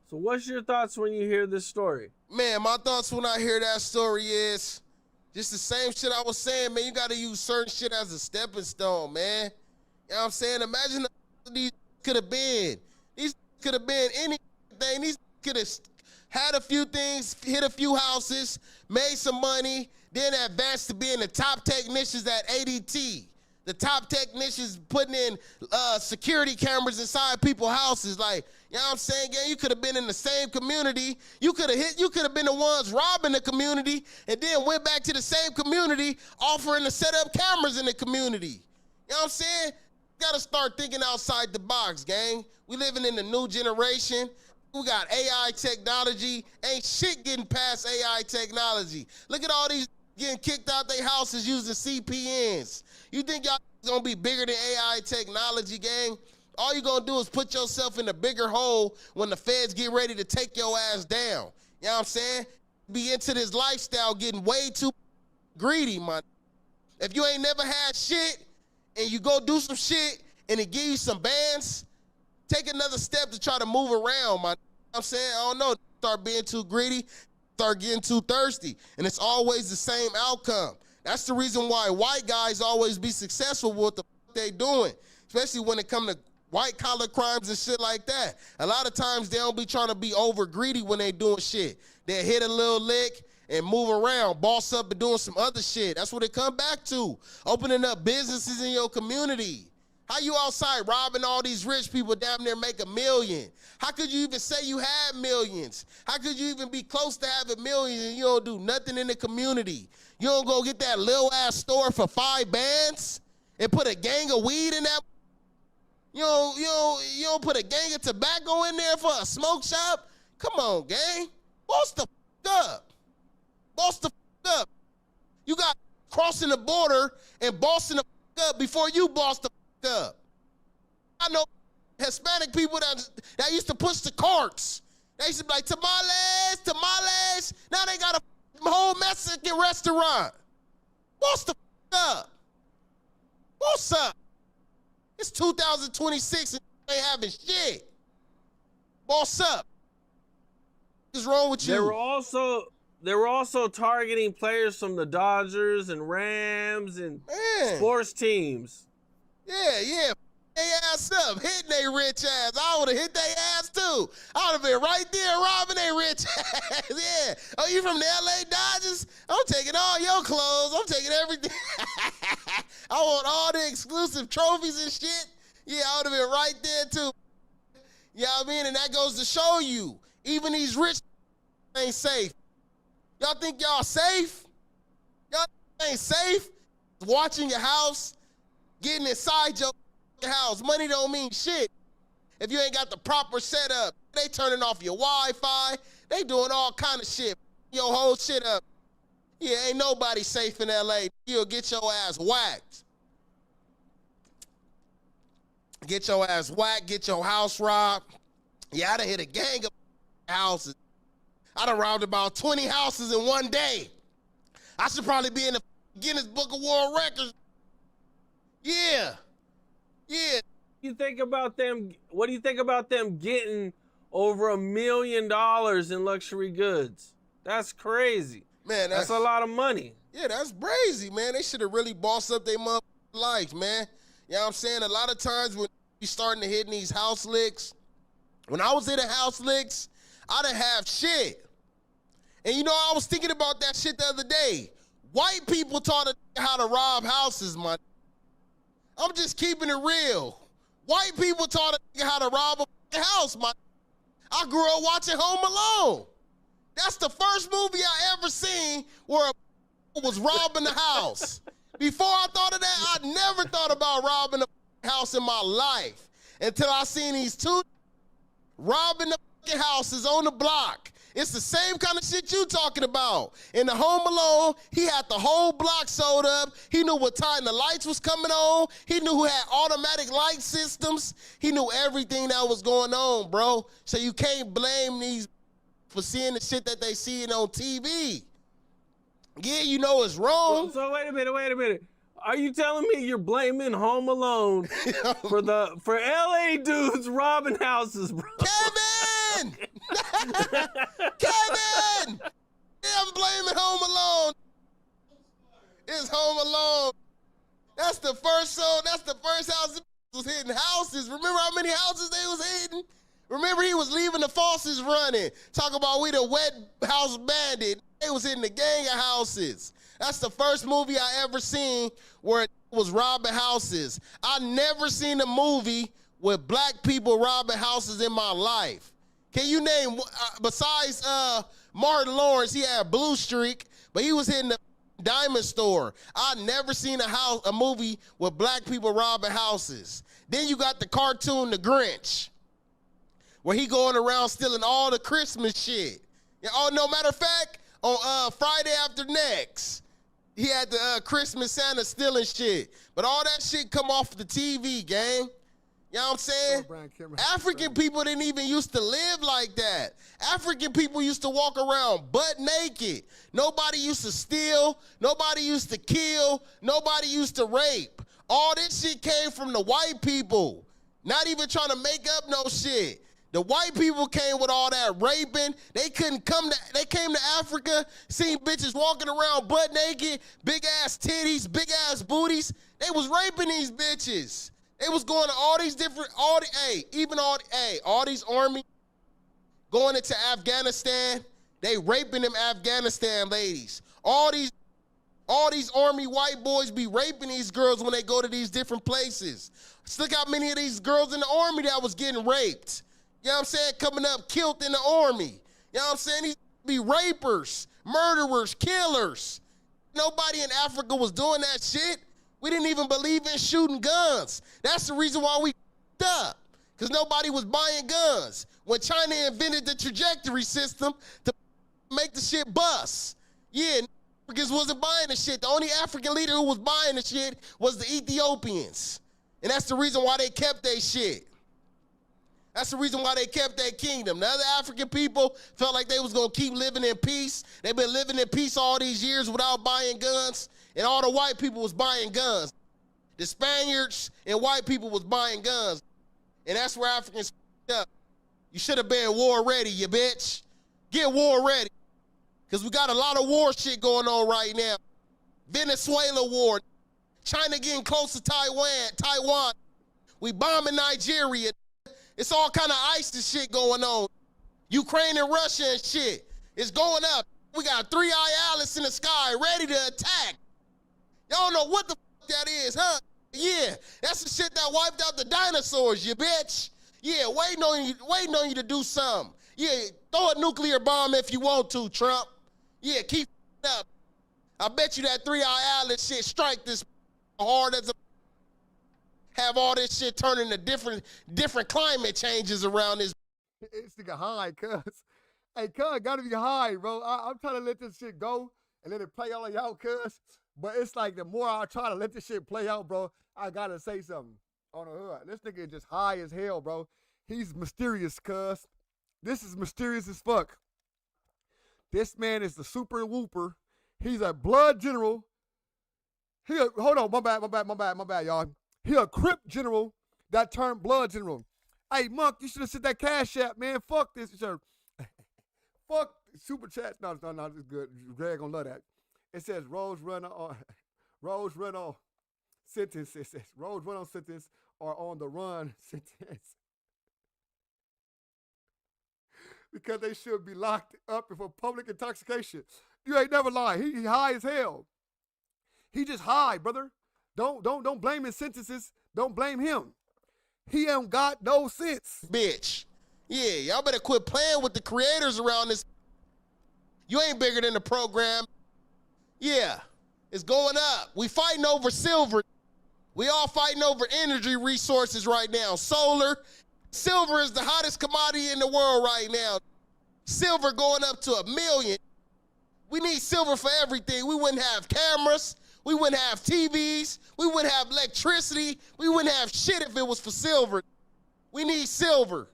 So what's your thoughts when you hear this story? Man, my thoughts when I hear that story is just the same shit I was saying, man. You got to use certain shit as a stepping stone, man. You know what I'm saying? Imagine these could have been. These could have been anything. These could have had a few things, hit a few houses, made some money, then advanced to being the top technicians at ADT. The top technicians putting in security cameras inside people's houses. Like, you know what I'm saying? Yeah, you could have been in the same community. You could have been the ones robbing the community and then went back to the same community offering to set up cameras in the community. You know what I'm saying? Got to start thinking outside the box, gang. We living in the new generation. We got AI technology. Ain't shit getting past AI technology. Look at all these getting kicked out their houses using CPNs. You think y'all gonna be bigger than AI technology, gang? All you gonna do is put yourself in a bigger hole when the feds get ready to take your ass down. You know what I'm saying? Be into this lifestyle getting way too greedy, man. If you ain't never had shit and you go do some shit and it give you some bands, take another step to try to move around, I'm saying? I don't know. Start being too greedy, start getting too thirsty, and it's always the same outcome. That's the reason why white guys always be successful with what the they doing, especially when it come to white-collar crimes and shit like that. A lot of times they don't be trying to be over greedy when they doing shit. They hit a little lick and move around, boss up and doing some other shit. That's what it come back to, opening up businesses in your community. How you outside robbing all these rich people down there make $1 million? How could you even say you had millions? How could you even be close to having millions and you don't do nothing in the community? You don't go get that little ass store for 5 bands and put a gang of weed in that? You don't put a gang of tobacco in there for a smoke shop? Come on, gang. Boss the up. Boss the up. You got crossing the border and bossing the up before you boss the up. I know Hispanic people that used to push the carts. They used to be like, tamales, tamales. Now they got a whole Mexican restaurant. Boss the up. Boss up. It's 2026 and they ain't having shit. Boss up. What's wrong with you? They were also targeting players from the Dodgers and Rams and sports teams. Yeah. They ass up, hitting they rich ass. I would have hit their ass too. I would have been right there robbing their rich ass. Yeah. Oh, you from the LA Dodgers? I'm taking all your clothes. I'm taking everything. I want all the exclusive trophies and shit. Yeah, I would have been right there too. You know what I mean? And that goes to show you, even these rich ain't safe. Y'all think y'all safe? Y'all ain't safe? Watching your house, getting inside your house. Money don't mean shit if you ain't got the proper setup. They turning off your Wi-Fi. They doing all kind of shit. Your whole shit up. Yeah, ain't nobody safe in LA. You'll get your ass whacked. Get your ass whacked, get your house robbed. Yeah, I done hit a gang of houses. I done robbed about 20 houses in one day. I should probably be in the Guinness Book of World Records. Yeah. You think about them? What do you think about them getting over $1 million in luxury goods? That's crazy. Man, that's a lot of money. Yeah, that's crazy, man. They should have really bossed up their mother life, man. You know what I'm saying? A lot of times when you starting to hit these house licks, when I was in the house licks, I didn't have shit. And you know, I was thinking about that shit the other day. White people taught us how to rob houses, man. I'm just keeping it real. White people taught us how to rob a house, man. I grew up watching Home Alone. That's the first movie I ever seen where a was robbing the house. Before I thought of that, I never thought about robbing a house in my life until I seen these two robbing the houses on the block. It's the same kind of shit you talking about. In the Home Alone, he had the whole block sold up. He knew what time the lights was coming on. He knew who had automatic light systems. He knew everything that was going on, bro. So you can't blame these for seeing the shit that they seeing on TV. Yeah, you know it's wrong. So wait a minute. Are you telling me you're blaming Home Alone for LA dudes robbing houses, bro? Kevin! Kevin! Yeah, I'm blaming Home Alone. It's Home Alone. That's the first house that was hitting houses. Remember how many houses they was hitting? Remember he was leaving the faucets running. Talk about we the wet house bandit. They was hitting the gang of houses. That's the first movie I ever seen where it was robbing houses. I never seen a movie with black people robbing houses in my life. Can you name, besides Martin Lawrence, he had Blue Streak, but he was hitting the diamond store. I never seen a movie with black people robbing houses. Then you got the cartoon The Grinch, where he going around stealing all the Christmas shit. Oh, no, matter of fact, on Friday After Next, he had the Christmas Santa stealing shit. But all that shit come off the TV, gang. You know what I'm saying? African people didn't even used to live like that. African people used to walk around butt naked. Nobody used to steal. Nobody used to kill. Nobody used to rape. All this shit came from the white people. Not even trying to make up no shit. The white people came with all that raping. They came to Africa, seen bitches walking around butt naked, big ass titties, big ass booties. They was raping these bitches. They was going to all these different, all these army going into Afghanistan. They raping them Afghanistan ladies. All these army white boys be raping these girls when they go to these different places. Look how many of these girls in the army that was getting raped. You know what I'm saying? Coming up killed in the army. You know what I'm saying? These be rapers, murderers, killers. Nobody in Africa was doing that shit. We didn't even believe in shooting guns. That's the reason why we up, because nobody was buying guns. When China invented the trajectory system to make the shit bust. Yeah, Africans wasn't buying the shit. The only African leader who was buying the shit was the Ethiopians. And that's the reason why they kept their shit. That's the reason why they kept their kingdom. The other African people felt like they was going to keep living in peace. They've been living in peace all these years without buying guns, and all the white people was buying guns. The Spaniards and white people was buying guns, and that's where Africans up. You should have been war ready, you bitch. Get war ready, because we got a lot of war shit going on right now. Venezuela war, China getting close to Taiwan. We bombing Nigeria. It's all kind of ISIS shit going on. Ukraine and Russia and shit. It's going up. We got 3-eye Alice in the sky ready to attack. Y'all know what the fuck that is, huh? Yeah, that's the shit that wiped out the dinosaurs, you bitch. Yeah, waiting on you to do something. Yeah, throw a nuclear bomb if you want to, Trump. Yeah, keep up. I bet you that 3-eye Alice shit strike this hard as a have all this shit turn into different climate changes around this. This nigga high, cuz. Hey, cuz, gotta be high, bro. I'm trying to let this shit go and let it play all y'all, cuz. But it's like the more I try to let this shit play out, bro, I gotta say something on the hood. This nigga is just high as hell, bro. He's mysterious, cuz. This is mysterious as fuck. This man is the super whooper. He's a blood general. Hold on, my bad, y'all. He a Crip general that turned blood general. Hey, Monk, you should have sent that Cash App, man. Fuck this. Fuck super chats. No, this is good. Greg gonna love that. It says Rose run on sentence. It says Rose run on sentence or on the run sentence. Because they should be locked up for public intoxication. You ain't never lied. He high as hell. He just high, brother. Don't blame his sentences. Don't blame him. He ain't got no sense. Bitch. Yeah, y'all better quit playing with the creators around this. You ain't bigger than the program. Yeah, it's going up. We fighting over silver. We all fighting over energy resources right now. Solar. Silver is the hottest commodity in the world right now. Silver going up to $1 million. We need silver for everything. We wouldn't have cameras. We wouldn't have TVs. We wouldn't have electricity. We wouldn't have shit if it was for silver. We need silver.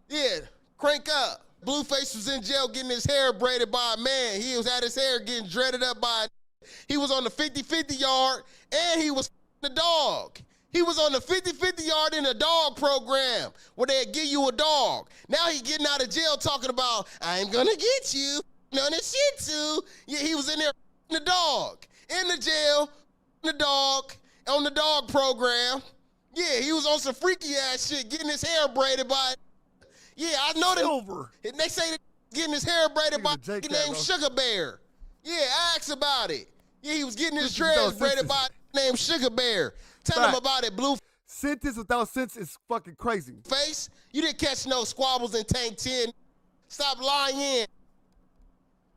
Yeah, crank up. Blueface was in jail getting his hair braided by a man. He had his hair getting dreaded up by he was on the 50-50 yard, and he was the dog. He was on the 50-50 yard in a dog program where they'd give you a dog. Now he getting out of jail talking about, I'm gonna get you, none of shit too. Yeah, he was in there the dog. In the jail, the dog, on the dog program. Yeah, he was on some freaky ass shit, getting his hair braided by. Yeah, I know Silver. that. They say that getting his hair braided by a named Sugar Bear. Yeah, ask about it. Yeah, he was getting his dreads braided by a named Sugar Bear. Tell him about it, Blue. Sentence without sense is fucking crazy. Face, you didn't catch no squabbles in Tank 10. Stop lying in.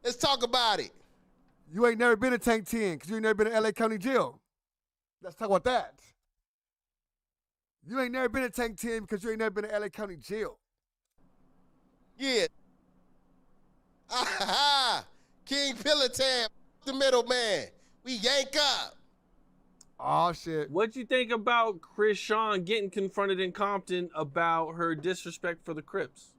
Let's talk about it. You ain't never been in Tank 10 because you ain't never been in LA County Jail. Let's talk about that. You ain't never been in Tank 10 because you ain't never been in LA County Jail. Yeah. King Pilotan, the middleman. We yank up. Oh, shit. What you think about Chris Sean getting confronted in Compton about her disrespect for the Crips?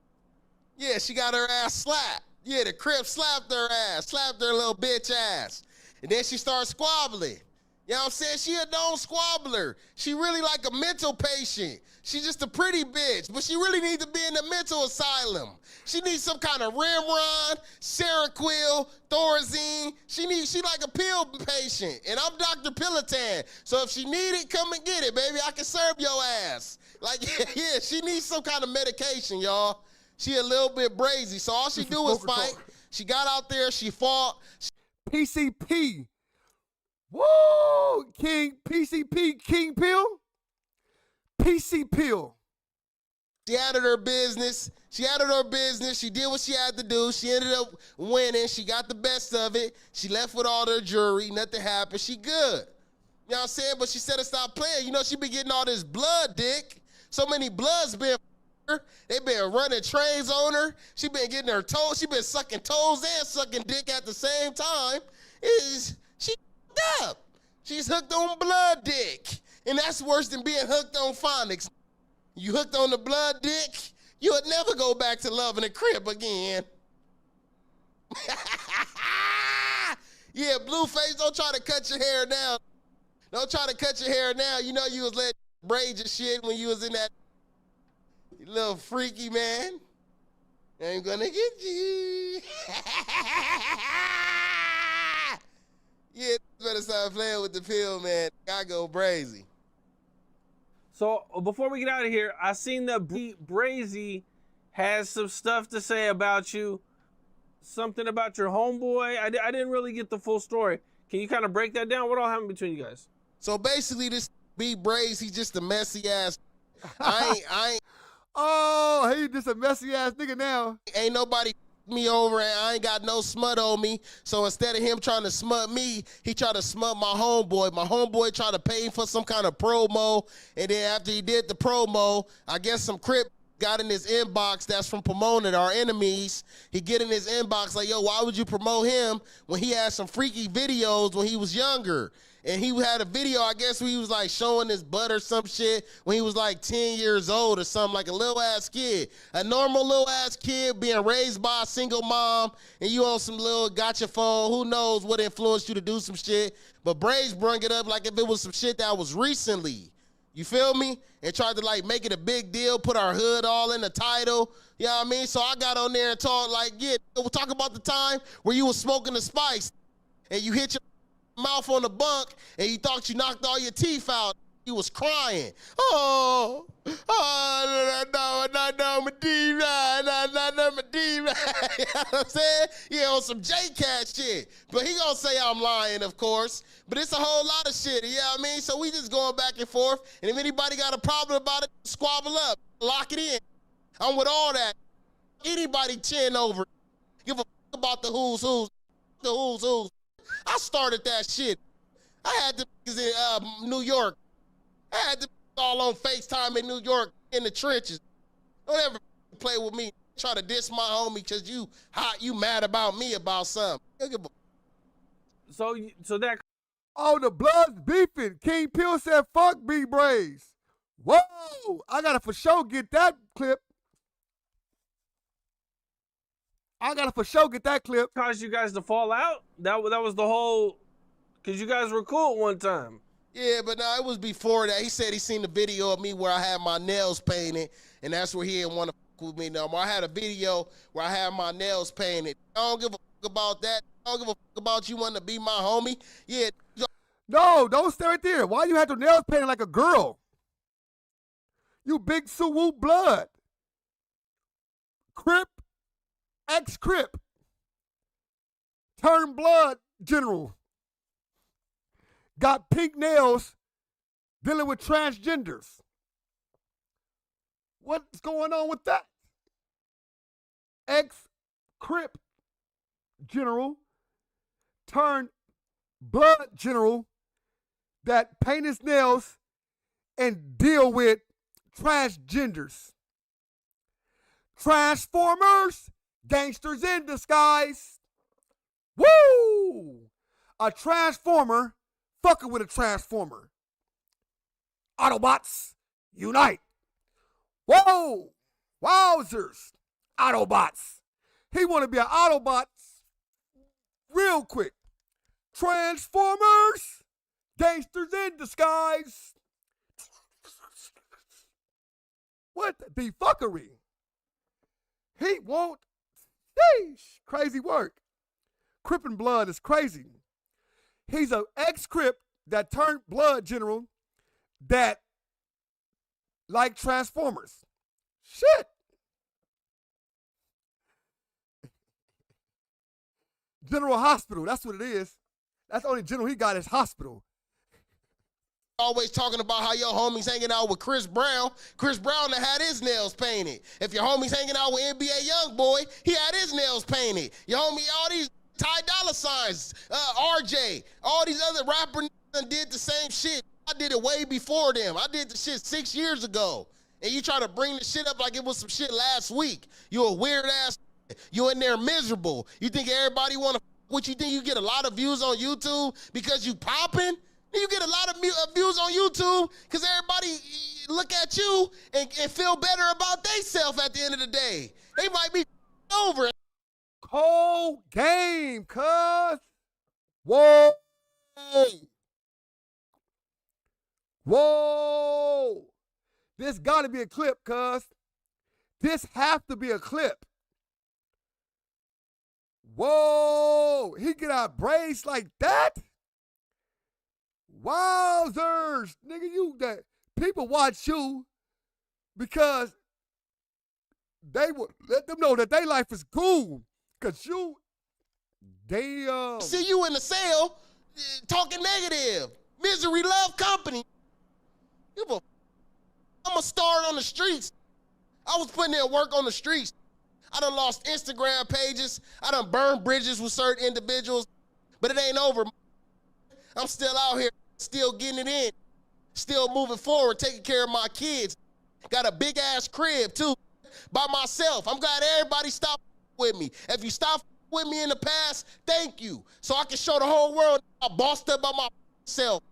Yeah, she got her ass slapped. Yeah, the Crip slapped her ass, slapped her little bitch ass. And then she started squabbling. You know You know what I'm saying? She a known squabbler. She really like a mental patient. She's just a pretty bitch, but she really needs to be in the mental asylum. She needs some kind of Rimron, Seroquel, Thorazine. She like a pill patient, and I'm Dr. Pilotan. So if she need it, come and get it, baby. I can serve your ass. Like, yeah, she needs some kind of medication, y'all. She a little bit brazy, so all she do is fight. She got out there, she fought. PCP. Woo! King, PCP, King Pill? PC Pill. She added her business. She did what she had to do. She ended up winning. She got the best of it. She left with all her jewelry. Nothing happened. She good. You know what I'm saying? But she said to stop playing. You know, she been getting all this blood dick. So many bloods been her. They been running trains on her. She been getting her toes. She been sucking toes and sucking dick at the same time. She up. She's hooked on blood dick. And that's worse than being hooked on phonics. You hooked on the blood dick, you would never go back to loving a Crip again. Yeah, Blueface, don't try to cut your hair now. Don't try to cut your hair now. You know you was letting braid your shit when you was in that little freaky man. I'm gonna get you. Yeah, better start playing with the pill, man. I go crazy. So before we get out of here, I seen that Brazy has some stuff to say about you. Something about your homeboy. I didn't really get the full story. Can you kind of break that down? What all happened between you guys? So basically, this B Brazy, he's just a messy ass. I ain't. Oh, he just a messy ass nigga now. Ain't nobody me over, and I ain't got no smut on me. So instead of him trying to smut me, he tried to smut my homeboy. My homeboy tried to pay him for some kind of promo, and then after he did the promo, I guess some Crip got in his inbox that's from promoting our enemies. He get in his inbox like, yo, why would you promote him when he had some freaky videos when he was younger? And he had a video, I guess, where he was like showing his butt or some shit when he was like 10 years old or something, like a little ass kid. A normal little ass kid being raised by a single mom, and you on some little gotcha phone. Who knows what influenced you to do some shit? But Braves brung it up like if it was some shit that was recently. You feel me? And tried to like make it a big deal, put our hood all in the title. You know what I mean? So I got on there and talked like, yeah, we'll talk about the time where you was smoking the spice and you hit your mouth on the bunk and you thought you knocked all your teeth out. You was crying. No, I'm a D-Ride, I'm a D-Ride. You know what I'm saying? Yeah, on some J-Cat shit. But he gonna say I'm lying, of course. But it's a whole lot of shit, you know what I mean? So we just going back and forth. And if anybody got a problem about it, squabble up, lock it in. I'm with all that. Anybody chin over, give a fuck about the who's, the who's. I started that shit. I had the niggas in New York. I had the all on FaceTime in New York in the trenches. Don't ever play with me. Try to diss my homie because you hot, you mad about me about something. So that. Oh, the Bloods beefing. King Pill said, fuck B Braves. Whoa! I gotta for sure get that clip. Caused you guys to fall out? That was the whole, because you guys were cool at one time. Yeah, but no, it was before that. He said he seen the video of me where I had my nails painted, and that's where he didn't want to fuck with me no more. I had a video where I had my nails painted. I don't give a fuck about that. I don't give a fuck about you wanting to be my homie. Yeah. No, don't stay right there. Why you had your nails painted like a girl? You big Suwoo blood. Crip, ex-Crip. Turn blood general. Got pink nails dealing with transgenders. What's going on with that? Ex-Crip general turned blood general that paint his nails and deal with transgenders. Transformers, gangsters in disguise. Woo! A transformer fucking with a transformer. Autobots, unite. Whoa! Wowzers. Autobots. He want to be an Autobot real quick. Transformers, Gangsters in disguise. What the fuckery? He won't. Sheesh, crazy work. Crip and Blood is crazy. He's an ex-Crip that turned Blood general that like Transformers. Shit. General Hospital, that's what it is. That's the only general he got is hospital. Always talking about how your homies hanging out with Chris Brown. Chris Brown that had his nails painted. If your homies hanging out with NBA Youngboy, he had his nails painted. Your homie, all these Ty Dolla Signs, RJ, all these other rappers did the same shit. I did it way before them. I did the shit 6 years ago. And you try to bring the shit up like it was some shit last week. You a weird ass. You in there miserable. You think everybody want to what you think you get a lot of views on YouTube because you popping? You get a lot of views on YouTube because everybody look at you and feel better about themselves at the end of the day. They might be over. Cold game, cuz. Whoa. Whoa. This got to be a clip, cuz. This have to be a clip. Whoa. He get out braced like that? Wowzers, nigga, you that people watch you because they would let them know that their life is cool. Cause you, damn. See you in the cell talking negative. Misery love company. I'm a star on the streets. I was putting in work on the streets. I done lost Instagram pages. I done burned bridges with certain individuals, but it ain't over. I'm still out here. Still getting it in, still moving forward, taking care of my kids. Got a big ass crib too, by myself. I'm glad everybody stopped with me. If you stopped with me in the past, thank you. So I can show the whole world I bossed up by myself.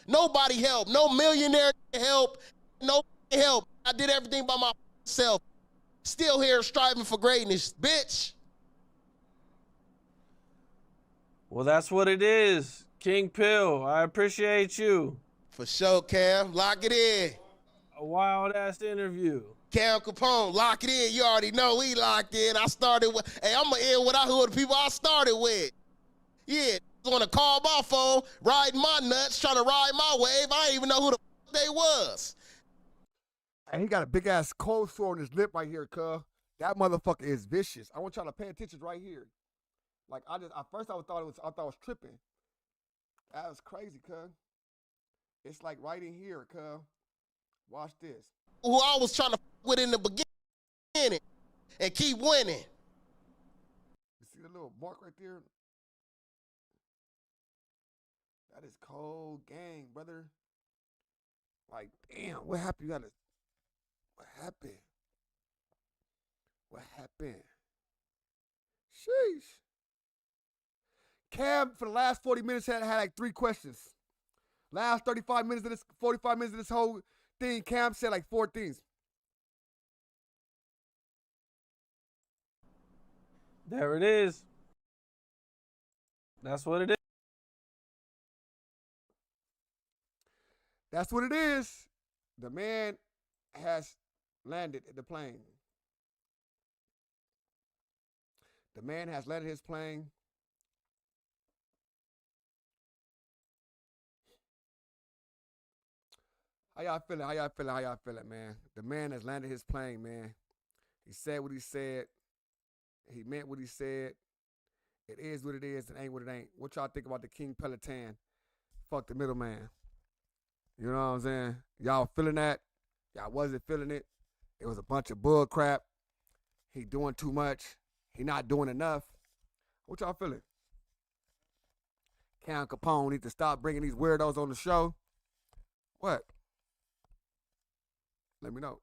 Nobody helped, no millionaire help, no help. I did everything by myself. Still here striving for greatness, bitch. Well, that's what it is. King Pill, I appreciate you. For sure, Cam. Lock it in. A wild-ass interview. Cam Capone, lock it in. You already know we locked in. I started with, hey, I'm going to end with the people I started with. Yeah, want to call my phone, riding my nuts, trying to ride my wave. I didn't even know who the they was. And he got a big-ass cold sore on his lip right here, cuz. That motherfucker is vicious. I want y'all to pay attention right here. Like, at first I thought it was tripping. That was crazy, cuz. It's like right in here, cuz. Watch this. Who I was trying to with in the beginning and keep winning. You see the little mark right there? That is cold gang, brother. Like, damn, what happened? What happened? What happened? Sheesh. Cam, for the last 40 minutes, had like 3 questions. Last 45 minutes of this, 45 minutes of this whole thing, Cam said like 4 things. There it is. That's what it is. That's what it is. The man has landed the plane. The man has landed his plane. How y'all feeling? How y'all feeling? How y'all feeling, man? The man has landed his plane, man. He said what he said. He meant what he said. It is what it is. It ain't what it ain't. What y'all think about the King Peloton? Fuck the middleman. You know what I'm saying? Y'all feeling that? Y'all wasn't feeling it. It was a bunch of bull crap. He doing too much. He not doing enough. What y'all feeling? Cam Capone need to stop bringing these weirdos on the show. What? Let me know.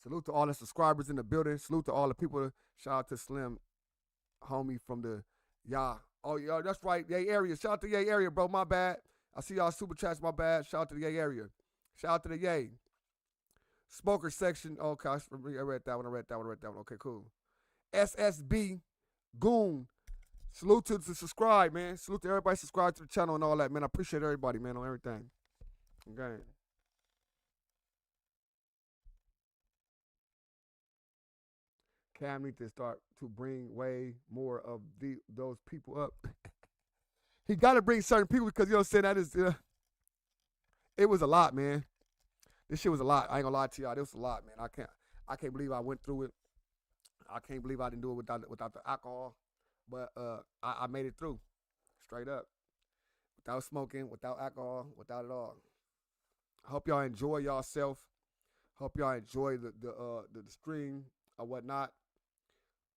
Salute to all the subscribers in the building. Salute to all the people. Shout out to Slim, homie from the Oh, yeah, that's right. Yay area. Shout out to Yay area, bro. My bad. I see y'all super chats. My bad. Shout out to the Yay area. Shout out to the Yay. Smoker section. Okay, I read that one. I read that one. Okay, cool. SSB Goon. Salute to subscribe, man. Salute to everybody subscribe to the channel and all that, man. I appreciate everybody, man, on everything. Okay. Cam need to start to bring way more of those people up. He got to bring certain people because, you know what I'm saying, that is, it was a lot, man. This shit was a lot. I ain't gonna lie to y'all. This was a lot, man. I can't believe I went through it. I can't believe I didn't do it without the alcohol. But I made it through, straight up. Without smoking, without alcohol, without it all. I hope y'all enjoy yourself. Hope y'all enjoy the stream or whatnot.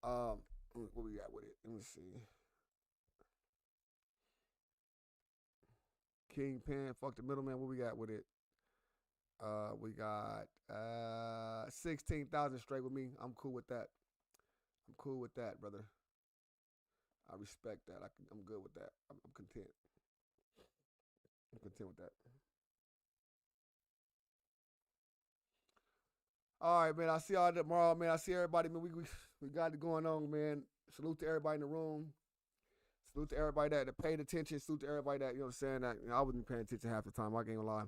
What we got with it? Let me see. Kingpin, fuck the middleman. What we got with it? We got 16,000 straight with me. I'm cool with that. I'm cool with that, brother. I respect that. I'm good with that. I'm content. I'm content with that. All right, man. I see y'all tomorrow, man. I see everybody, man. We got it going on, man. Salute to everybody in the room. Salute to everybody that paid attention. Salute to everybody that, you know what I'm saying, that, you know, I wasn't paying attention half the time. I ain't gonna lie.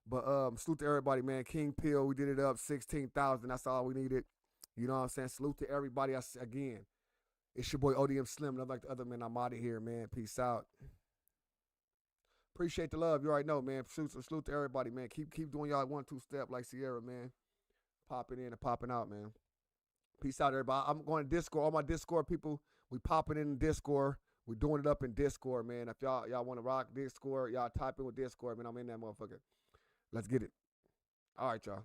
But salute to everybody, man. King Pill, we did it up 16,000. That's all we needed. You know what I'm saying? Salute to everybody. Again, it's your boy ODM Slim. And like the other men, I'm out of here, man. Peace out. Appreciate the love. You already know, man. Salute to everybody, man. Keep doing y'all 1-2 step like Sierra, man. Popping in and popping out, man. Peace out, everybody. I'm going to Discord. All my Discord people, we popping in Discord. We doing it up in Discord, man. If y'all want to rock Discord, y'all type in with Discord, man. I'm in that motherfucker. Let's get it. All right, y'all.